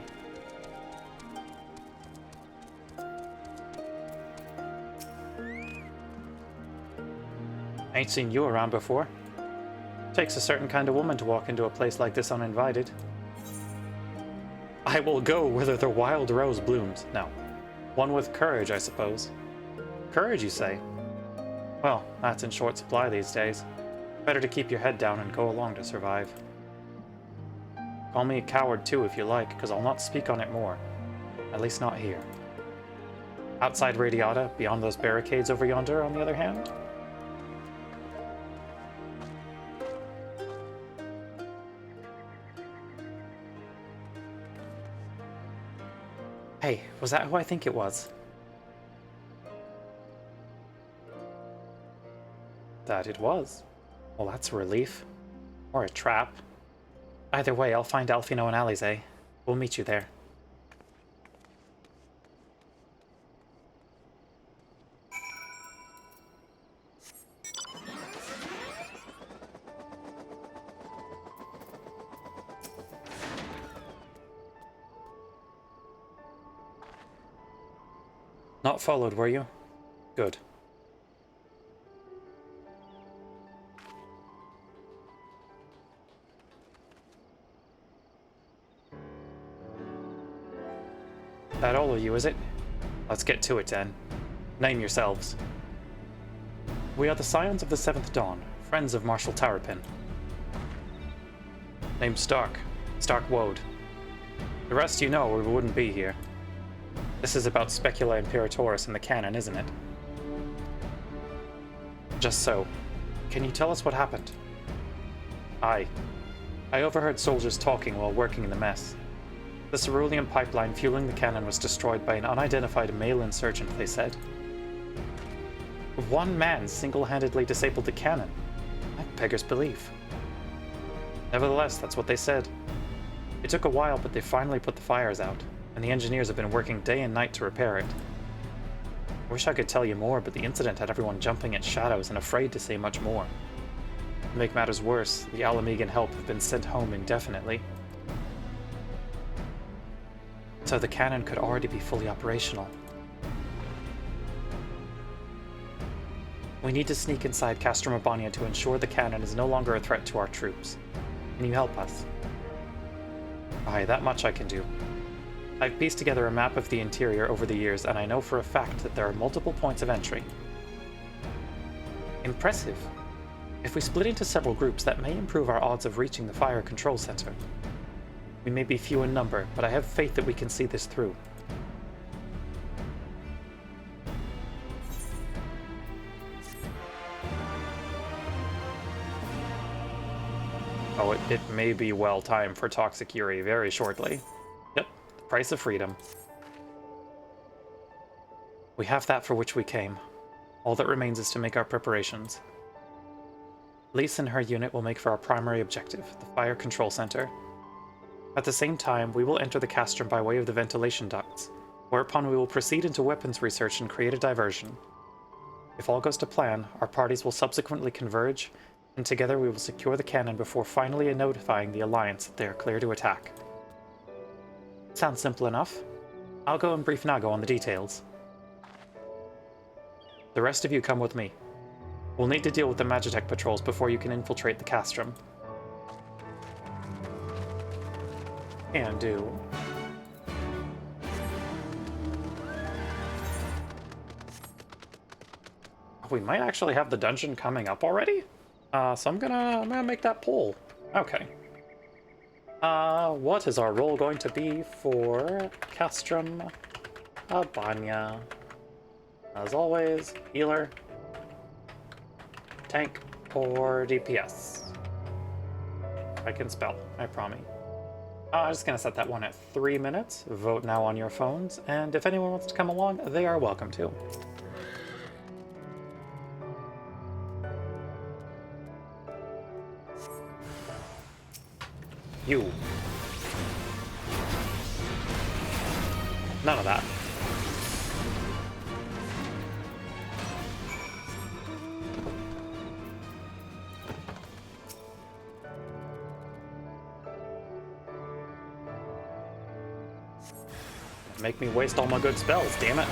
Ain't seen you around before. Takes a certain kind of woman to walk into a place like this uninvited. I will go whither the wild rose blooms. No. One with courage, I suppose. Courage, you say? Well, that's in short supply these days. Better to keep your head down and go along to survive. Call me a coward too if you like, because I'll not speak on it more. At least not here. Outside Radiata, beyond those barricades over yonder, on the other hand? Hey, was that who I think it was? That it was. Well, that's a relief. Or a trap. Either way, I'll find Alfino and Alize. We'll meet you there. Not followed, were you? Good. That all of you, is it? Let's get to it then. Name yourselves. We are the Scions of the Seventh Dawn, friends of Marshal Tarapin. Named Stark. Stark Woad. The rest you know, or we wouldn't be here. This is about Specula Imperatoris in the canon, isn't it? Just so. Can you tell us what happened? Aye. I overheard soldiers talking while working in the mess. The cerulean pipeline fueling the cannon was destroyed by an unidentified male insurgent, they said. One man single-handedly disabled the cannon. That beggars belief. Nevertheless, that's what they said. It took a while, but they finally put the fires out, and the engineers have been working day and night to repair it. I wish I could tell you more, but the incident had everyone jumping at shadows and afraid to say much more. To make matters worse, the Alamegan help have been sent home indefinitely. So the cannon could already be fully operational. We need to sneak inside Castrum Urbania to ensure the cannon is no longer a threat to our troops. Can you help us? Aye, that much I can do. I've pieced together a map of the interior over the years, and I know for a fact that there are multiple points of entry. Impressive. If we split into several groups, that may improve our odds of reaching the fire control center. We may be few in number, but I have faith that we can see this through. Oh, it may be well timed for Toxic Yuri very shortly. Yep, the price of freedom. We have that for which we came. All that remains is to make our preparations. Lise and her unit will make for our primary objective, the Fire Control Center. At the same time, we will enter the castrum by way of the ventilation ducts, whereupon we will proceed into weapons research and create a diversion. If all goes to plan, our parties will subsequently converge, and together we will secure the cannon before finally notifying the Alliance that they are clear to attack. Sounds simple enough. I'll go and brief Nago on the details. The rest of you come with me. We'll need to deal with the Magitech patrols before you can infiltrate the castrum. Can do. We might actually have the dungeon coming up already? So I'm gonna make that poll. Okay. What is our role going to be for Castrum Urbania? As always, healer, tank, or DPS. I can spell, I promise. I'm just gonna set that one at 3 minutes. Vote now on your phones, and if anyone wants to come along, they are welcome to. You. None of that. Make me waste all my good spells, damn it.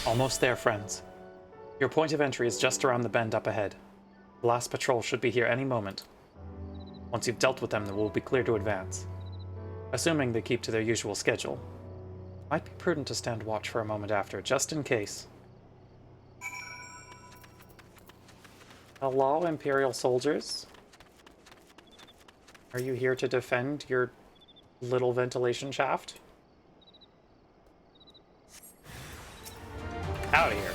Almost there, friends. Your point of entry is just around the bend up ahead. The last patrol should be here any moment. Once you've dealt with them, then we'll be clear to advance. Assuming they keep to their usual schedule. Might be prudent to stand watch for a moment after, just in case. Hello, Imperial soldiers. Are you here to defend your little ventilation shaft? Out of here.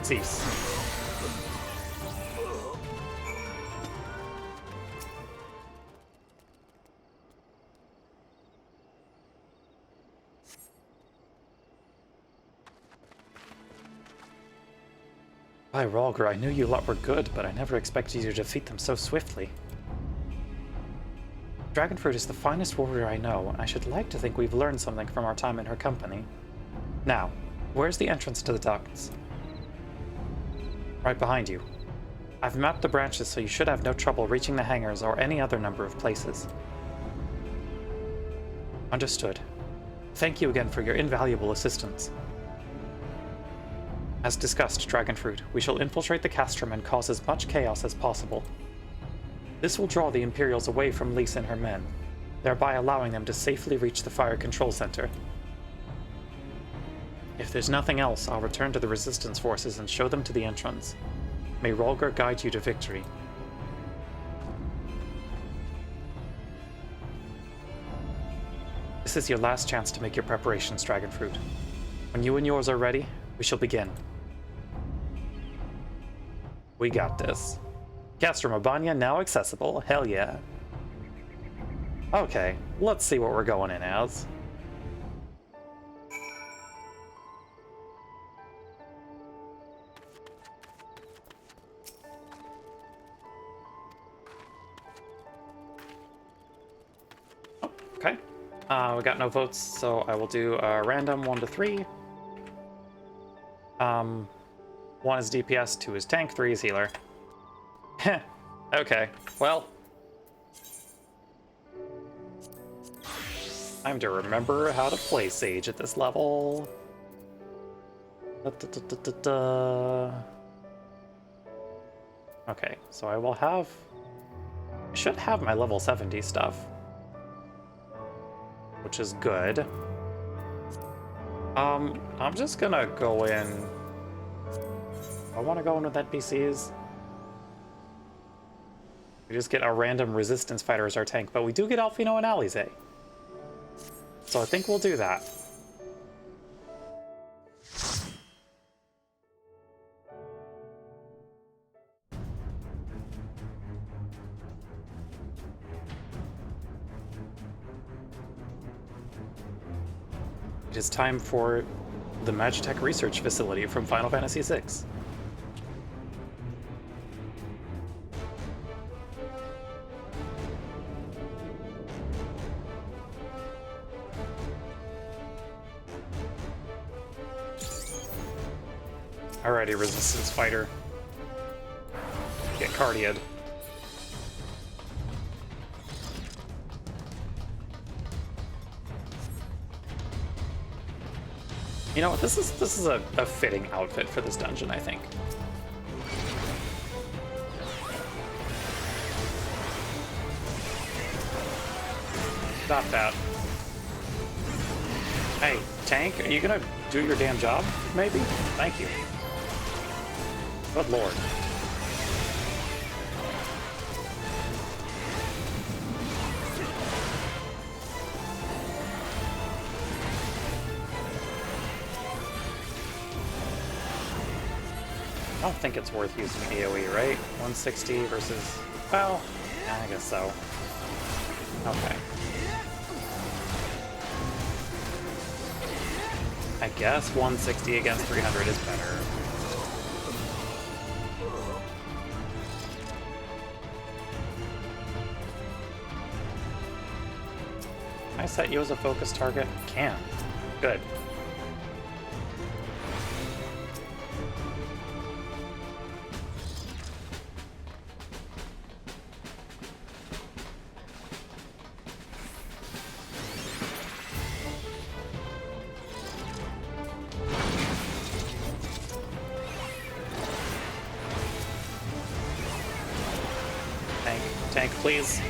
Cease. By Rhalgr, I knew you lot were good, but I never expected you to defeat them so swiftly. Dragonfruit is the finest warrior I know, and I should like to think we've learned something from our time in her company. Now, where's the entrance to the ducts? Right behind you. I've mapped the branches so you should have no trouble reaching the hangars or any other number of places. Understood. Thank you again for your invaluable assistance. As discussed, Dragonfruit, we shall infiltrate the castrum and cause as much chaos as possible. This will draw the Imperials away from Lise and her men, thereby allowing them to safely reach the fire control center. If there's nothing else, I'll return to the Resistance forces and show them to the entrance. May Rhalgr guide you to victory. This is your last chance to make your preparations, Dragonfruit. When you and yours are ready, we shall begin. We got this. Castro Mabania now accessible. Hell yeah. Okay, let's see what we're going in as. Oh, okay. We got no votes, so I will do a random 1 to 3. 1 is DPS, 2 is tank, 3 is healer. Heh. Okay, well. Time to remember how to play Sage at this level. Okay, so I will have... I should have my level 70 stuff. Which is good. I'm just gonna go in... I want to go in with NPCs. We just get a random resistance fighter as our tank, but we do get Alfino and Alize. So I think we'll do that. It is time for the Magitech Research Facility from Final Fantasy VI. Alrighty, resistance fighter. Get cardia'd. You know what? This is a fitting outfit for this dungeon, I think. Stop that. Hey, tank, are you gonna do your damn job? Maybe? Thank you. Good lord. I don't think it's worth using AoE, right? 160 versus... Well, I guess so. Okay. I guess 160 against 300 is better. Can I set you as a focus target? Can. Good. Tank, please.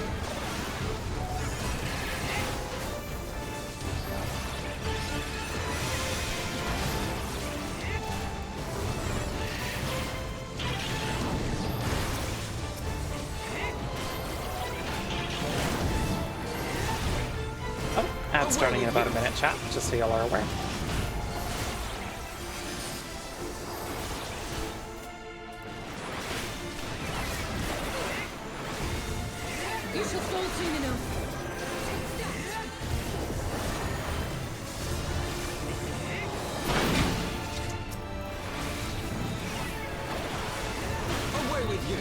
Oh, ad's starting in about a minute, chat, just so y'all are aware. You should fall soon enough. Away with you!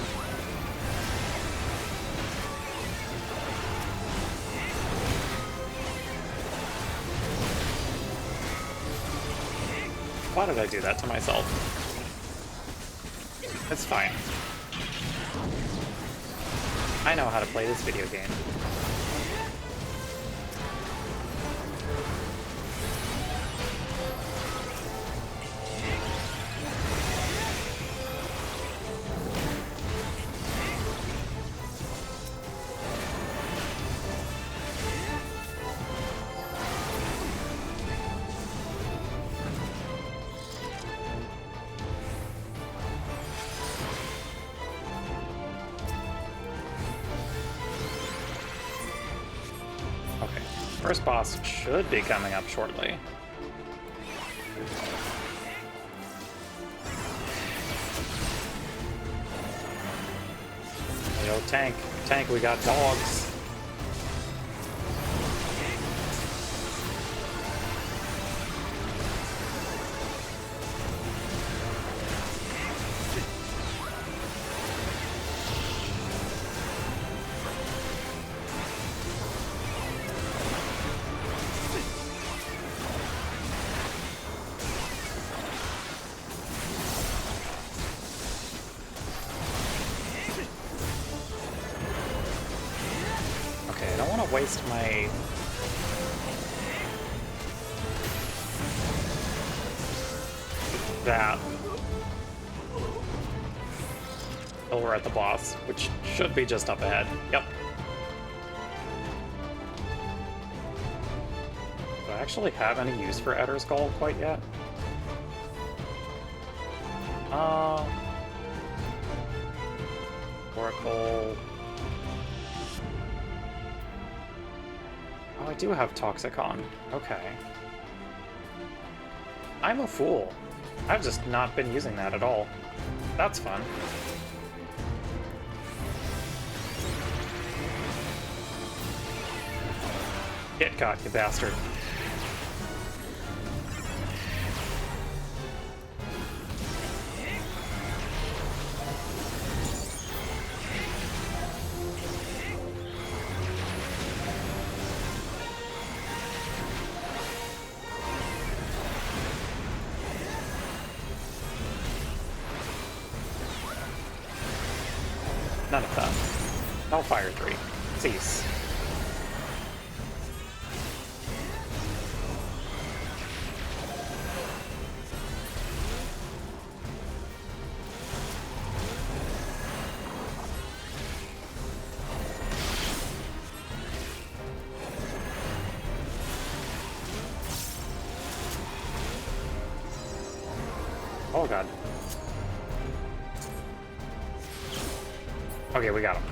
Why did I do that to myself? It's fine. I know how to play this video game. First boss should be coming up shortly. Tank, tank, we got dogs. Waste my... that. Oh, we're at the boss, which should be just up ahead. Yep. Do I actually have any use for Edder's Gall quite yet? Oracle... I do have Toxicon. Okay. I'm a fool. I've just not been using that at all. That's fun. Get caught, you bastard. None of that. Hellfire 3. Cease. Oh god. Okay, we got him.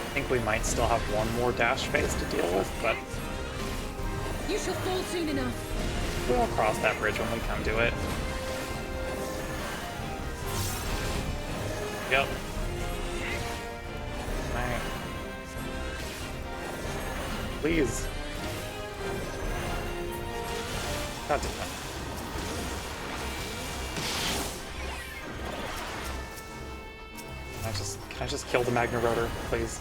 I think we might still have one more dash phase to deal with, but you shall fall soon enough. We'll cross that bridge when we come to it. Yep. Alright. Please. God damn it. Can I just kill the Magna Rotor, please?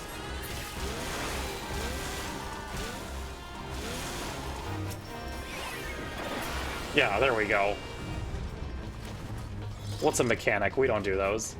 Yeah, there we go. What's a mechanic? We don't do those.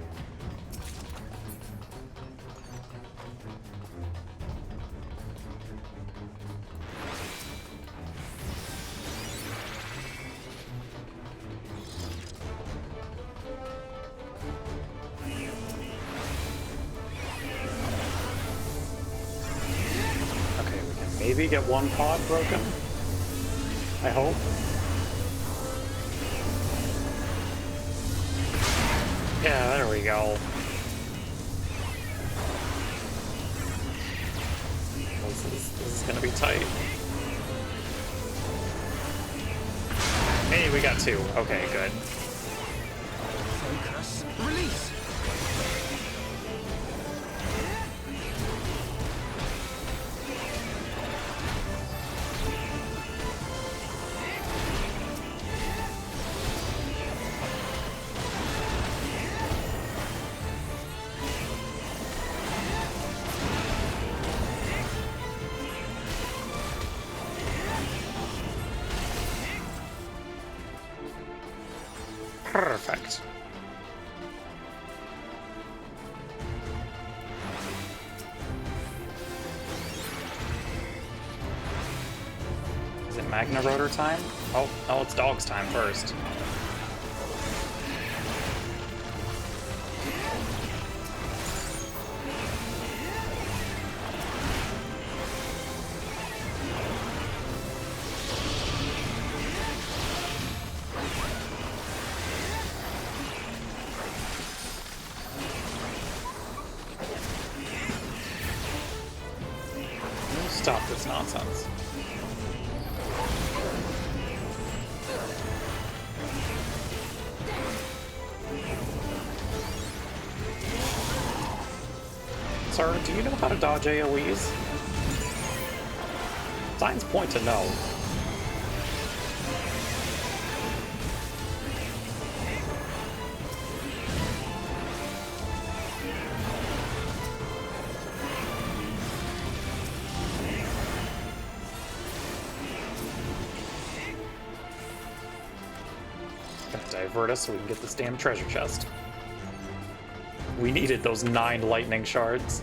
Okay, we can maybe get one pod broken. I hope. Yeah, there we go. This is gonna be tight. Hey, we got two. Okay, good. Focus. Release. Perfect. Is it Magna Rotor time? Oh, no, it's Dog's time first. Stop this nonsense. Sir, do you know how to dodge AoEs? Signs point to no. Divert us so we can get this damn treasure chest. We needed those 9 lightning shards.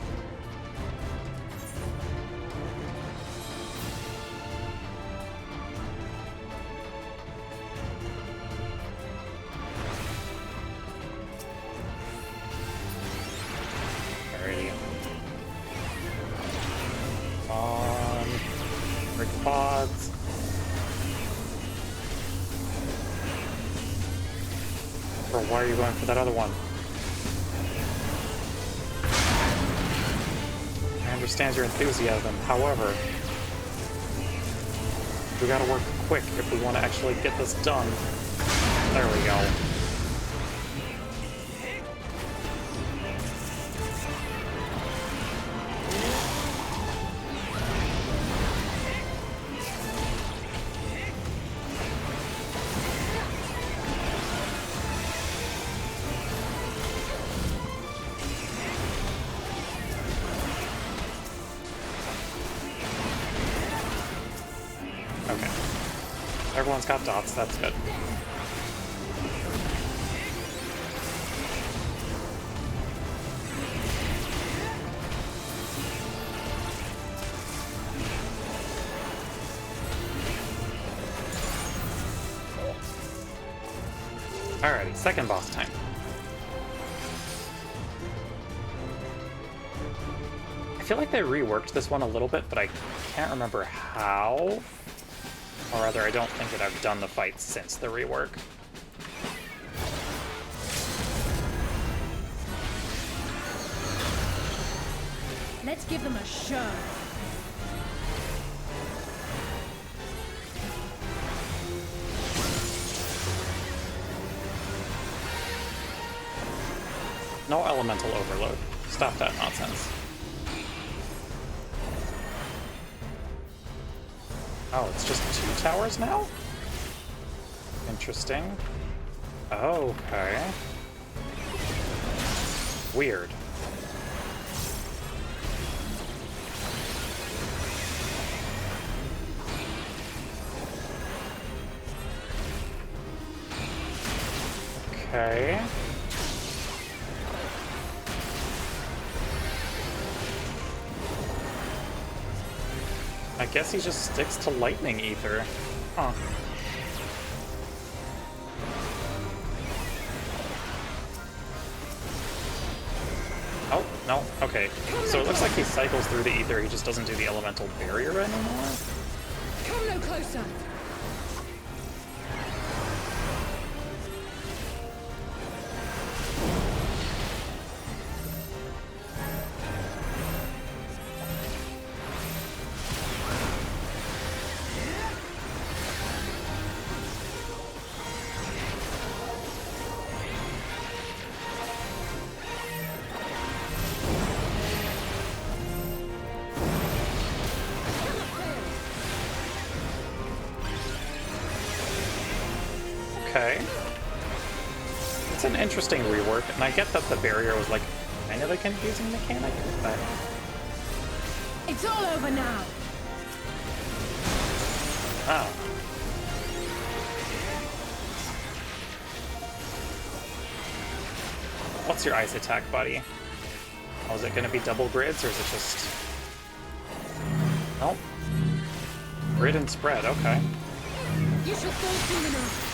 Alrighty. Break the pods. Or why are you going for that other one? I understand your enthusiasm, however, we gotta work quick if we want to actually get this done. There we go. Everyone's got dots, that's good. Alrighty, second boss time. I feel like they reworked this one a little bit, but I can't remember how. Or rather, I don't think that I've done the fight since the rework. Let's give them a show. No elemental overload. Stop that nonsense. Oh, it's just 2 towers now? Interesting. Okay. Weird. Okay. I guess he just sticks to lightning ether. Huh. Oh, no, okay. So it looks like he cycles through the ether, he just doesn't do the elemental barrier anymore? Come no closer! Okay. It's an interesting rework, and I get that the barrier was like kind of a confusing mechanic, but... It's all over now! Oh. What's your ice attack, buddy? Oh, is it gonna be double grids, or is it just... Nope. Grid and spread, okay. You shall fall soon enough.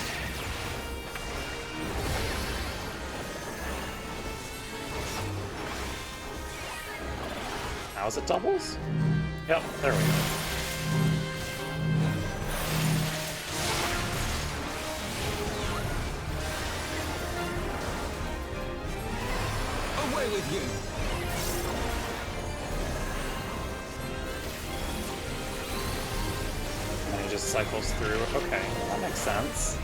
How's it doubles? Yep, there we go. Away with you! And he just cycles through. Okay, that makes sense.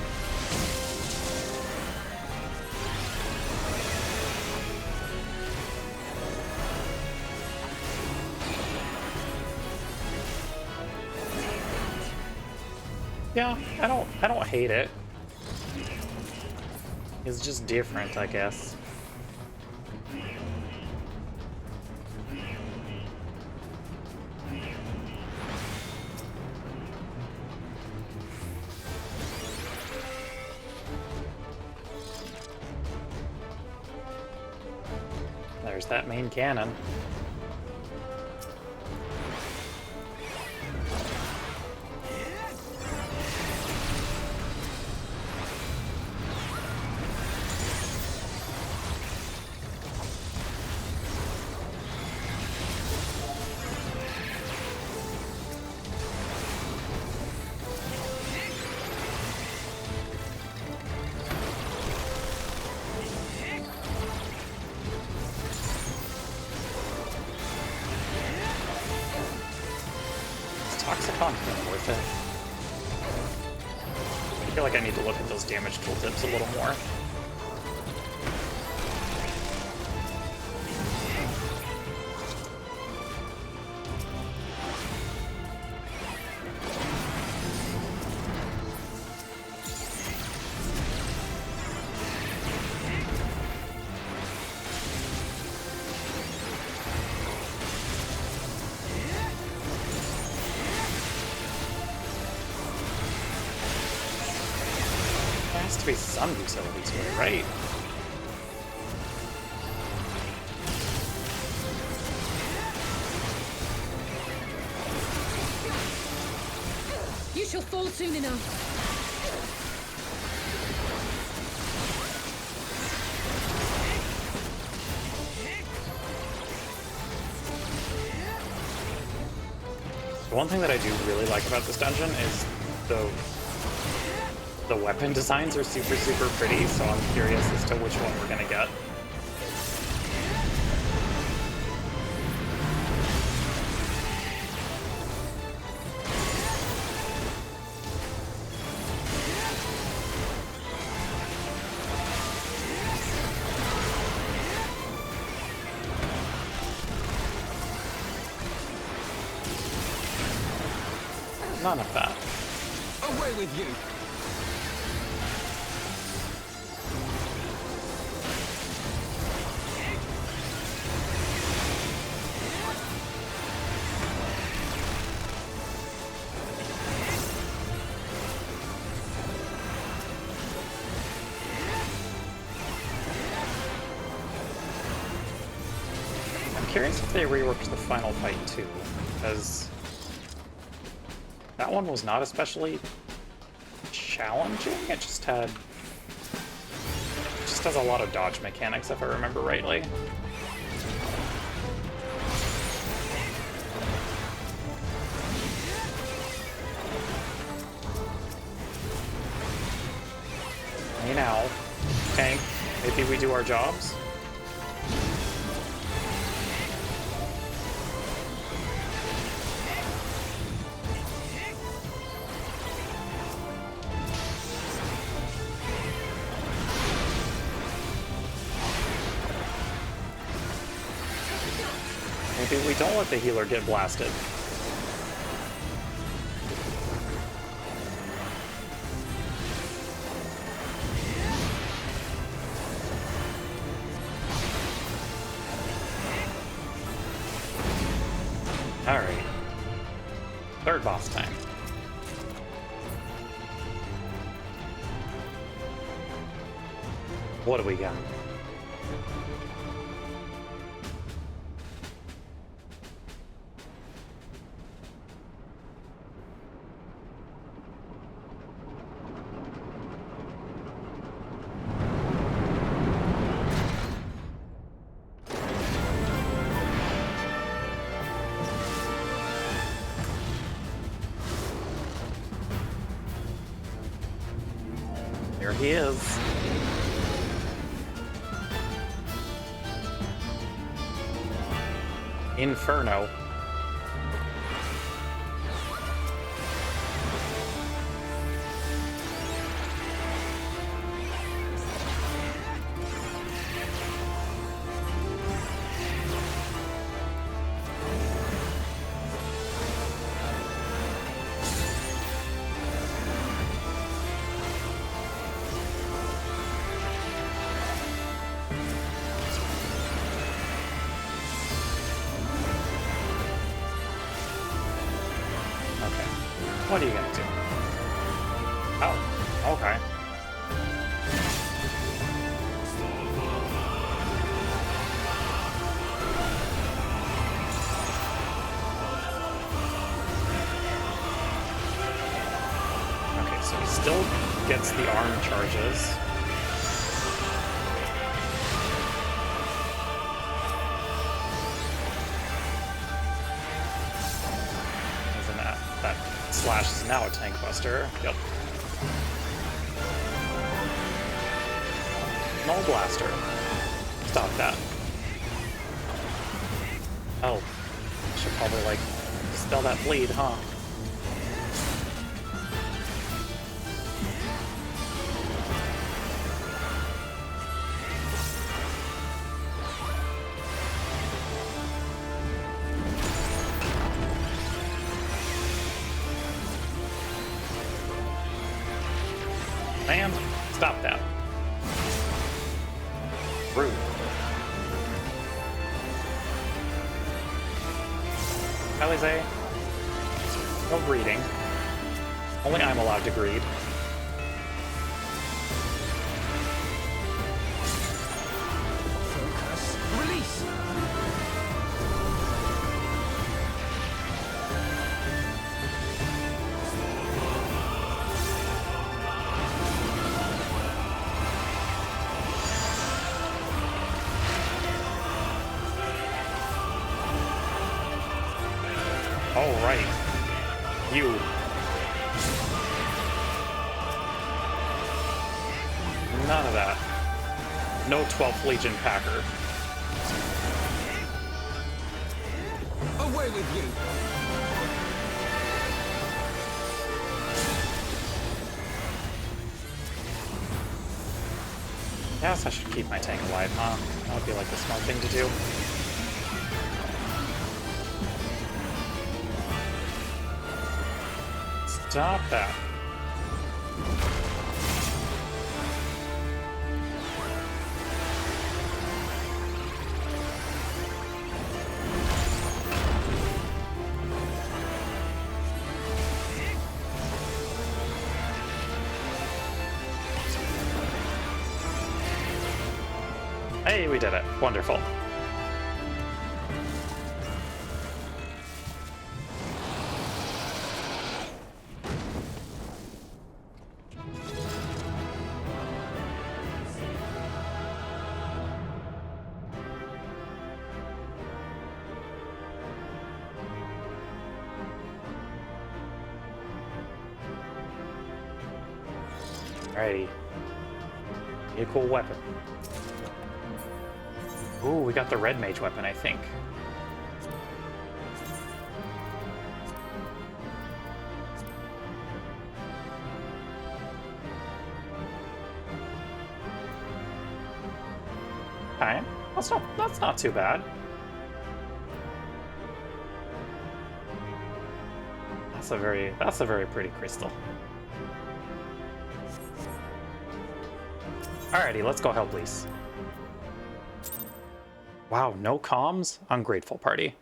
Yeah, I don't hate it. It's just different, I guess. There's that main cannon. Toxicon's been worth it. I feel like I need to look at those damage tooltips a little more. There has to be some utility to it, right? You shall fall soon enough. The one thing that I do really like about this dungeon is the weapon designs are super, super pretty, so I'm curious as to which one we're gonna get. None of that. Away with you! I'm curious if they reworked the final fight too, because that one was not especially challenging. It just has a lot of dodge mechanics, if I remember rightly. Hey now, tank, maybe we do our jobs? Maybe we don't let the healer get blasted. Alright. Third boss time. What do we got? Here he is. Inferno. What are you gonna do? Oh, okay. Okay, so he still gets the arm charges. That slash is now a tank buster. Yep. Null blaster. Stop that. Oh. Should probably, like, dispel that bleed, huh? Man, stop that. Rude. Alize, no greeting. Only I'm allowed to greet. Focus. Release! All right. You. None of that. No 12th Legion Packer. Away with you! Yes, I should keep my tank alive, huh? That would be like the smart thing to do. Stop that. Hey, we did it. Wonderful. Alrighty. Be a cool weapon. Ooh, we got the red mage weapon, I think. Okay, that's not too bad. That's a very pretty crystal. Alrighty, let's go help Lise. Wow, no comms? Ungrateful party.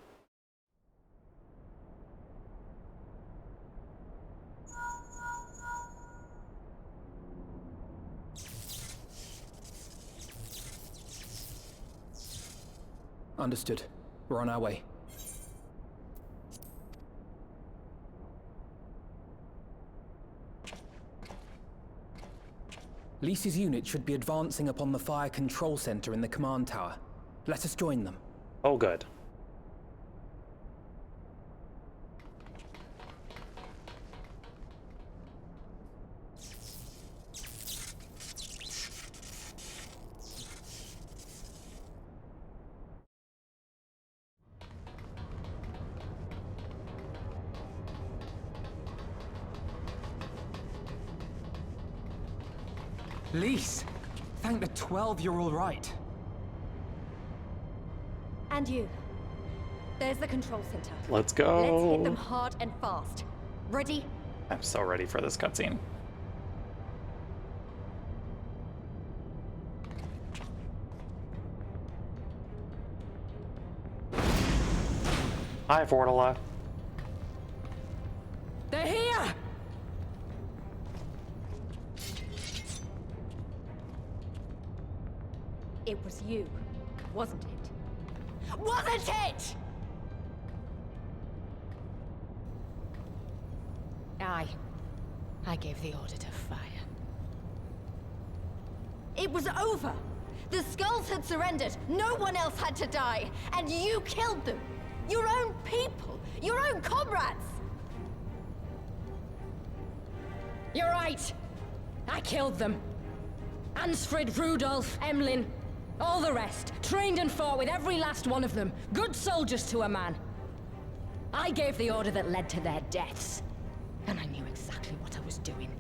Understood. We're on our way. Lisa's unit should be advancing upon the fire control center in the command tower. Let us join them. Oh, good. Lise! Thank the 12 you're all right. And you. There's the control center. Let's go. Let's hit them hard and fast. Ready? I'm so ready for this cutscene. Hi, Fortala. They're here! It was you, wasn't it? Wasn't it? I gave the order to fire. It was over. The Skulls had surrendered. No one else had to die. And you killed them. Your own people. Your own comrades. You're right. I killed them. Ansfrid, Rudolph, Emlyn, all the rest. Trained and fought with every last one of them. Good soldiers to a man. I gave the order that led to their deaths. And I knew exactly what I was doing.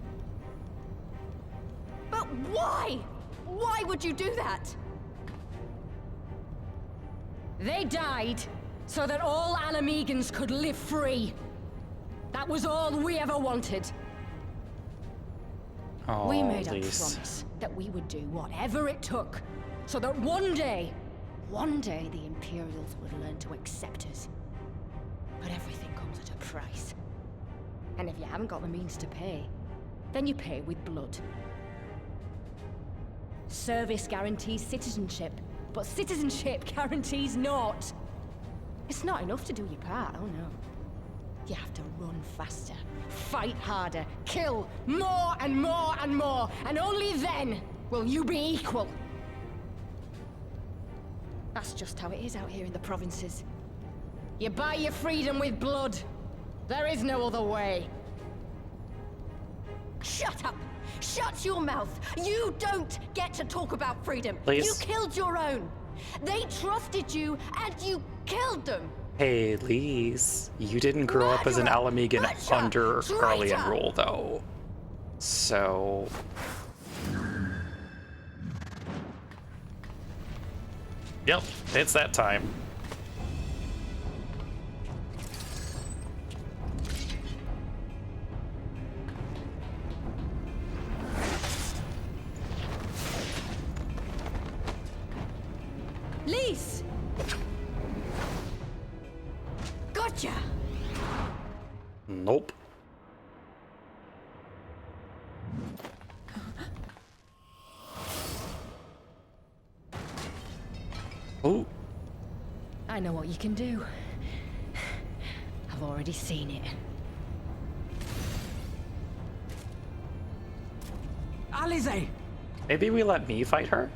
But why? Why would you do that? They died so that all Alamegans could live free. That was all we ever wanted. Oh, We made a Lise. promise that we would do whatever it took, so that one day the Imperials would learn to accept us. But everything comes at a price. And if you haven't got the means to pay, then you pay with blood. Service guarantees citizenship, but citizenship guarantees naught. It's not enough to do your part, oh no. You have to run faster, fight harder, kill more and more and more, and only then will you be equal. That's just how it is out here in the provinces. You buy your freedom with blood. There is no other way. Shut up! Shut your mouth! You don't get to talk about freedom. Please. You killed your own. They trusted you, and you killed them. Hey, Lise, you didn't grow up as an Alamegan Butcher! under Garlean Traitor! rule, though. So... Yep, it's that time. Lise! Gotcha! Nope. Ooh. I know what you can do. I've already seen it. Alize! Maybe we let me fight her?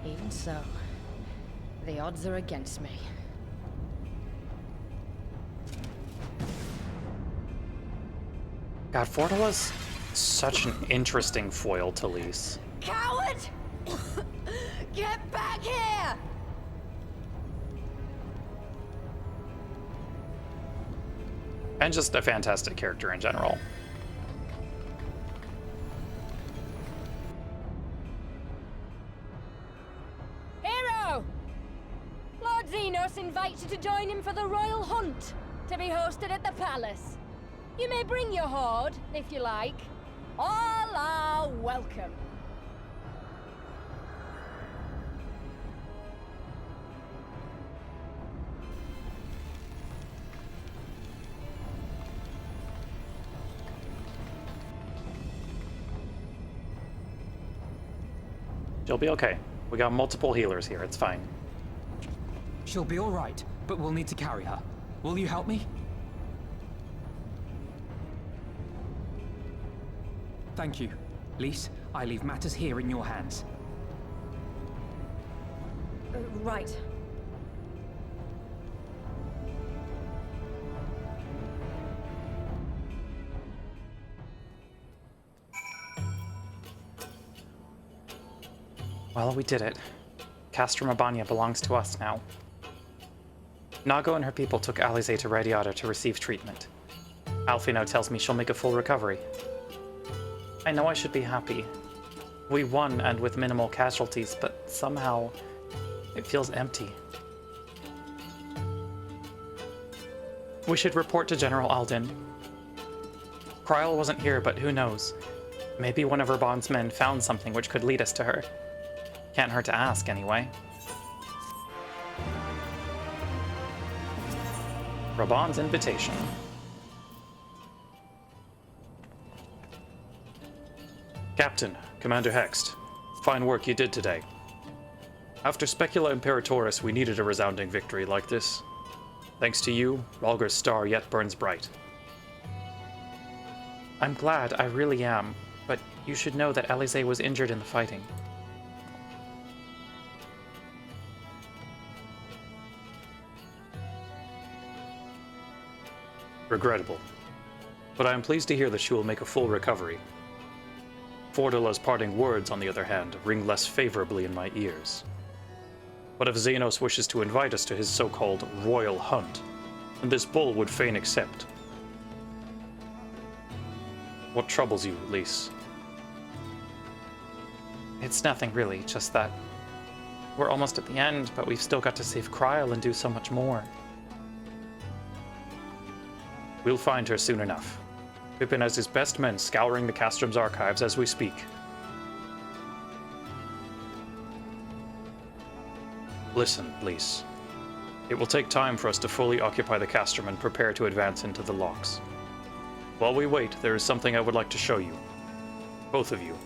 Even so, the odds are against me. God, Fortala's such an interesting foil to Lise. Coward! Get back here! And just a fantastic character in general. Hero! Lord Xenos invites you to join him for the Royal Hunt, to be hosted at the palace. You may bring your horde, if you like. All are welcome. She'll be okay. We got multiple healers here, it's fine. She'll be all right, but we'll need to carry her. Will you help me? Thank you. Lise, I leave matters here in your hands. Right. Well, we did it. Castrum Abania belongs to us now. Nago and her people took Alize to Radiata to receive treatment. Alfino tells me she'll make a full recovery. I know I should be happy. We won and with minimal casualties, but somehow it feels empty. We should report to General Alden. Kryl wasn't here, but who knows? Maybe one of her bondsmen found something which could lead us to her. Can't hurt to ask, anyway. Raban's invitation. Captain, Commander Hext, fine work you did today. After Specula Imperatoris, we needed a resounding victory like this. Thanks to you, Rhalgr's star yet burns bright. I'm glad, I really am, but you should know that Alize was injured in the fighting. Regrettable. But I am pleased to hear that she will make a full recovery. Fordula's parting words, on the other hand, ring less favorably in my ears. What if Xenos wishes to invite us to his so-called royal hunt, and this bull would fain accept? What troubles you, Lys? It's nothing really, just that we're almost at the end, but we've still got to save Kryl and do so much more. We'll find her soon enough. Pippin has his best men scouring the Castrum's archives as we speak. Listen, Lys. It will take time for us to fully occupy the Castrum and prepare to advance into the locks. While we wait, there is something I would like to show you. Both of you.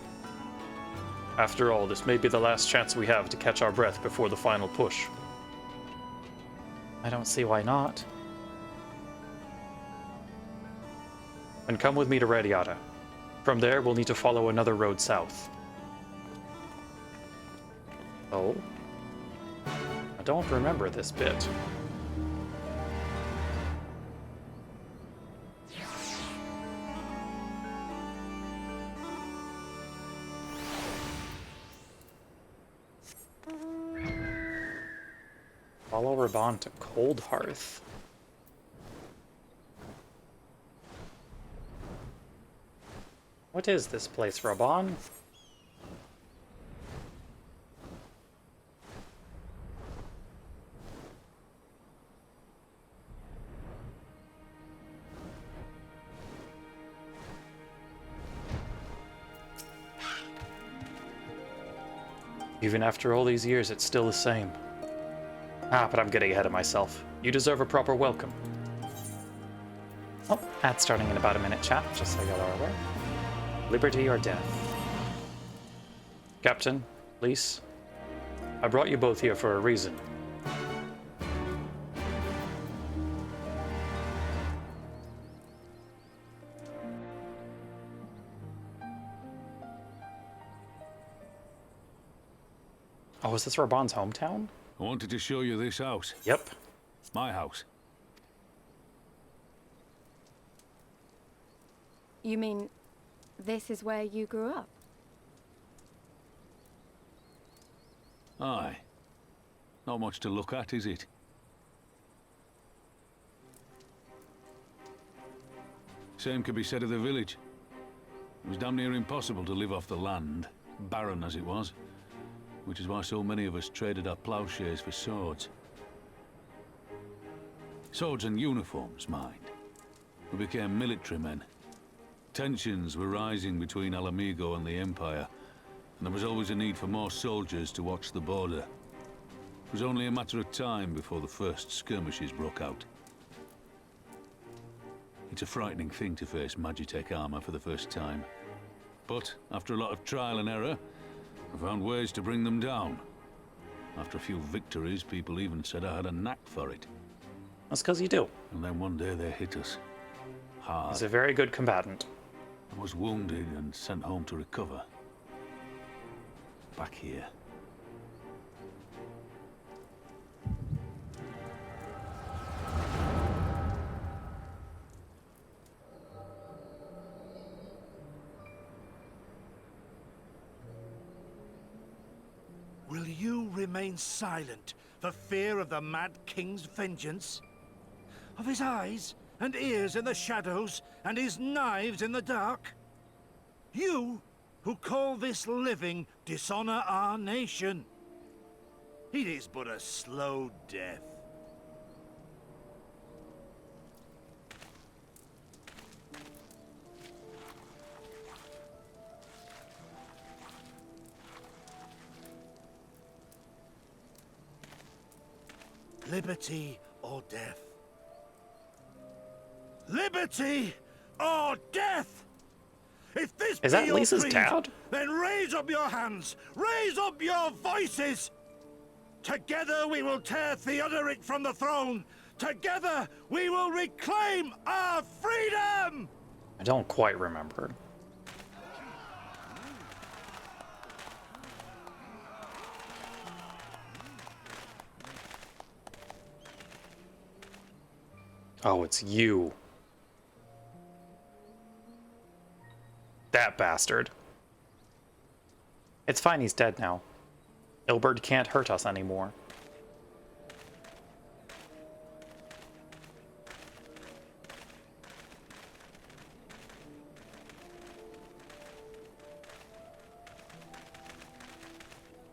After all, this may be the last chance we have to catch our breath before the final push. I don't see why not. And come with me to Radiata. From there, we'll need to follow another road south. Oh? I don't remember this bit. Follow Raban to Cold Hearth. What is this place, Raban? Even after all these years, it's still the same. Ah, but I'm getting ahead of myself. You deserve a proper welcome. Oh, ad starting in about a minute, chat, just so y'all are aware. Liberty or death? Captain, Lys, I brought you both here for a reason. Oh, is this Raban's hometown? I wanted to show you this house. Yep. My house. You mean this is where you grew up? Aye. Not much to look at, is it? Same could be said of the village. It was damn near impossible to live off the land, barren as it was. Which is why so many of us traded our plowshares for swords. Swords and uniforms, mind. We became military men. Tensions were rising between Alamigo and the Empire, and there was always a need for more soldiers to watch the border. It was only a matter of time before the first skirmishes broke out. It's a frightening thing to face Magitech armor for the first time. But after a lot of trial and error, I found ways to bring them down. After a few victories, people even said I had a knack for it. That's because you do. And then one day they hit us. Hard. He's a very good combatant. I was wounded and sent home to recover. Back here. Will you remain silent for fear of the Mad King's vengeance? Of his eyes and ears in the shadows and his knives in the dark? You, who call this living dishonor our nation. It is but a slow death. Liberty or death? Liberty or death? If this Is be that your Lisa's creed, dad? then raise up your hands, raise up your voices. Together we will tear Theodoric from the throne. Together we will reclaim our freedom. I don't quite remember. Oh, it's you. That bastard. It's fine, he's dead now. Ilberd can't hurt us anymore.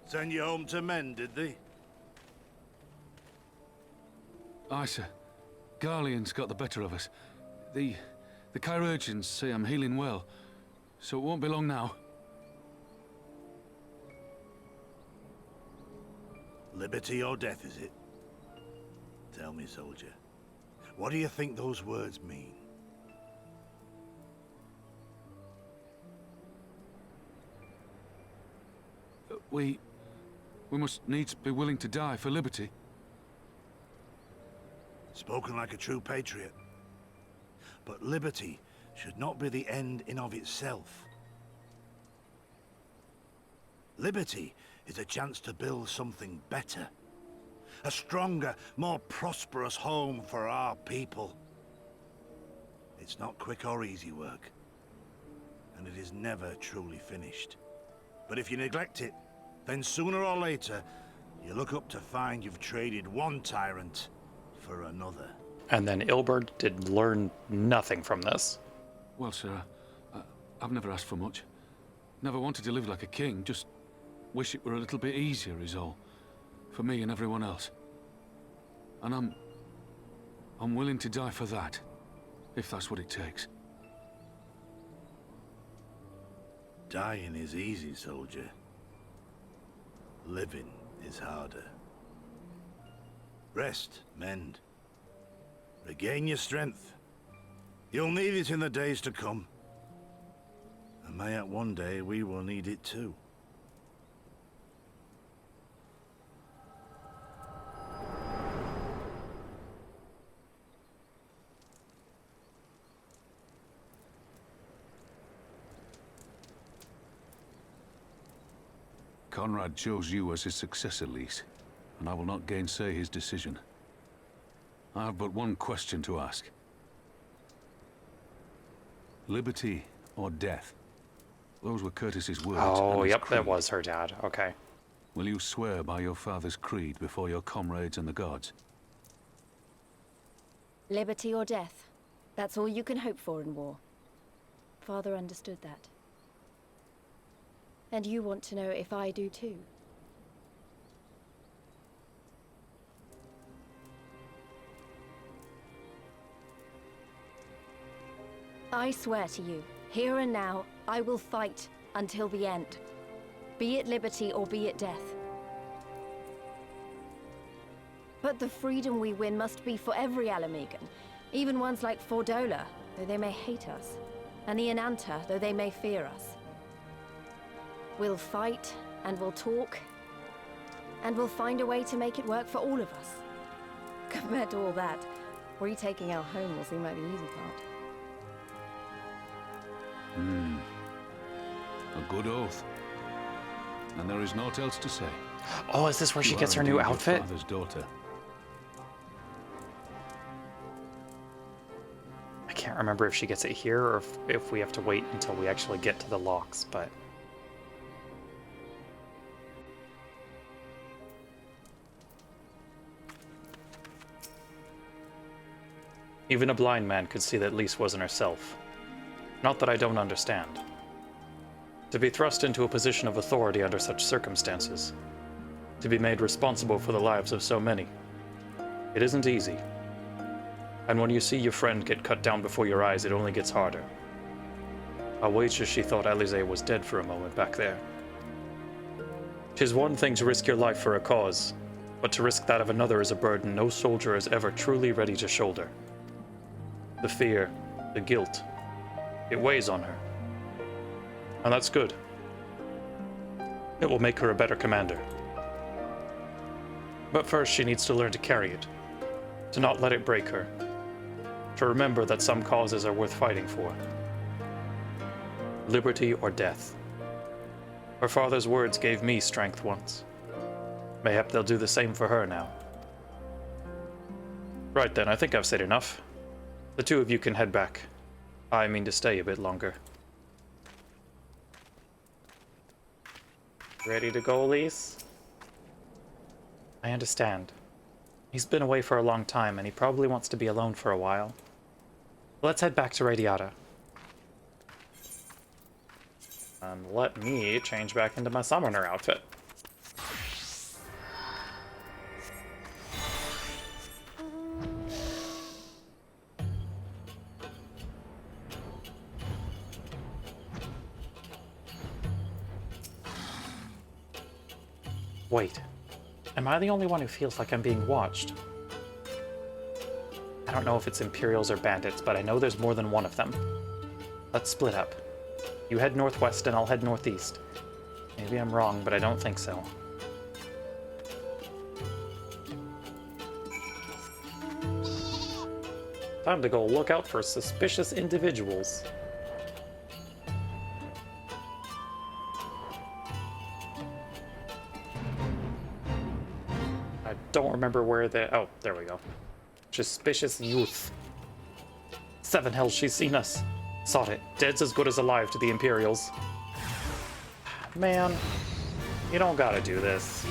Send you home to men, did they? Aye, sir. Garlean's got the better of us. The chirurgeons say I'm healing well, so it won't be long now. Liberty or death, is it? Tell me, soldier. What do you think those words mean? We must needs be willing to die for liberty. Spoken like a true patriot. But liberty should not be the end in of itself. Liberty is a chance to build something better. A stronger, more prosperous home for our people. It's not quick or easy work. And it is never truly finished. But if you neglect it, then sooner or later, you look up to find you've traded one tyrant for another. And then Ilberd did learn nothing from this. Well, sir, I've never asked for much. Never wanted to live like a king, just wish it were a little bit easier is all. For me and everyone else. And I'm willing to die for that, if that's what it takes. Dying is easy, soldier. Living is harder. Rest, mend. Regain your strength. You'll need it in the days to come. And mayhap one day we will need it too. Conrad chose you as his successor, Lise, and I will not gainsay his decision. I have but one question to ask. Liberty or death? Those were Curtis's words. Oh, and yep, creed. that was her dad. Okay. Will you swear by your father's creed before your comrades and the gods? Liberty or death. That's all you can hope for in war. Father understood that. And you want to know if I do too. I swear to you, here and now, I will fight until the end. Be it liberty or be it death. But the freedom we win must be for every Alamegan, even ones like Fordola, though they may hate us, and the Enanta, though they may fear us. We'll fight, and we'll talk, and we'll find a way to make it work for all of us. Compared to all that, retaking our home will seem like the easy part. A good oath. And there is naught else to say. Oh, is this where she You gets are her new indeed your outfit? father's daughter. I can't remember if she gets it here or if we have to wait until we actually get to the locks, but... Even a blind man could see that Lise wasn't herself. Not that I don't understand. To be thrust into a position of authority under such circumstances, to be made responsible for the lives of so many, it isn't easy. And when you see your friend get cut down before your eyes, it only gets harder. I'll wager she thought Alisaie was dead for a moment back there. 'Tis one thing to risk your life for a cause, but to risk that of another is a burden no soldier is ever truly ready to shoulder. The fear, the guilt, it weighs on her. And that's good. It will make her a better commander. But first she needs to learn to carry it, to not let it break her, to remember that some causes are worth fighting for. Liberty or death. Her father's words gave me strength once. Mayhap they'll do the same for her now. Right then, I think I've said enough. The two of you can head back. I mean to stay a bit longer. Ready to go, Lise? I understand. He's been away for a long time, and he probably wants to be alone for a while. Let's head back to Radiata. And let me change back into my summoner outfit. Wait, am I the only one who feels like I'm being watched? I don't know if it's Imperials or bandits, but I know there's more than one of them. Let's split up. You head northwest and I'll head northeast. Maybe I'm wrong, but I don't think so. Time to go look out for suspicious individuals. I don't remember where the... Oh, there we go. Suspicious youth. Seven hells, she's seen us. Sod it. Dead's as good as alive to the Imperials. Man, you don't gotta do this.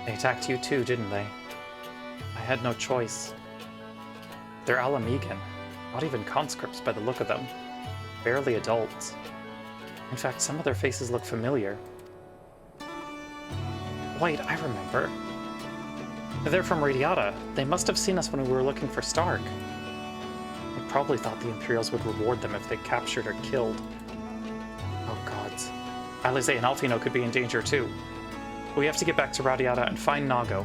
They attacked you too, didn't they? I had no choice. They're Alamegan, not even conscripts by the look of them. Barely adults. In fact, some of their faces look familiar. Wait, I remember. They're from Radiata. They must have seen us when we were looking for Stark. They probably thought the Imperials would reward them if they captured or killed. Oh gods. Alisaie and Alfino could be in danger too. We have to get back to Radiata and find Nago.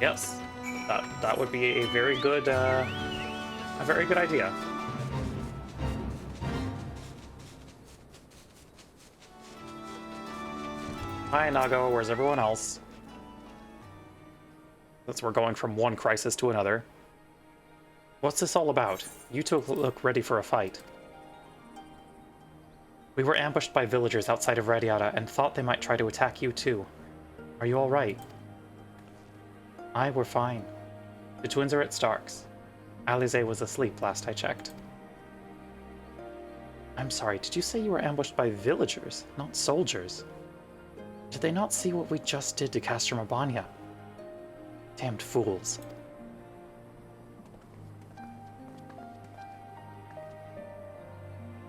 Yes, that would be a very good idea. Hi, Nago. Where's everyone else? Since we're going from one crisis to another. What's this all about? You two look ready for a fight. We were ambushed by villagers outside of Radiata and thought they might try to attack you too. Are you all right? We're fine. The twins are at Stark's. Alisaie was asleep last I checked. I'm sorry, did you say you were ambushed by villagers, not soldiers? Did they not see what we just did to Castor Mabania? Damned fools.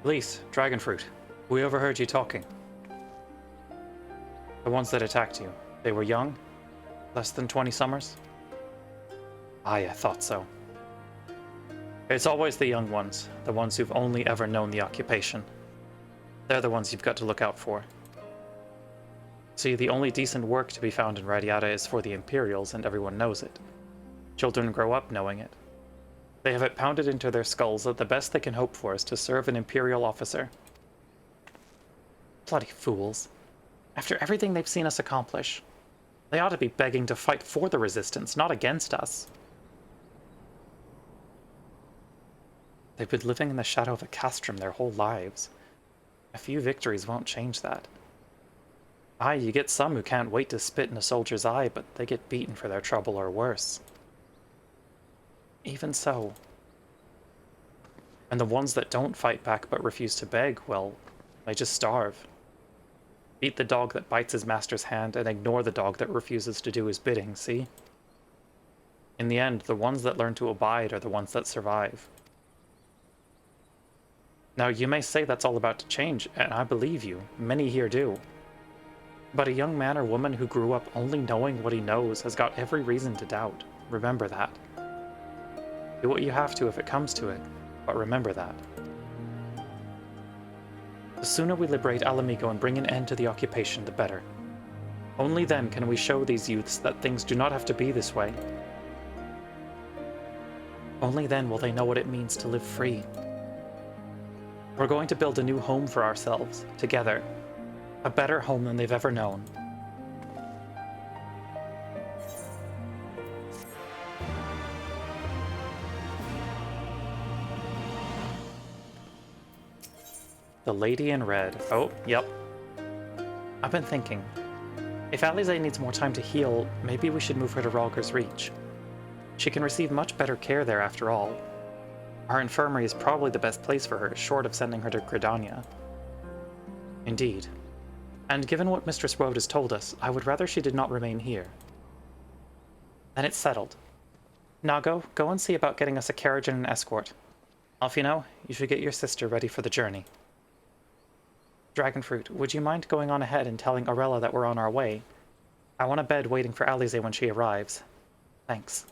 Lise, Dragonfruit. We overheard you talking. The ones that attacked you, they were young? Less than 20 summers? I thought so. It's always the young ones, the ones who've only ever known the occupation. They're the ones you've got to look out for. See, the only decent work to be found in Radiata is for the Imperials, and everyone knows it. Children grow up knowing it. They have it pounded into their skulls that the best they can hope for is to serve an Imperial officer. Bloody fools. After everything they've seen us accomplish, they ought to be begging to fight for the Resistance, not against us. They've been living in the shadow of a castrum their whole lives. A few victories won't change that. Aye, you get some who can't wait to spit in a soldier's eye, but they get beaten for their trouble or worse. Even so. And the ones that don't fight back but refuse to beg, well, they just starve. Beat the dog that bites his master's hand and ignore the dog that refuses to do his bidding, see? In the end, the ones that learn to abide are the ones that survive. Now, you may say that's all about to change, and I believe you. Many here do. But a young man or woman who grew up only knowing what he knows has got every reason to doubt. Remember that. Do what you have to if it comes to it, but remember that. The sooner we liberate Alamigo and bring an end to the occupation, the better. Only then can we show these youths that things do not have to be this way. Only then will they know what it means to live free. We're going to build a new home for ourselves, together. A better home than they've ever known. The Lady in Red. Oh, yep. I've been thinking. If Alize needs more time to heal, maybe we should move her to Rhalgr's Reach. She can receive much better care there after all. Our infirmary is probably the best place for her, short of sending her to Gridania. Indeed. And given what Mistress Woad has told us, I would rather she did not remain here. Then it's settled. Nago, go and see about getting us a carriage and an escort. Alfino, you should get your sister ready for the journey. Dragonfruit, would you mind going on ahead and telling Aurella that we're on our way? I want a bed waiting for Alize when she arrives. Thanks.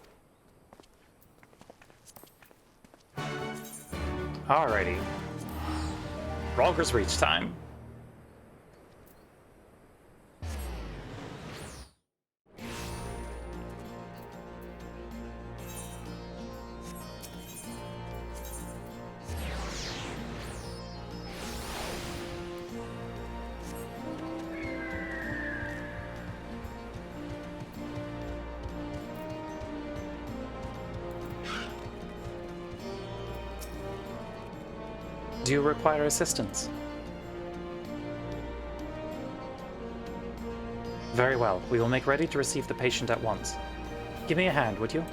Alrighty. Rhalgr's Reach time. Do you require assistance? Very well. We will make ready to receive the patient at once. Give me a hand, would you?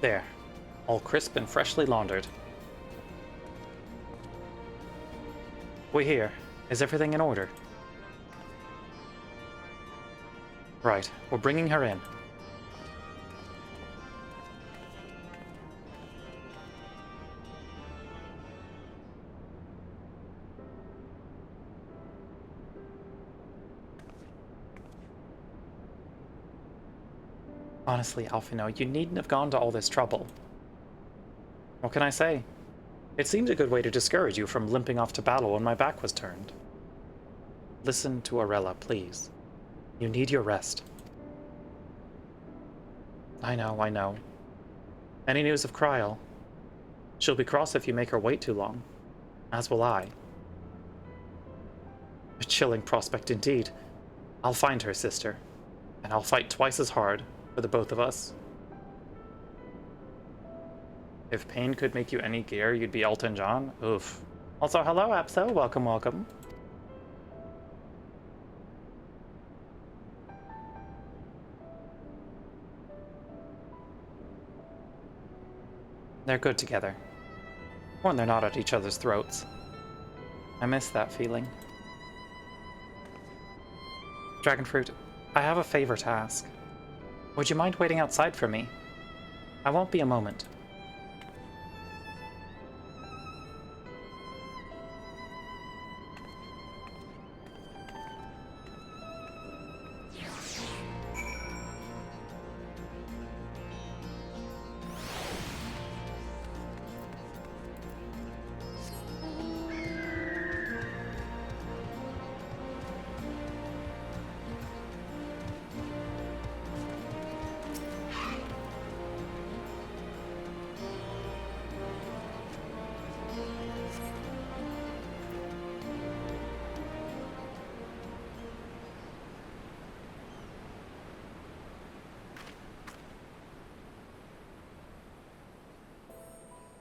There. All crisp and freshly laundered. We here. Is everything in order? Right, we're bringing her in. Honestly, Alfino, you needn't have gone to all this trouble. What can I say? It seemed a good way to discourage you from limping off to battle when my back was turned. Listen to Aurella, please. You need your rest. I know. Any news of Kryl? She'll be cross if you make her wait too long. As will I. A chilling prospect indeed. I'll find her, sister. And I'll fight twice as hard for the both of us. If pain could make you any gear, you'd be Elton John? Oof. Also, hello, Apso. Welcome, welcome. They're good together. When they're not at each other's throats. I miss that feeling. Dragonfruit, I have a favor to ask. Would you mind waiting outside for me? I won't be a moment.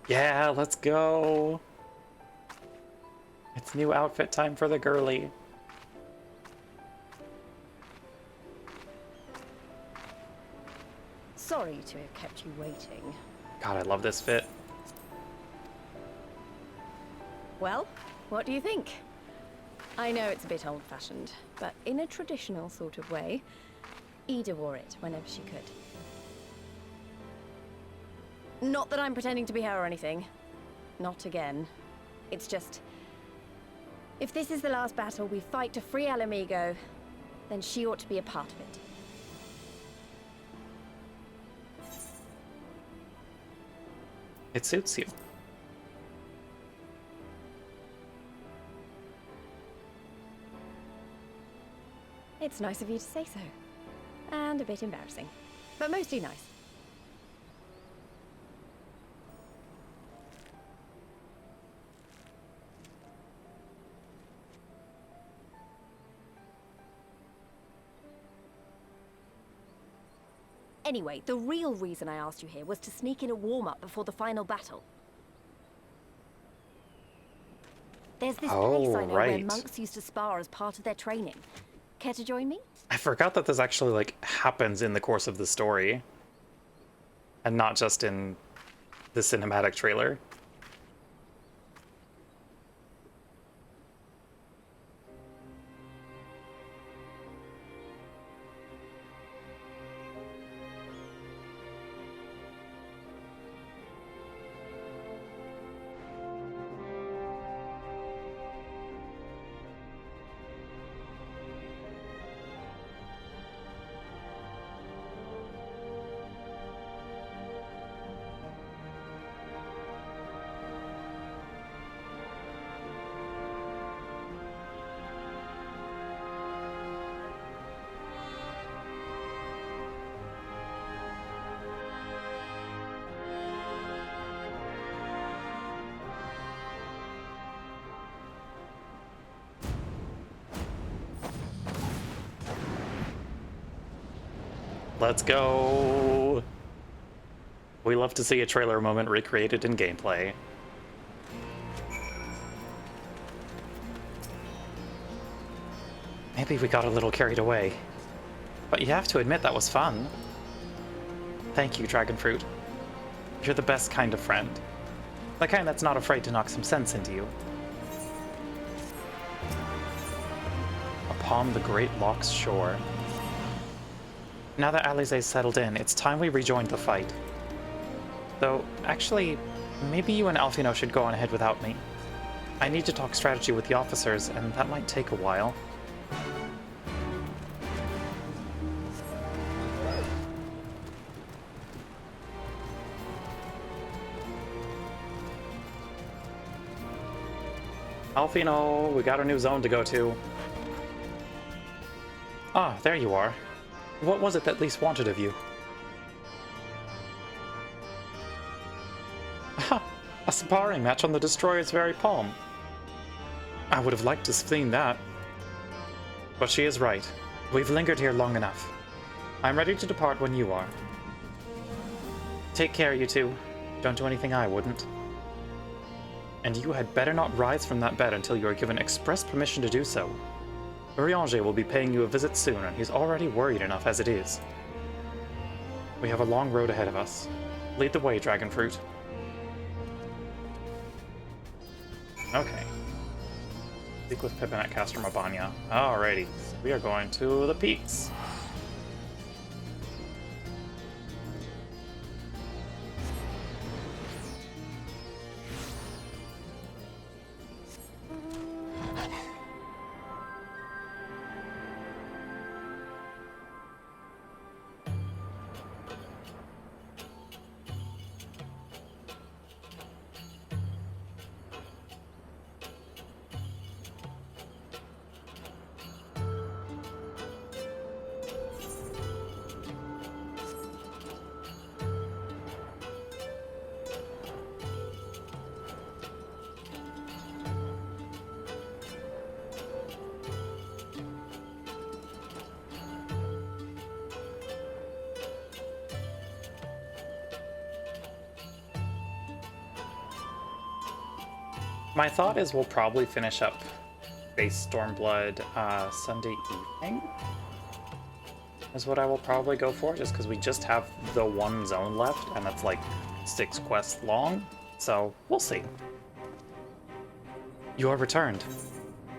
Yeah, let's go. It's new outfit time for the girly. Sorry to have kept you waiting. God, I love this fit. Well, what do you think? I know it's a bit old-fashioned, but in a traditional sort of way, Ida wore it whenever she could. Not that I'm pretending to be her or anything. Not again. It's just... if this is the last battle we fight to free Alamigo, then she ought to be a part of it. It suits you. It's nice of you to say so. And a bit embarrassing. But mostly nice. Anyway, the real reason I asked you here was to sneak in a warm-up before the final battle. There's this place I know where monks used to spar as part of their training. Care to join me? I forgot that this actually, like, happens in the course of the story. And not just in the cinematic trailer. Let's go! We love to see a trailer moment recreated in gameplay. Maybe we got a little carried away. But you have to admit that was fun. Thank you, Dragonfruit. You're the best kind of friend. The kind that's not afraid to knock some sense into you. Upon the Great Loch's shore. Now that Alize's settled in, it's time we rejoined the fight. Though, actually, maybe you and Alfino should go on ahead without me. I need to talk strategy with the officers, and that might take a while. Alfino, we got a new zone to go to. Ah, there you are. What was it that Lise wanted of you? Aha! A sparring match on the Destroyer's very palm. I would have liked to have seen that. But she is right. We've lingered here long enough. I'm ready to depart when you are. Take care, you two. Don't do anything I wouldn't. And you had better not rise from that bed until you are given express permission to do so. Urianger will be paying you a visit soon, and he's already worried enough as it is. We have a long road ahead of us. Lead the way, Dragonfruit. Okay. Speak with Pippin at Castor Mabania. Alrighty, so we are going to the peaks. My thought is we'll probably finish up base Stormblood Sunday evening. Is what I will probably go for, just because we just have the one zone left, and that's like 6 quests long, so we'll see. You are returned.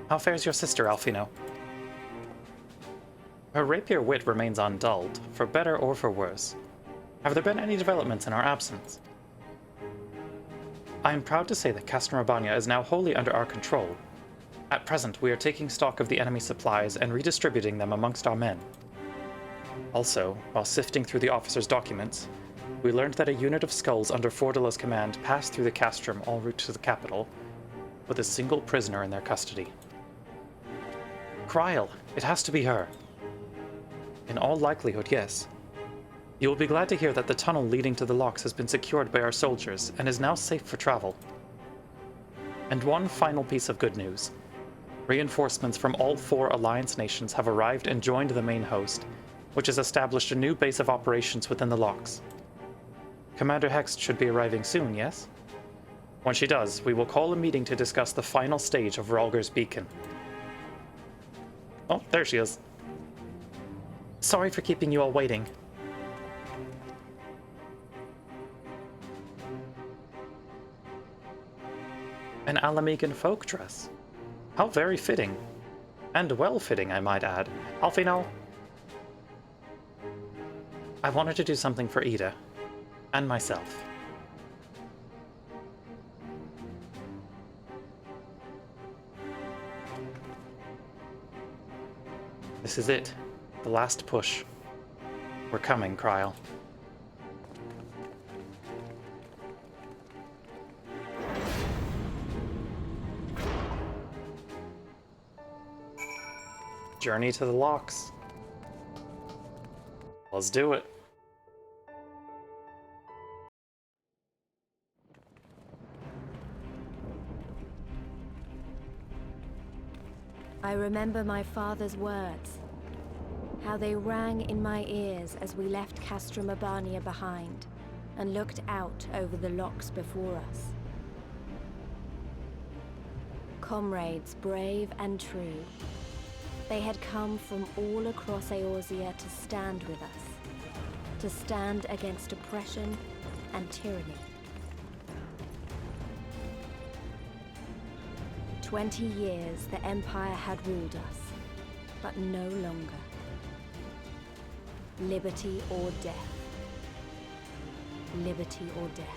How fares your sister, Alfino? Her rapier wit remains undulled, for better or for worse. Have there been any developments in our absence? I am proud to say that Castor Urbania is now wholly under our control. At present, we are taking stock of the enemy's supplies and redistributing them amongst our men. Also, while sifting through the officer's documents, we learned that a unit of skulls under Fordula's command passed through the castrum en route to the capital, with a single prisoner in their custody. Kryl, it has to be her. In all likelihood, yes. You will be glad to hear that the tunnel leading to the locks has been secured by our soldiers and is now safe for travel. And one final piece of good news. Reinforcements from all 4 Alliance nations have arrived and joined the main host, which has established a new base of operations within the locks. Commander Hext should be arriving soon, yes? When she does, we will call a meeting to discuss the final stage of Rhalgr's Beacon. Oh, there she is. Sorry for keeping you all waiting. An Alamegan folk dress. How very fitting. And well-fitting, I might add. Alfino? I wanted to do something for Ida. And myself. This is it. The last push. We're coming, Kryl. Journey to the locks. Let's do it. I remember my father's words. How they rang in my ears as we left Castor Urbania behind and looked out over the locks before us. Comrades brave and true. They had come from all across Eorzea to stand with us. To stand against oppression and tyranny. 20 years the Empire had ruled us, but no longer. Liberty or death. Liberty or death.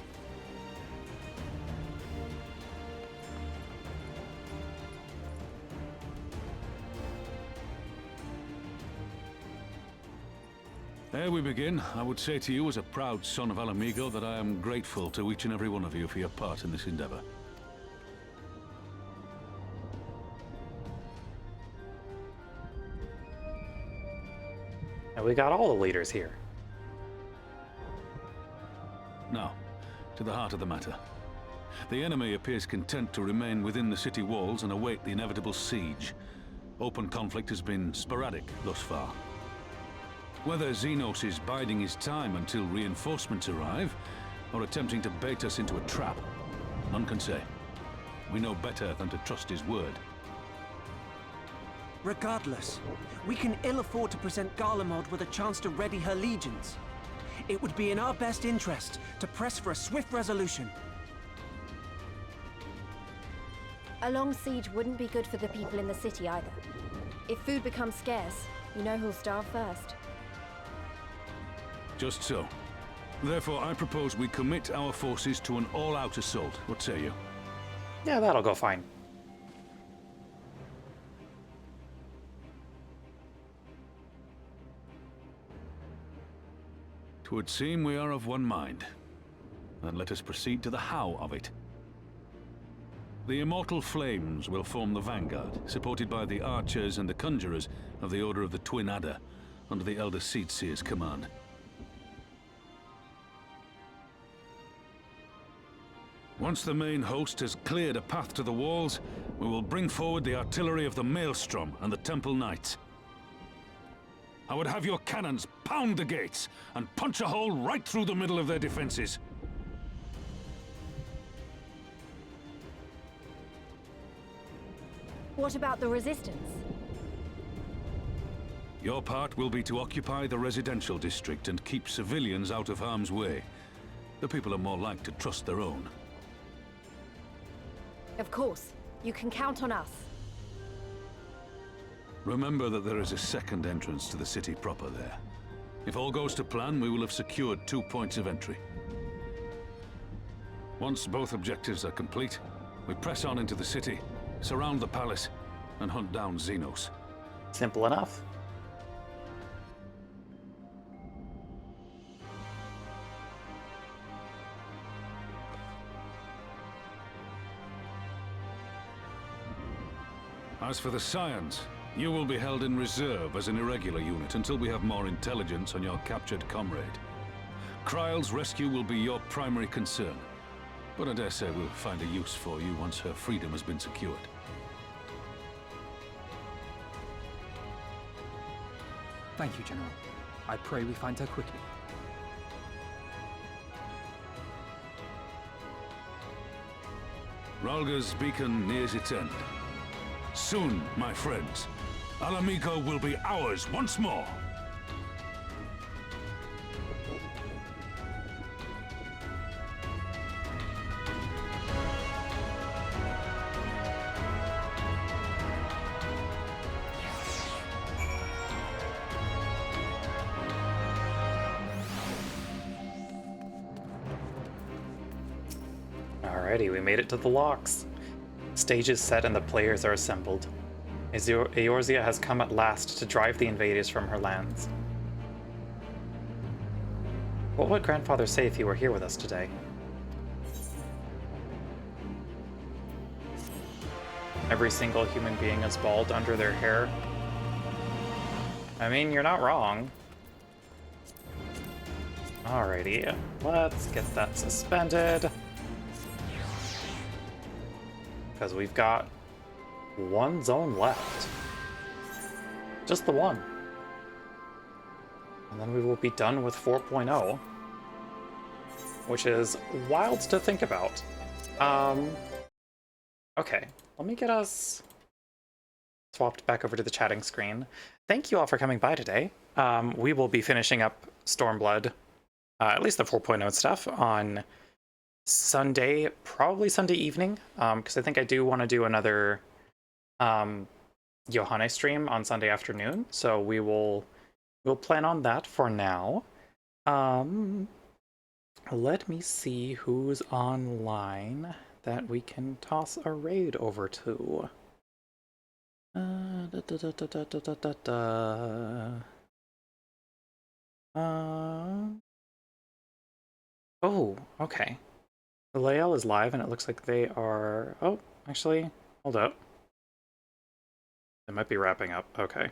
Ere we begin, I would say to you as a proud son of Alamigo that I am grateful to each and every one of you for your part in this endeavor. And we got all the leaders here. Now, to the heart of the matter. The enemy appears content to remain within the city walls and await the inevitable siege. Open conflict has been sporadic thus far. Whether Xenos is biding his time until reinforcements arrive, or attempting to bait us into a trap, none can say. We know better than to trust his word. Regardless, we can ill afford to present Garlemald with a chance to ready her legions. It would be in our best interest to press for a swift resolution. A long siege wouldn't be good for the people in the city either. If food becomes scarce, you know who'll starve first. Just so. Therefore, I propose we commit our forces to an all-out assault. What say you? Yeah, that'll go fine. Twould seem we are of one mind. Then let us proceed to the how of it. The Immortal Flames will form the vanguard, supported by the archers and the conjurers of the Order of the Twin Adder, under the Elder Seedseer's command. Once the main host has cleared a path to the walls, we will bring forward the artillery of the Maelstrom and the Temple Knights. I would have your cannons pound the gates and punch a hole right through the middle of their defenses. What about the resistance? Your part will be to occupy the residential district and keep civilians out of harm's way. The people are more like to trust their own. Of course. You can count on us. Remember that there is a second entrance to the city proper there. If all goes to plan, we will have secured 2 points of entry. Once both objectives are complete, we press on into the city, surround the palace, and hunt down Xenos. Simple enough. As for the Scions, you will be held in reserve as an irregular unit until we have more intelligence on your captured comrade. Kryle's rescue will be your primary concern, but I dare say we'll find a use for you once her freedom has been secured. Thank you, General. I pray we find her quickly. Ralga's beacon nears its end. Soon, my friends, Alamigo will be ours once more! Alrighty, we made it to the locks. Stage is set and the players are assembled. Eorzea has come at last to drive the invaders from her lands. What would Grandfather say if he were here with us today? Every single human being is bald under their hair. I mean, you're not wrong. Alrighty, let's get that suspended. Because we've got one zone left. Just the one. And then we will be done with 4.0. Which is wild to think about. Okay, let me get us swapped back over to the chatting screen. Thank you all for coming by today. We will be finishing up Stormblood, at least the 4.0 stuff, on Sunday, probably Sunday evening, because I think I do want to do another Yohane stream on Sunday afternoon, so we'll plan on that for now. Let me see who's online that we can toss a raid over to. Oh, okay. Lael is live, and it looks like they are... Oh, actually, hold up. They might be wrapping up. Okay.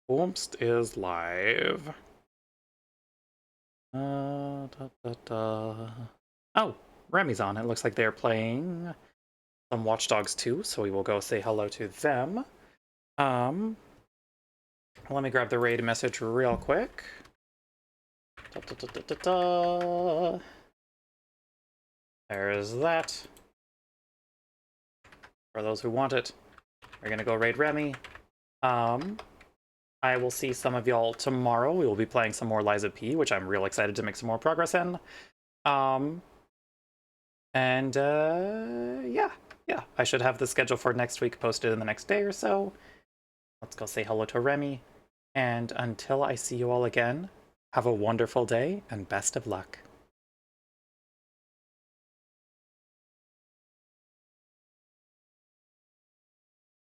Boomst is live. Oh, Remy's on. It looks like they're playing some Watch Dogs 2, so we will go say hello to them. Let me grab the raid message real quick. There's that. For those who want it, we're gonna go raid Remy. I will see some of y'all tomorrow. We will be playing some more Liza P, which I'm real excited to make some more progress in. Yeah, I should have the schedule for next week posted in the next day or so. Let's go say hello to Remy. And until I see you all again, have a wonderful day and best of luck.